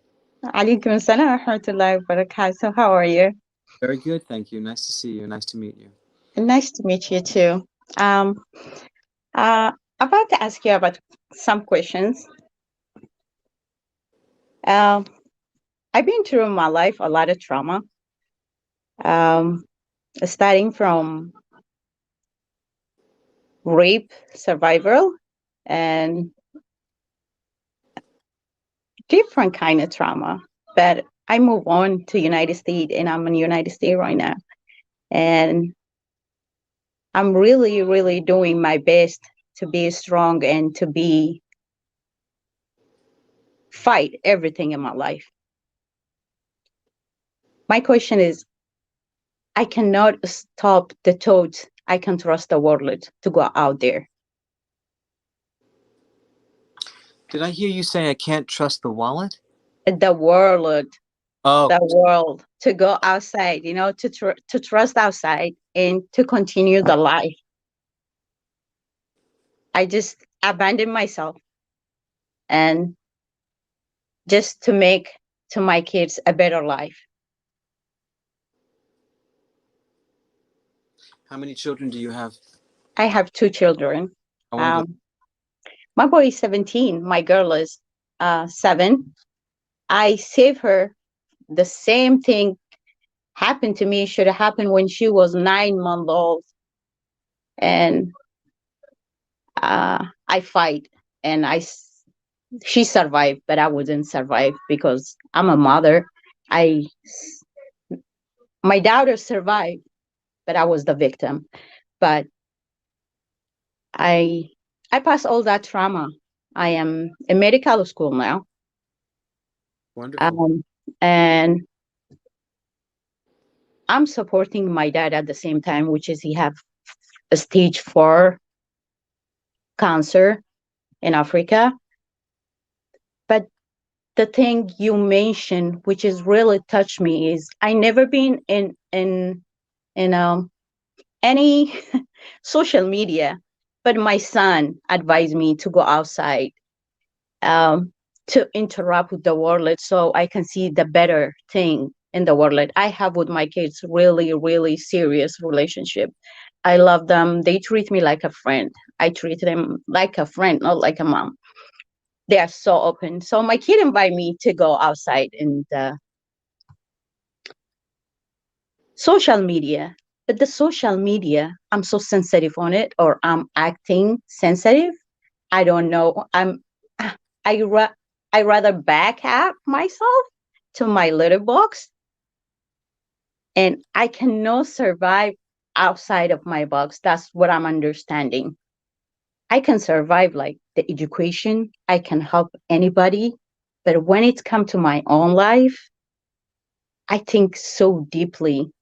Alaikum salam wa rahmatullahi wa barakatuh. How are you? Very good, thank you. Nice to see you. Nice to meet you. Nice to meet you too. About to ask you about some questions. I've been through in my life a lot of trauma. Starting from rape survival and different kind of trauma. But I move on to United States, and I'm in the United States right now. And I'm really, really doing my best to be strong and to fight everything in my life. My question is, I cannot stop the thought I can trust the world to go out there. Did I hear you say I can't trust the wallet? The world, Oh, the world, to go outside, to trust outside and to continue the life. I just abandoned myself and just to make to my kids a better life. how many children do you have? I have 2 children. How old? My boy is 17. My girl is 7. I saved her. The same thing happened to me. Should have happened when she was 9 months old. And I fight, and she survived, but I wouldn't survive because I'm a mother. My daughter survived, but I was the victim. But I passed all that trauma. I am in medical school now. Wonderful. And I'm supporting my dad at the same time, which is he have a stage 4 cancer in Africa. But the thing you mentioned, which is really touched me, is I never been in any social media, but my son advised me to go outside. to interact with the world so I can see the better thing in the world. I have with my kids really, really serious relationship. I love them. They treat me like a friend. I treat them like a friend, not like a mom. They are so open. So my kid invite me to go outside and social media. But the social media, I'm so sensitive on it, or I'm acting sensitive. I don't know. I ra- I rather back up myself to my little box, and I cannot survive outside of my box. That's what I'm understanding. I can survive like the education. I can help anybody, but when it comes to my own life, I think so deeply.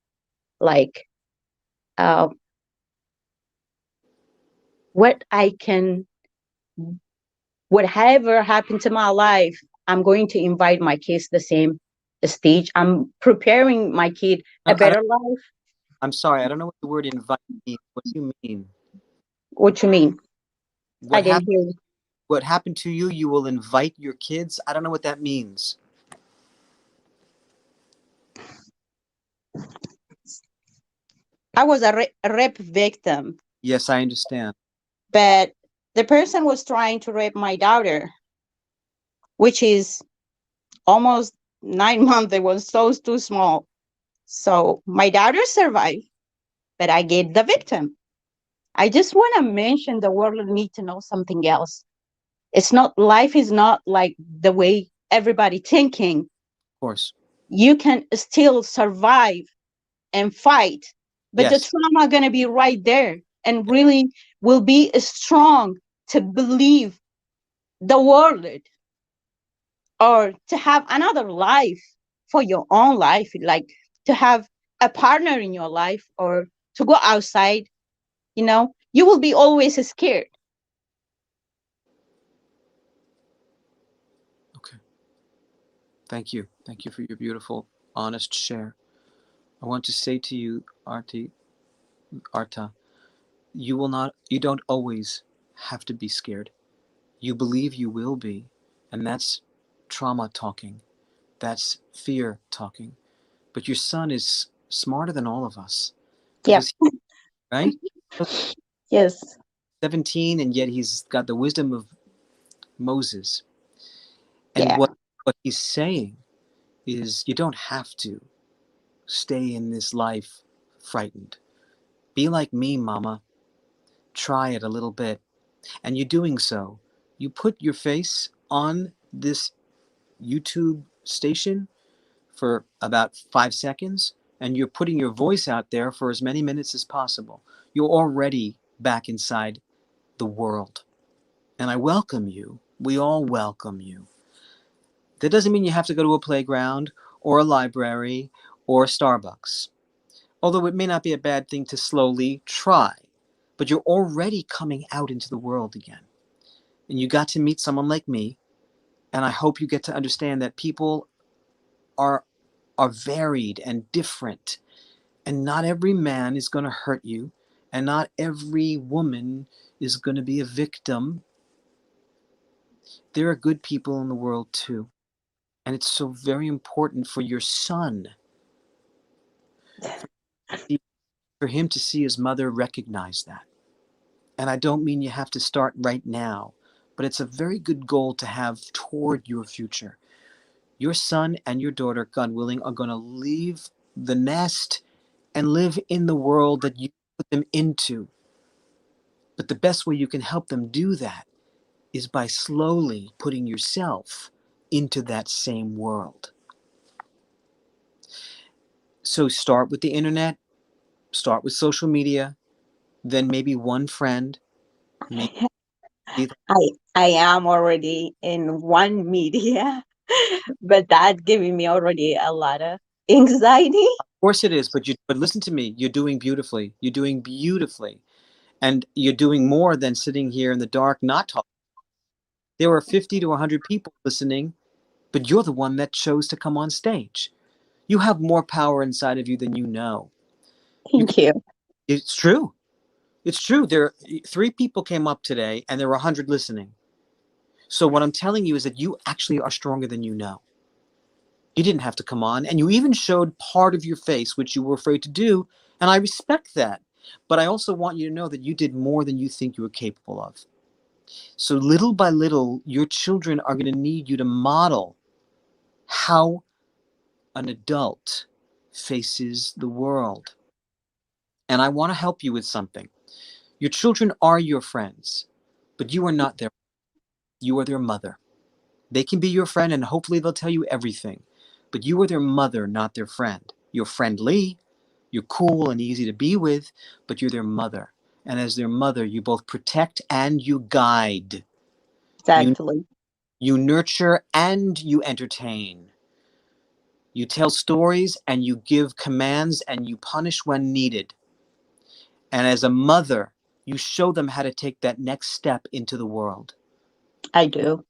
Like uh, what I can, whatever happened to my life, I'm going to invite my kids the same stage. I'm preparing my kid a I don't, better life. I'm sorry, I don't know what the word invite means. What do you mean? What you mean? I What didn't happened? hear you. What happened to you? You will invite your kids? I don't know what that means. I was a rape victim, Yes, I understand. but the person was trying to rape my daughter, which is almost 9 months. It was so too small. So my daughter survived, but I get the victim. I just want to mention the world need to know something else. It's not, life is not like the way everybody thinking. Of course. You can still survive and fight, but the Yes. trauma gonna be right there, and really will be strong to believe the world, or to have another life for your own life, like to have a partner in your life, or to go outside. You will be always scared. Okay. Thank you. Thank you for your beautiful, honest share. I want to say to you, Arta, you don't always have to be scared. You believe you will be, and that's trauma talking. That's fear talking. But your son is smarter than all of us Yep. because, right? Yes. 17, and yet he's got the wisdom of Moses. And Yeah. what he's saying is you don't have to stay in this life frightened. Be like me, mama. Try it a little bit. And you're doing so. You put your face on this YouTube station for about 5 seconds, and you're putting your voice out there for as many minutes as possible. You're already back inside the world. And I welcome you. We all welcome you. That doesn't mean you have to go to a playground or a library or a Starbucks. Although it may not be a bad thing to slowly try. But you're already coming out into the world again. And you got to meet someone like me. And I hope you get to understand that people are varied and different. And not every man is going to hurt you. And not every woman is going to be a victim. There are good people in the world too. And it's so very important for your son, for him to see his mother recognize that. And I don't mean you have to start right now, but it's a very good goal to have toward your future. Your son and your daughter, God willing, are going to leave the nest and live in the world that you put them into. But the best way you can help them do that is by slowly putting yourself into that same world. So start with the internet, start with social media, then maybe one friend, maybe I I am already in one media, but that giving me already a lot of anxiety. of course it is, but listen to me. You're doing beautifully. You're doing beautifully, and you're doing more than sitting here in the dark not talking. There are 50 to 100 people listening, but you're the one that chose to come on stage. You have more power inside of you than you know. You can, Thank you. it's true. It's true. There 3 people came up today, and there were 100 listening. So what I'm telling you is that you actually are stronger than you know. You didn't have to come on, and you even showed part of your face, which you were afraid to do, and I respect that. But I also want you to know that you did more than you think you were capable of. So little by little, your children are going to need you to model how an adult faces the world. And I want to help you with something. Your children are your friends, but you are not their, you are their mother. They can be your friend and hopefully they'll tell you everything, but you are their mother, not their friend. You're friendly, you're cool and easy to be with, but you're their mother. And as their mother, you both protect and you guide. Exactly. You nurture and you entertain. You tell stories and you give commands and you punish when needed. And as a mother, you show them how to take that next step into the world. I do.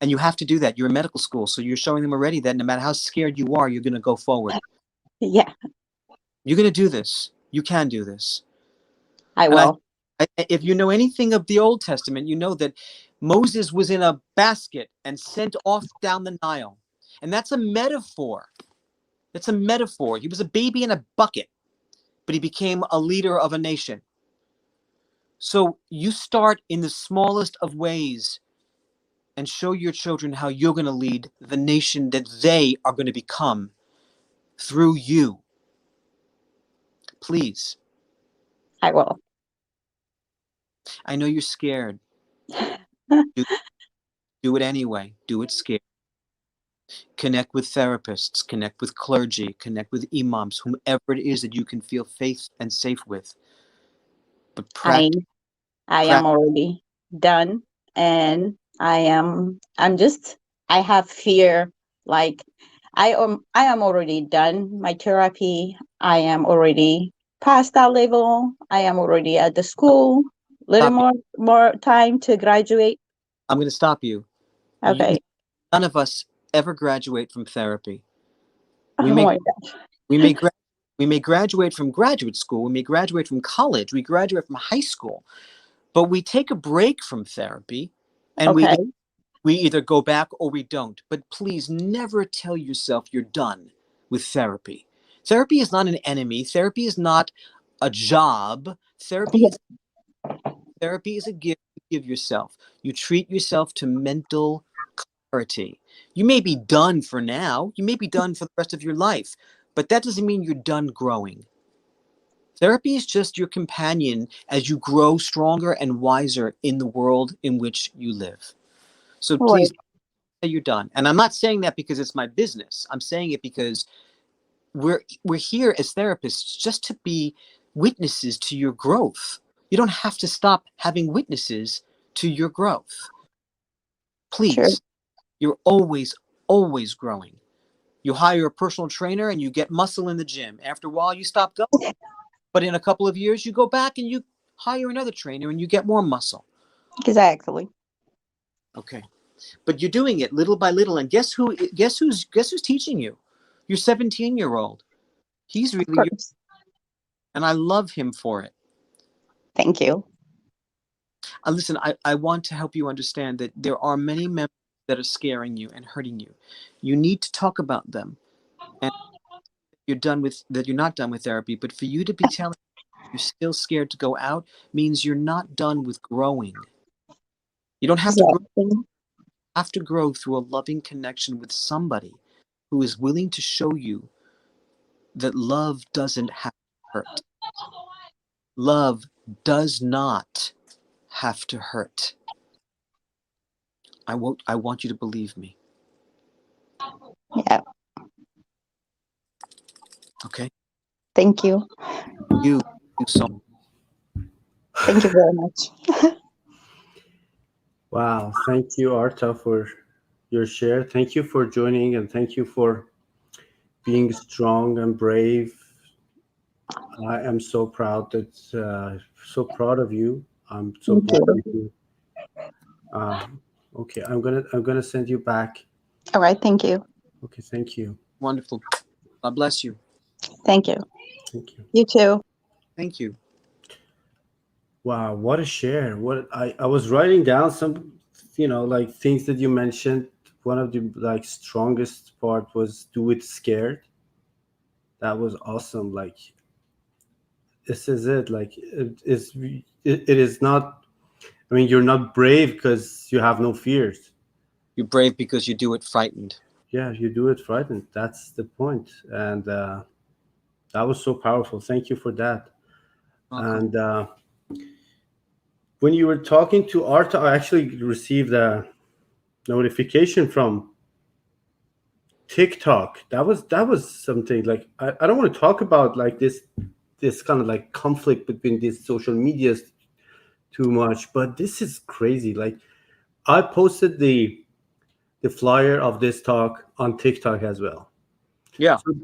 And you have to do that. You're in medical school, so you're showing them already that no matter how scared you are, you're going to go forward. Yeah, You're going to do this. You can do this. I And will. if you know anything of the Old Testament, you know that Moses was in a basket and sent off down the Nile. And that's a metaphor. That's a metaphor. He was a baby in a bucket, but he became a leader of a nation. So you start in the smallest of ways and show your children how you're going to lead the nation that they are going to become through you. Please. I will. I know you're scared. Do it anyway. Do it scared. Connect with therapists, connect with clergy, connect with imams, whomever it is that you can feel faith and safe with. But I practice. I am already done, and I have fear. Like I am already done my therapy. I am already past that level. I am already at the school. Little Stop you. more time to graduate. I'm going to stop you. Okay. None of us ever graduate from therapy. Oh We may my God. we may gra- we may graduate from graduate school. We may graduate from college. We graduate from high school. But we take a break from therapy, and Okay. we either go back or we don't. But please never tell yourself you're done with therapy. Therapy is not an enemy. Therapy is not a job. Yeah. Therapy is a gift you give yourself. You treat yourself to mental clarity. You may be done for now. You may be done for the rest of your life, but that doesn't mean you're done growing. Therapy is just your companion as you grow stronger and wiser in the world in which you live. So Right. please say you're done. And I'm not saying that because it's my business. I'm saying it because we're here as therapists just to be witnesses to your growth. You don't have to stop having witnesses to your growth. Sure. Please, you're always growing. You hire a personal trainer and you get muscle in the gym. After a while, you stop going. But in a couple of years, you go back and you hire another trainer and you get more muscle. Exactly. Okay. But you're doing it little by little. And guess who's teaching you? Your 17-year-old. He's Of really course. and I love him for it. Thank you. Listen, I want to help you understand that there are many memories that are scaring you and hurting you. You need to talk about them. And you're not done with therapy, but for you to be telling you're still scared to go out means you're not done with growing. You don't Exactly. have to grow through a loving connection with somebody who is willing to show you that love doesn't have to hurt. Love does not have to hurt. I want you to believe me. Yeah. Okay? Thank you. You so Thank you very much. Wow. Thank you, Arta, for your share. Thank you for joining, and thank you for being strong and brave. I am so proud so proud of you. I'm so Thank proud you. of you. Okay, I'm gonna send you back. All right. Thank you. Okay, thank you. wonderful. God bless you. Thank you. Thank you. You too. Thank you. Wow, what a share. What I was writing down some like things that you mentioned, one of the like strongest part was do it scared. That was awesome. Like this is it. Like it is not. I mean, you're not brave because you have no fears. You're brave because you do it frightened. Yeah, you do it frightened. That's the point. And that was so powerful. Thank you for that. Welcome. And when you were talking to Arta, I actually received a notification from TikTok. That was something like I don't want to talk about like this kind of like conflict between these social medias too much, but this is crazy. Like I posted the flyer of this talk on TikTok as well. Yeah. So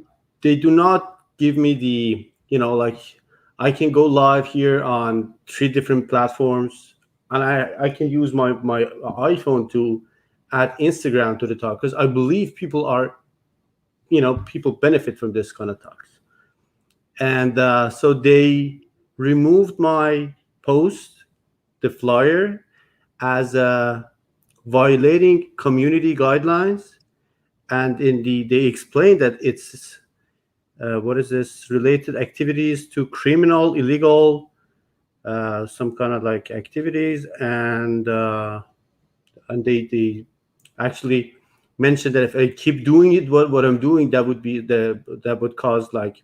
they do not give me the, like I can go live here on 3 different platforms, and I can use my iPhone to add Instagram to the talk because I believe people benefit from this kind of talks. And so they removed my post, the flyer, as violating community guidelines. And they explained that it's what is this, related activities to criminal, illegal, some kind of like activities. And they actually mentioned that if I keep doing it, what I'm doing, that would cause like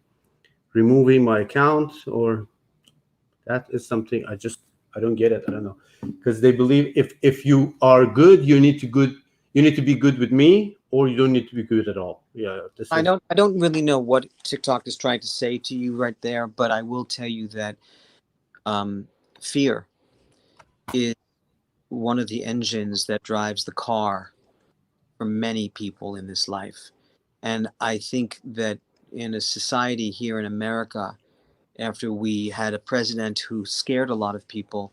removing my account. Or that is something I don't get it. I don't know, because they believe if you are good, you need to be good with me, or you don't need to be good at all. Yeah, this I is. don't really know what TikTok is trying to say to you right there, but I will tell you that fear is one of the engines that drives the car for many people in this life. And I think that in a society here in America, after we had a president who scared a lot of people,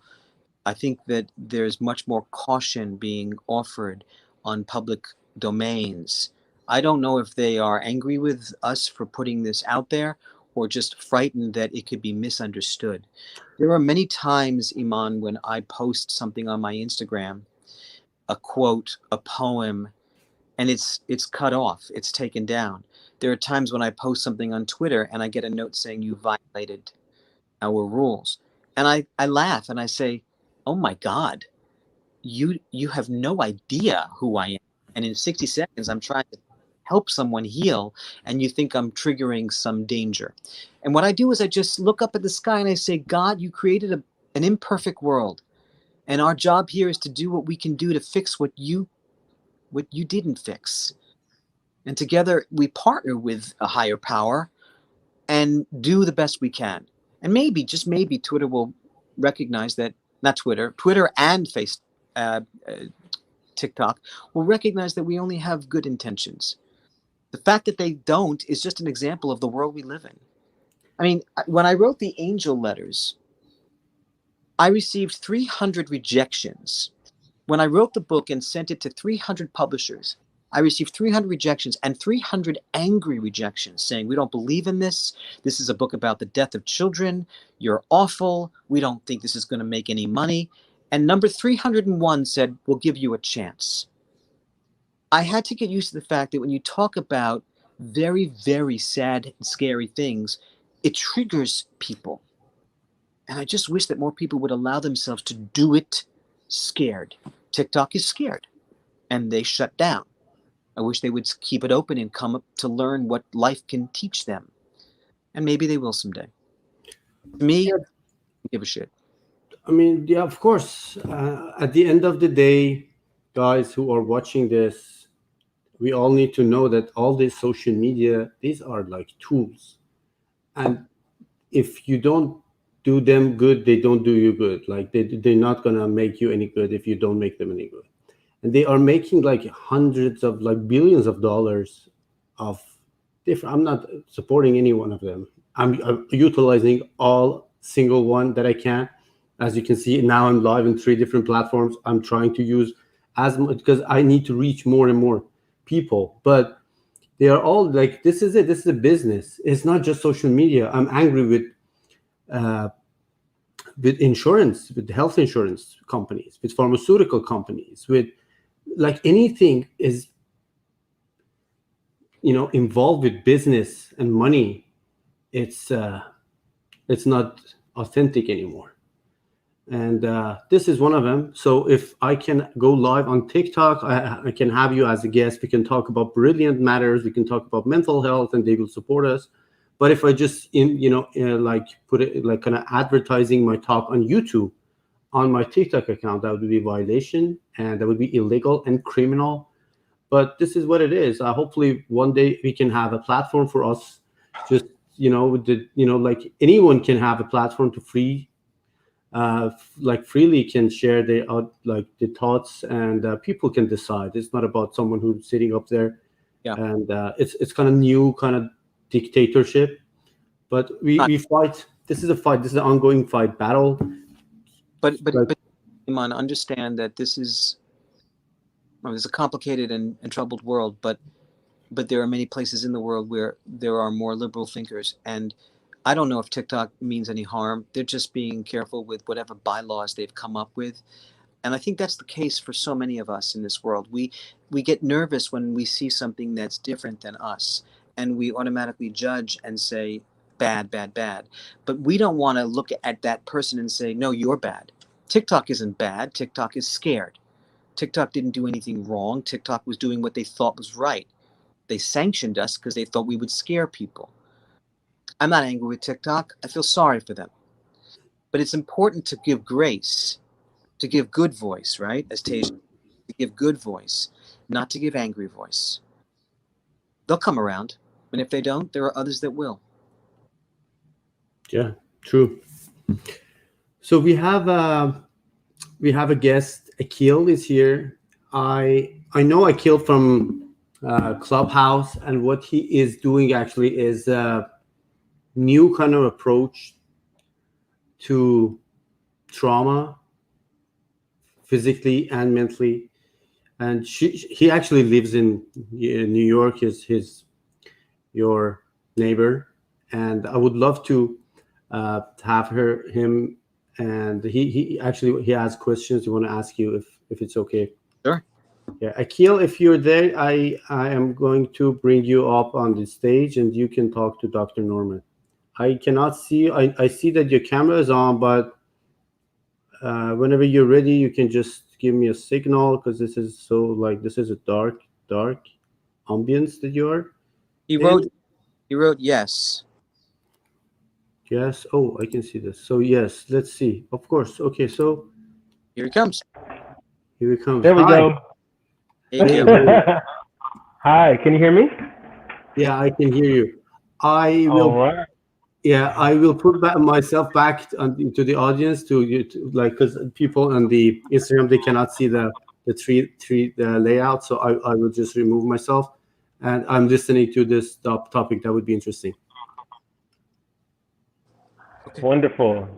I think that there's much more caution being offered on public domains. I don't know if they are angry with us for putting this out there or just frightened that it could be misunderstood. There are many times, Iman, when I post something on my Instagram, a quote, a poem, and it's cut off, it's taken down. There are times when I post something on Twitter and I get a note saying you violated our rules. And I laugh and I say, oh my God, you have no idea who I am. And in 60 seconds, I'm trying to help someone heal, and you think I'm triggering some danger. And what I do is I just look up at the sky and I say, God, you created an imperfect world. And our job here is to do what we can do to fix what you didn't fix. And together we partner with a higher power and do the best we can. And maybe, just maybe, Twitter will recognize that, not Twitter and uh, uh, TikTok will recognize that we only have good intentions. The fact that they don't is just an example of the world we live in. I mean, when I wrote the angel letters, I received 300 rejections. When I wrote the book and sent it to 300 publishers, I received 300 rejections and 300 angry rejections saying, we don't believe in this. This is a book about the death of children. You're awful. We don't think this is going to make any money. And number 301 said, we'll give you a chance. I had to get used to the fact that when you talk about very, very sad and scary things, it triggers people. And I just wish that more people would allow themselves to do it scared. TikTok is scared and they shut down. I wish they would keep it open and come up to learn what life can teach them. And maybe they will someday. To me, Yeah, give a shit. I mean, yeah, of course. At the end of the day, guys who are watching this, we all need to know that all this social media, these are like tools. And if you don't do them good, they don't do you good. Like they're not going to make you any good if you don't make them any good. And they are making like hundreds of like billions of dollars of different. I'm not supporting any one of them. I'm utilizing all single one that I can. As you can see now, I'm live in 3 different platforms. I'm trying to use as much because I need to reach more and more people. But they are all like, this is it. This is a business. It's not just social media. I'm angry with with insurance, with health insurance companies, with pharmaceutical companies, with like anything is, involved with business and money. It's not authentic anymore. And this is one of them. So if I can go live on TikTok, I can have you as a guest. We can talk about brilliant matters. We can talk about mental health, and they will support us. But if I just like put it like kind of advertising my talk on YouTube on my TikTok account, that would be violation, and that would be illegal and criminal. But this is what it is. Hopefully one day we can have a platform for us. Just like anyone can have a platform to freely can share their the thoughts, and people can decide. It's not about someone who's sitting up there. Yeah. And it's kind of new kind of dictatorship, but we fight. This is a fight. This is an ongoing fight battle. But Iman, understand that this is, it's a complicated and troubled world, but there are many places in the world where there are more liberal thinkers, and I don't know if TikTok means any harm. They're just being careful with whatever bylaws they've come up with. And I think that's the case for so many of us in this world. We get nervous when we see something that's different than us, and we automatically judge and say, bad, bad, bad. But we don't want to look at that person and say, no, you're bad. TikTok isn't bad. TikTok is scared. TikTok didn't do anything wrong. TikTok was doing what they thought was right. They sanctioned us because they thought we would scare people. I'm not angry with TikTok. I feel sorry for them. But it's important to give grace, to give good voice, right? As Tej, to give good voice, not to give angry voice. They'll come around. And if they don't, there are others that will. Yeah, true. So we have a guest. Akil is here. I know Akil from Clubhouse, and what he is doing actually is a new kind of approach to trauma, physically and mentally. And he actually lives in New York. Is your neighbor, and I would love to have him. And he has questions he want to ask you if it's okay. Sure. Yeah, Akil, if you're there, I am going to bring you up on the stage, and you can talk to Dr. Norman. I cannot see. I see that your camera is on, but whenever you're ready, you can just give me a signal, because this is a dark ambience that you are. He wrote yes. Yes. Oh, I can see this. So yes, let's see. Of course. Okay. So Here he comes. here it comes. There we go. Hey, Akil. Hi, can you hear me? Yeah, I can hear you. I will. All right. Yeah, I will put myself back into the audience to because people on the Instagram, they cannot see the three layout. So I will just remove myself, and I'm listening to this topic. That would be interesting. Okay. Wonderful.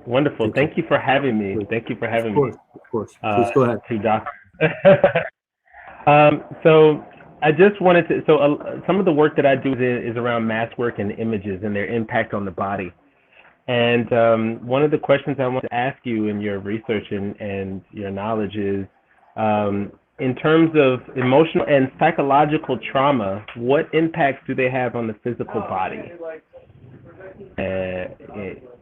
Thank you for having me. Thank you for having me. Of course. Please go ahead. To Dr. So I just wanted to. So some of the work that I do is around mask work and images and their impact on the body. And one of the questions I want to ask you in your research and your knowledge is, in terms of emotional and psychological trauma, what impacts do they have on the physical body?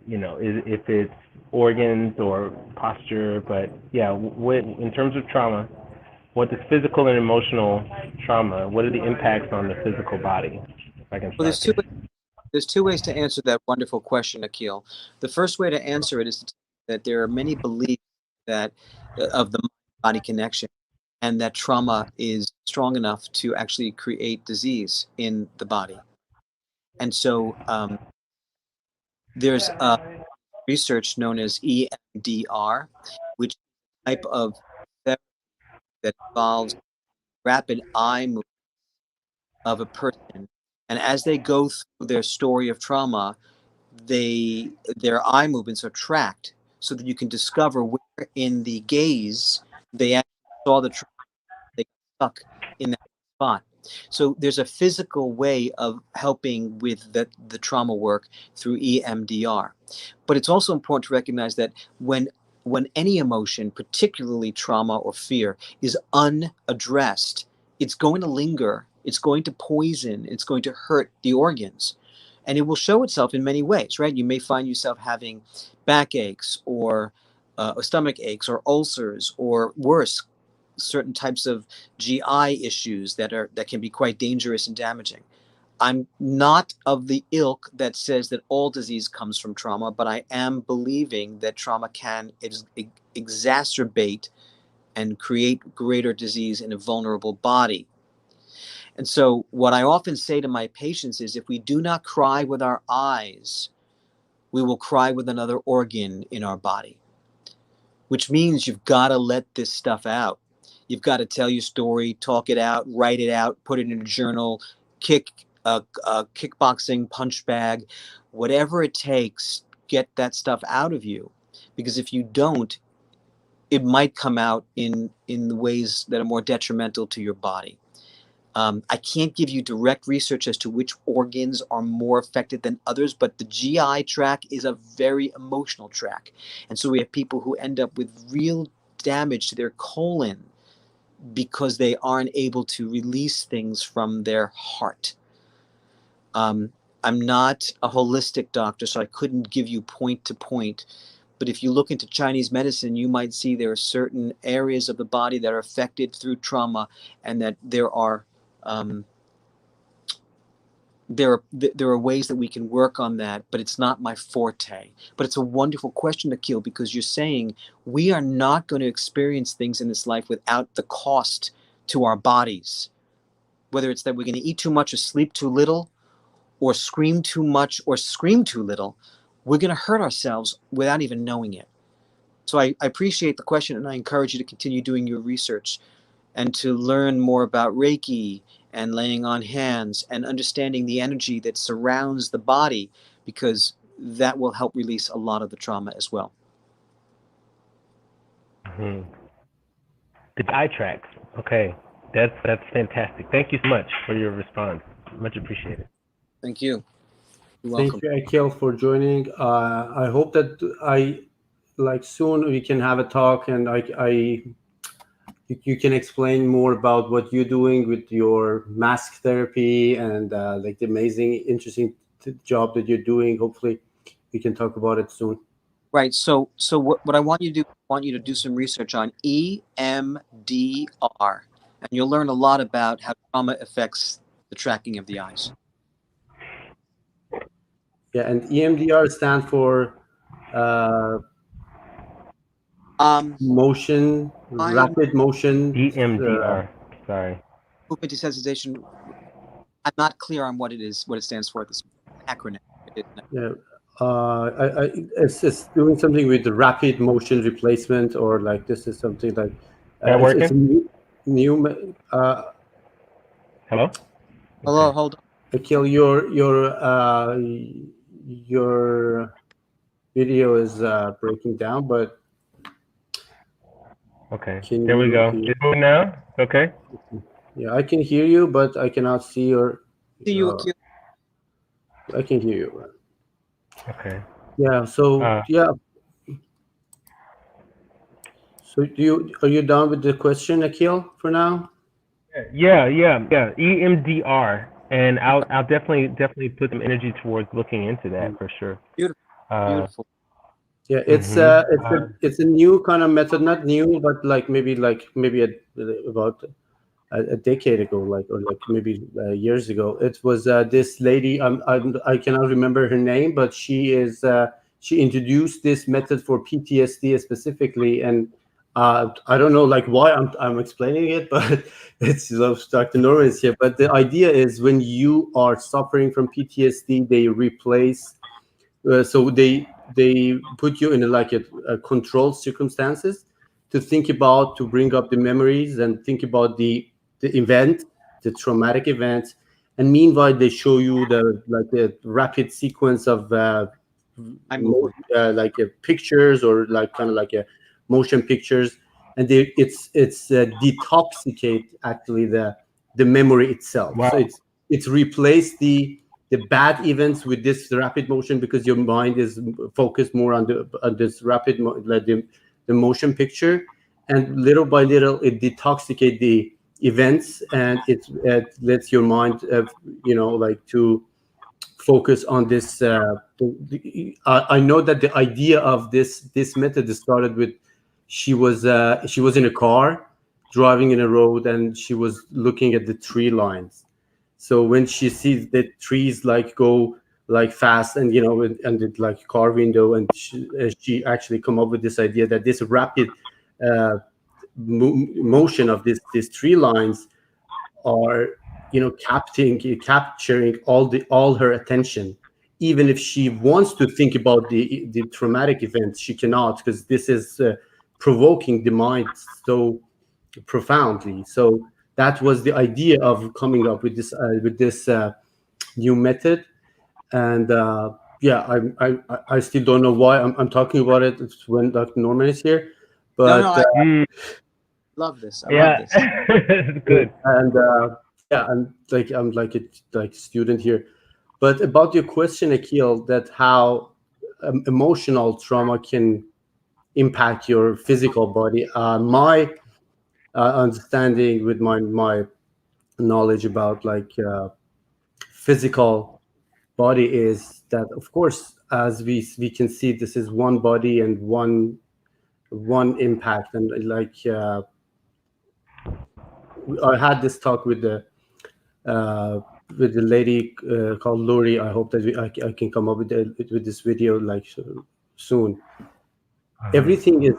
If it's organs or posture, but yeah, in terms of trauma, what is physical and emotional trauma? What are the impacts on the physical body? If I can start There's two ways to answer that wonderful question, Akil. The first way to answer it is that there are many beliefs that of the body connection, and that trauma is strong enough to actually create disease in the body. And so there's research known as EMDR, which is a type of therapy that involves rapid eye movement of a person. And as they go through their story of trauma, their eye movements are tracked so that you can discover where in the gaze they actually saw the trauma, they got stuck in that spot. So there's a physical way of helping with the trauma work through EMDR. But it's also important to recognize that when any emotion, particularly trauma or fear, is unaddressed, it's going to linger, it's going to poison, it's going to hurt the organs. And it will show itself in many ways, right? You may find yourself having backaches or stomach aches or ulcers, or worse, certain types of GI issues that can be quite dangerous and damaging. I'm not of the ilk that says that all disease comes from trauma, but I am believing that trauma can exacerbate and create greater disease in a vulnerable body. And so what I often say to my patients is, if we do not cry with our eyes, we will cry with another organ in our body, which means you've got to let this stuff out. You've got to tell your story, talk it out, write it out, put it in a journal, kickboxing, punch bag, whatever it takes, get that stuff out of you. Because if you don't, it might come out in the ways that are more detrimental to your body. I can't give you direct research as to which organs are more affected than others, but the GI tract is a very emotional tract. And so we have people who end up with real damage to their colon because they aren't able to release things from their heart. I'm not a holistic doctor, so I couldn't give you point to point. But if you look into Chinese medicine, you might see there are certain areas of the body that are affected through trauma, and that there are ways that we can work on that, but it's not my forte. But it's a wonderful question, Akil, because you're saying we are not going to experience things in this life without the cost to our bodies. Whether it's that we're going to eat too much or sleep too little, or scream too much or scream too little, we're going to hurt ourselves without even knowing it. So I appreciate the question, and I encourage you to continue doing your research and to learn more about Reiki and laying on hands and understanding the energy that surrounds the body, because that will help release a lot of the trauma as well. Mm-hmm. The eye tracks. Okay, that's fantastic. Thank you so much for your response. Much appreciated. Thank you. You're welcome. Thank you, Akil, for joining. I hope that soon we can have a talk, and you can explain more about what you're doing with your mask therapy and the amazing, interesting job that you're doing. Hopefully, we can talk about it soon. Right. So what I want you to do, I want you to do some research on EMDR, and you'll learn a lot about how trauma affects the tracking of the eyes. Yeah, and EMDR stands for motion, rapid motion. EMDR. Sorry. Movement desensitization. I'm not clear on what it stands for. This acronym. Yeah. It's doing something with the rapid motion replacement, or this is something like that working? It's new. Hello. Hello. Hold on. Akil, your video is breaking down, but okay. There we go. It's moving now. Okay. Yeah, I can hear you, but I cannot see your. See you, Akil. I can hear you. Okay. Yeah. So yeah. So are you done with the question, Akil, for now? Yeah. EMDR, and I'll definitely put some energy towards looking into that for sure. Beautiful. Beautiful. Yeah, it's it's a new kind of method, not new, but maybe about a decade ago, or maybe years ago. It was this lady. I cannot remember her name, but she introduced this method for PTSD specifically, and I don't know why I'm explaining it, but it's Dr. Norman is here. But the idea is, when you are suffering from PTSD, they replace. So they put you in a controlled circumstances to bring up the memories and think about the event, the traumatic event, and meanwhile they show you the rapid sequence of pictures, or kind of a motion pictures, and it's detoxicate actually the the memory itself. Wow. So it's replaced the bad events with this rapid motion, because your mind is focused more on this rapid like the motion picture, and little by little it detoxicates the events, and it lets your mind like to focus on this. I know that the idea of this method started with, she was in a car driving in a road, and she was looking at the tree lines. So when she sees the trees like go like fast, and and it like car window, and she actually come up with this idea that this rapid uh, motion of this tree lines are capturing all her attention. Even if she wants to think about the traumatic events, she cannot, because this is provoking the mind so profoundly. So that was the idea of coming up with this new method. And yeah, I still don't know why I'm talking about it when Dr. Norman is here, No, no, but I love this. I love Yeah. this. It's good. and yeah, I'm like a student here. But about your question, Akil, that how emotional trauma can impact your physical body. My understanding with my knowledge about like physical body is that, of course, as we can see, this is one body and one impact. And like I had this talk uh, with the lady called Lori. I hope that I can come up with this video like soon. Everything is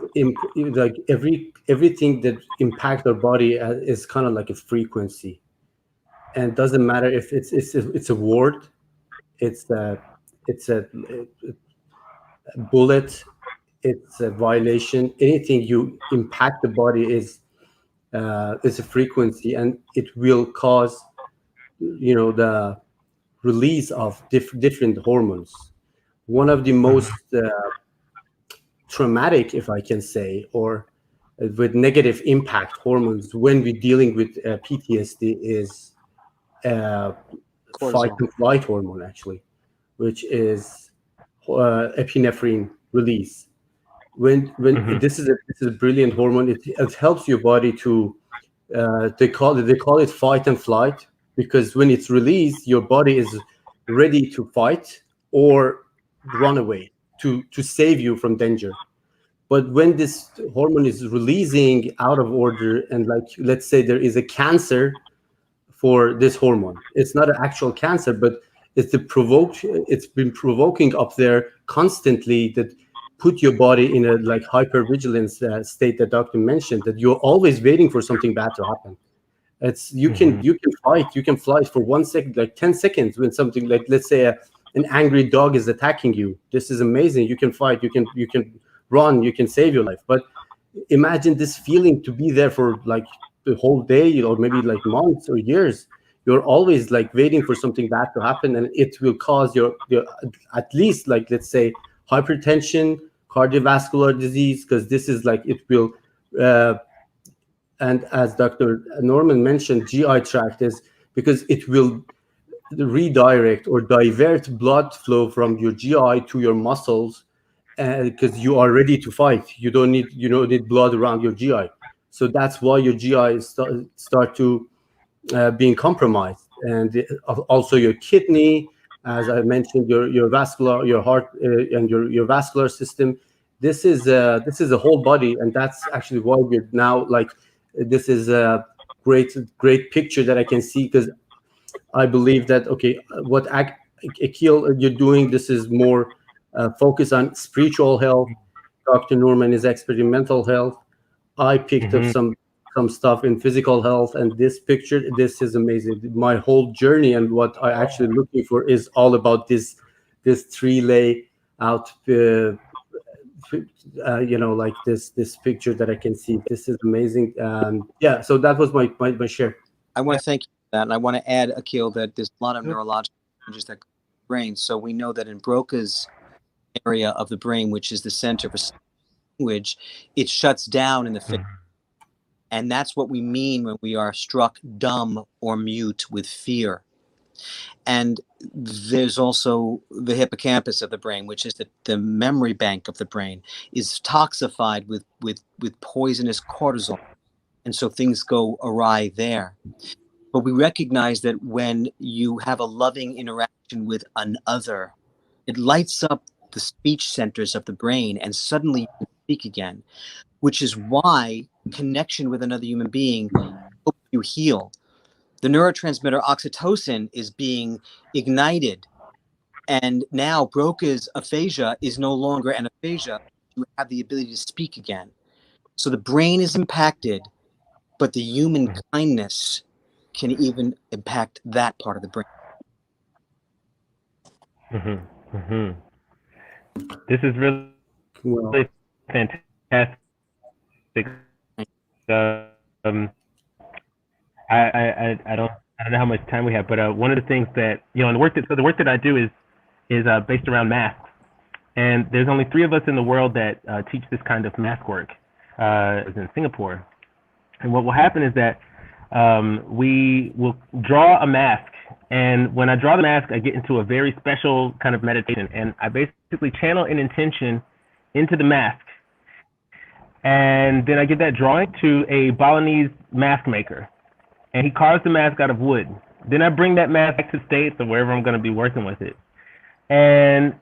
like everything that impacts our body is kind of like a frequency, and it doesn't matter if it's a word, it's a bullet, it's a violation. Anything you impact the body is a frequency, and it will cause the release of different hormones. One of the most traumatic, if I can say, or with negative impact hormones when we're dealing with PTSD is uh, fight Cortisol. and flight hormone, actually, which is epinephrine release. When this is a brilliant hormone. It helps your body to they call it fight and flight, because when it's released, your body is ready to fight or run away to save you from danger. But when this hormone is releasing out of order, and like let's say there is a cancer for this hormone, it's not an actual cancer, but it's been provoking up there constantly, that put your body in a like hypervigilance state that doctor mentioned, that you're always waiting for something bad to happen. It's you can fight for 1 second, like 10 seconds, when something like, let's say, an angry dog is attacking you. This is amazing. You can fight, you can run, you can save your life. But imagine this feeling to be there for like the whole day, or maybe like months or years. You're always like waiting for something bad to happen, and it will cause your at least, like, let's say, hypertension, cardiovascular disease, because this is like it will uh, and as Dr. Norman mentioned, GI tract is because it will redirect or divert blood flow from your GI to your muscles, because you are ready to fight. You don't need blood around your GI. So that's why your GI start to being compromised, and also your kidney, as I mentioned, your vascular, your heart, and your vascular system. This is a whole body, and that's actually why we're now like, this is a great picture that I can see, because I believe that, okay, what Akil you're doing, this is more focused on spiritual health. Dr. Norman is expert in mental health. I picked up some stuff in physical health, and this is amazing. My whole journey and what I actually looking for is all about this three lay out, like this picture that I can see. This is amazing. Yeah, so that was my share. I want to thank you for that. And I want to add, Akil, that there's a lot of neurological changes that go in the brain. So we know that in Broca's area of the brain, which is the center for language, it shuts down in the face. And that's what we mean when we are struck dumb or mute with fear. And there's also the hippocampus of the brain, which is the memory bank of the brain, is toxified with poisonous cortisol. And so things go awry there. But we recognize that when you have a loving interaction with another, it lights up the speech centers of the brain, and suddenly you can speak again, which is why connection with another human being helps you heal. The neurotransmitter oxytocin is being ignited, and now Broca's aphasia is no longer an aphasia. You have the ability to speak again. So the brain is impacted, but the human kindness can even impact that part of the brain. Mm-hmm. Mm-hmm. This is really Well, fantastic. Um, I don't know how much time we have, but one of the things that in the work that I do is based around masks, and there's only 3 of us in the world that teach this kind of mask work. Is in Singapore, and what will happen is that we will draw a mask, and when I draw the mask, I get into a very special kind of meditation, and I basically channel an intention into the mask, and then I give that drawing to a Balinese mask maker, and he carves the mask out of wood. Then I bring that mask back to the States or wherever I'm going to be working with it, and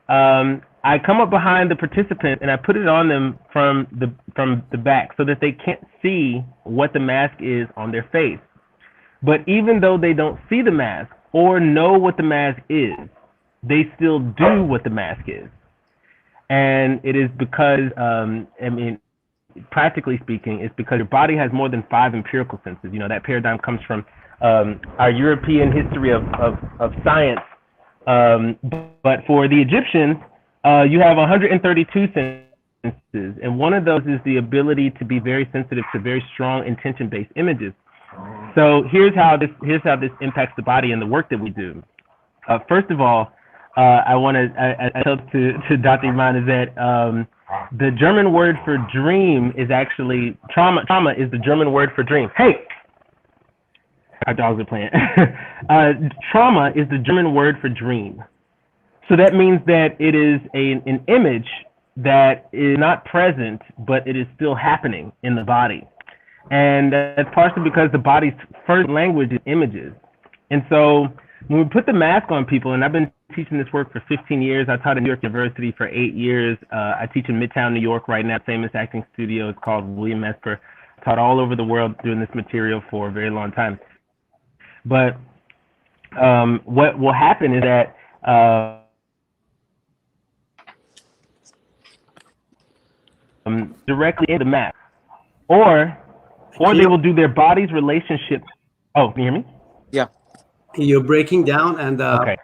I come up behind the participant and I put it on them from the back so that they can't see what the mask is on their face. But even though they don't see the mask or know what the mask is, they still do what the mask is. And it is because, practically speaking, it's because your body has more than 5 empirical senses. That paradigm comes from our European history of science. But for the Egyptians, you have 132 senses, and one of those is the ability to be very sensitive to very strong intention-based images. So here's how this impacts the body and the work that we do. First of all, I want to tell to Dr. Iman is that the German word for dream is actually trauma. Trauma is the German word for dream. Hey, our dogs are playing. Trauma is the German word for dream. So that means that it is an image that is not present, but it is still happening in the body. And that's partially because the body's first language is images. And so when we put the mask on people, and I've been teaching this work for 15 years. I taught at New York University for 8 years. I teach in Midtown, New York right now, famous acting studio. It's called William Esper. I taught all over the world doing this material for a very long time. But what will happen is that directly in the mask, or they will do their body's relationship. Oh, can you hear me? Yeah. You're breaking down, and Okay.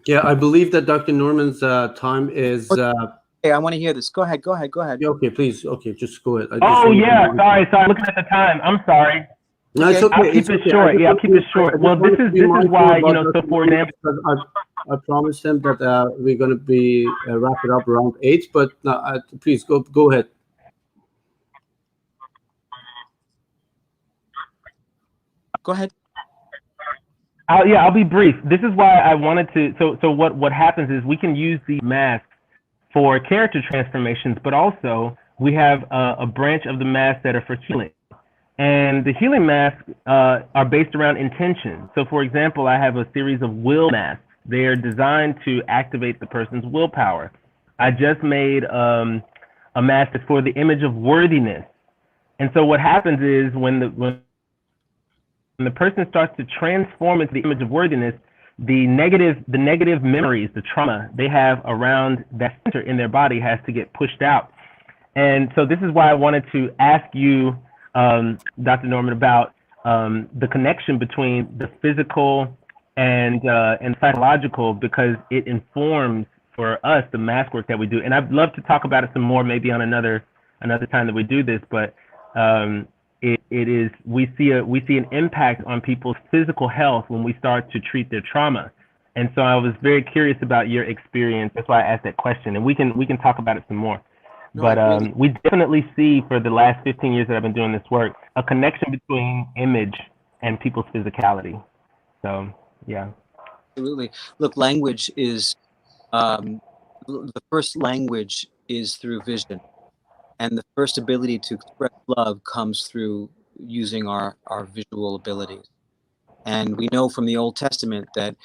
yeah, I believe that Dr. Norman's time is. Hey, I want to hear this. Go ahead. Yeah, okay, please. Okay, just go ahead. Oh yeah, sorry. Looking at the time. I'm sorry. No, it's okay. I'll keep it short. Yeah, I'll keep it short. Well, this is why, so for example, I promised him that we're going to be wrap it up around 8, but please go ahead. Go ahead. I'll be brief. This is why I wanted to. So what happens is we can use the masks for character transformations, but also we have a branch of the masks that are for healing. And the healing masks are based around intention. So for example, I have a series of will masks. They are designed to activate the person's willpower. I just made a mask that's for the image of worthiness. And so what happens is when the person starts to transform into the image of worthiness, the negative memories, the trauma they have around that center in their body has to get pushed out. And so this is why I wanted to ask you, Dr. Norman, about the connection between the physical and psychological, because it informs for us the mask work that we do. And I'd love to talk about it some more, maybe on another time that we do this. But we see an impact on people's physical health when we start to treat their trauma. And so I was very curious about your experience. That's why I asked that question, and we can talk about it some more. No, But I really we definitely see for the last 15 years that I've been doing this work, a connection between image and people's physicality. So, yeah. absolutely look. Language is the first language is through vision, and the first ability to express love comes through using our visual abilities. And we know from the Old Testament that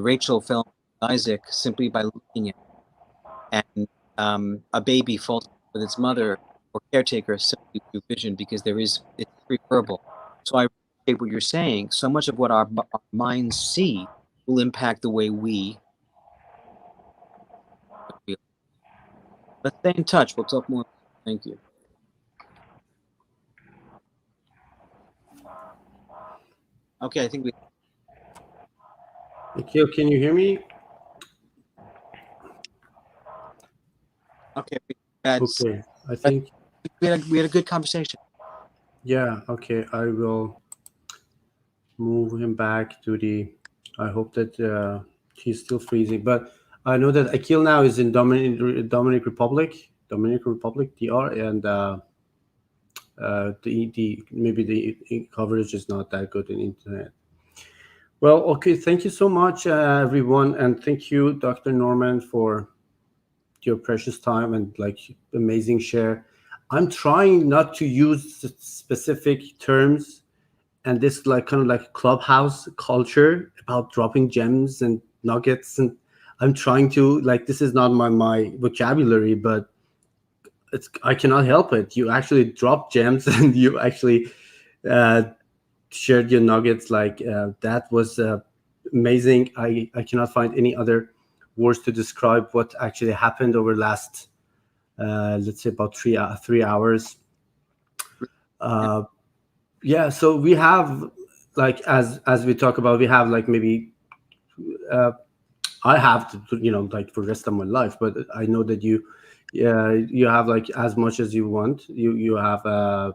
Rachel fell in love with Isaac simply by looking at him. And a baby falls in love with its mother or caretaker simply through vision because it's pre-verbal. So I appreciate what you're saying. So much of what our minds see will impact the way we feel. Let's stay in touch. We'll talk more. Thank you. Okay, I think we. Akil, can you hear me? Okay, that's. Okay, I think. We had a good conversation. Yeah. Okay, I will move him back to the. I hope that he's still freezing, but I know that Akil now is in Dominican Republic, DR, and the maybe the coverage is not that good in internet. Well, okay, thank you so much, everyone, and thank you, Dr. Norman, for your precious time and like amazing share. I'm trying not to use specific terms and this like kind of like clubhouse culture about dropping gems and nuggets, and I'm trying to like this is not my vocabulary, but it's I cannot help it. You actually drop gems and you actually uh, shared your nuggets like that was amazing. I cannot find any other words to describe what actually happened over last let's say about 3 hours. Yeah, so we have like as we talk about, we have like maybe uh, I have to like for the rest of my life, but I know that you have like as much as you want. You have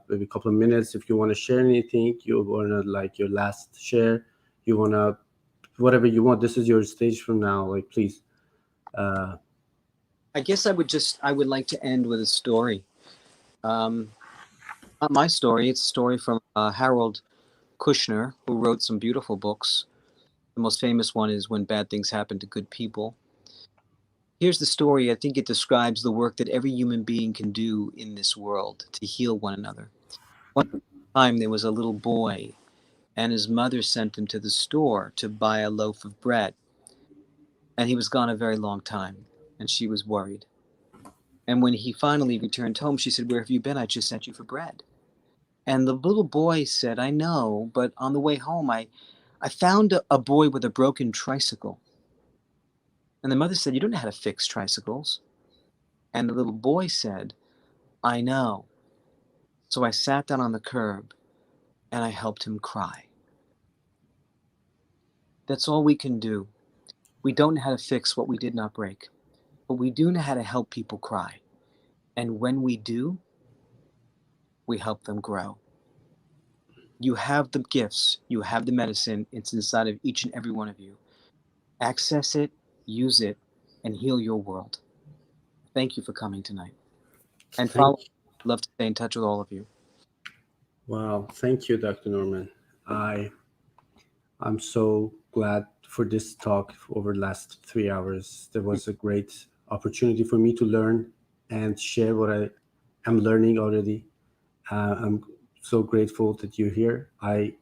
maybe a couple of minutes if you want to share anything. You want to like your last share. You want to whatever you want. This is your stage from now. Like please. I guess I would like to end with a story. Not my story. It's a story from Harold Kushner, who wrote some beautiful books. The most famous one is When Bad Things Happen to Good People. Here's the story. I think it describes the work that every human being can do in this world to heal one another. One time there was a little boy, and his mother sent him to the store to buy a loaf of bread. And he was gone a very long time, and she was worried. And when he finally returned home, she said, "Where have you been? I just sent you for bread." And the little boy said, "I know, but on the way home, I found a boy with a broken tricycle." And the mother said, "You don't know how to fix tricycles." And the little boy said, "I know." So I sat down on the curb and I helped him cry. That's all we can do. We don't know how to fix what we did not break, but we do know how to help people cry. And when we do, we help them grow. You have the gifts, you have the medicine, it's inside of each and every one of you. Access it, use it, and heal your world. Thank you for coming tonight. And Thank. I'd love to stay in touch with all of you. Wow, thank you, Dr. Norman. I'm so glad for this talk over the last 3 hours. There was a great opportunity for me to learn and share what I am learning already. I'm so grateful that you're here. I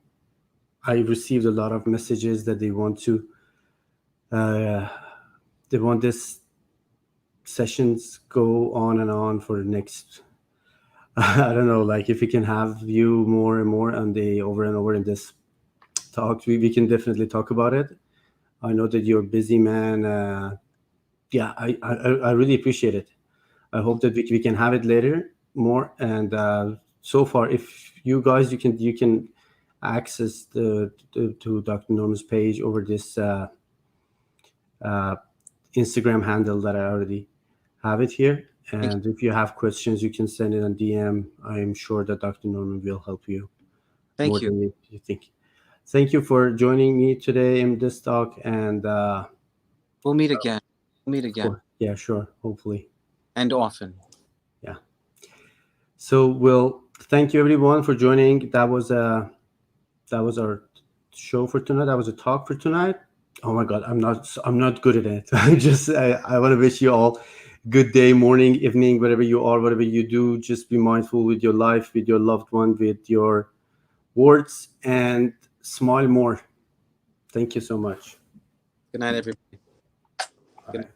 received a lot of messages that they want this sessions go on and on for the next I don't know, like if we can have you more and more and the over and over in this talk, we can definitely talk about it. I know that you're a busy man. Yeah, I really appreciate it. I hope that we can have it later more. And so far, if you guys you can access to Dr. Norman's page over this Instagram handle that I already have it here. And if you have questions, you can send it on DM. I'm sure that Dr. Norman will help you more Thank you. than you think. Thank you for joining me today in this talk. And We'll meet again. We'll meet again. yeah, sure. Hopefully. And often. Yeah. So we'll thank you everyone for joining. That was our show for tonight. That was a talk for tonight. Oh my God, I'm not good at it. I want to wish you all good day, morning, evening, wherever you are, whatever you do. Just be mindful with your life, with your loved one, with your words, and smile more. Thank you so much. Good night, everybody. Bye.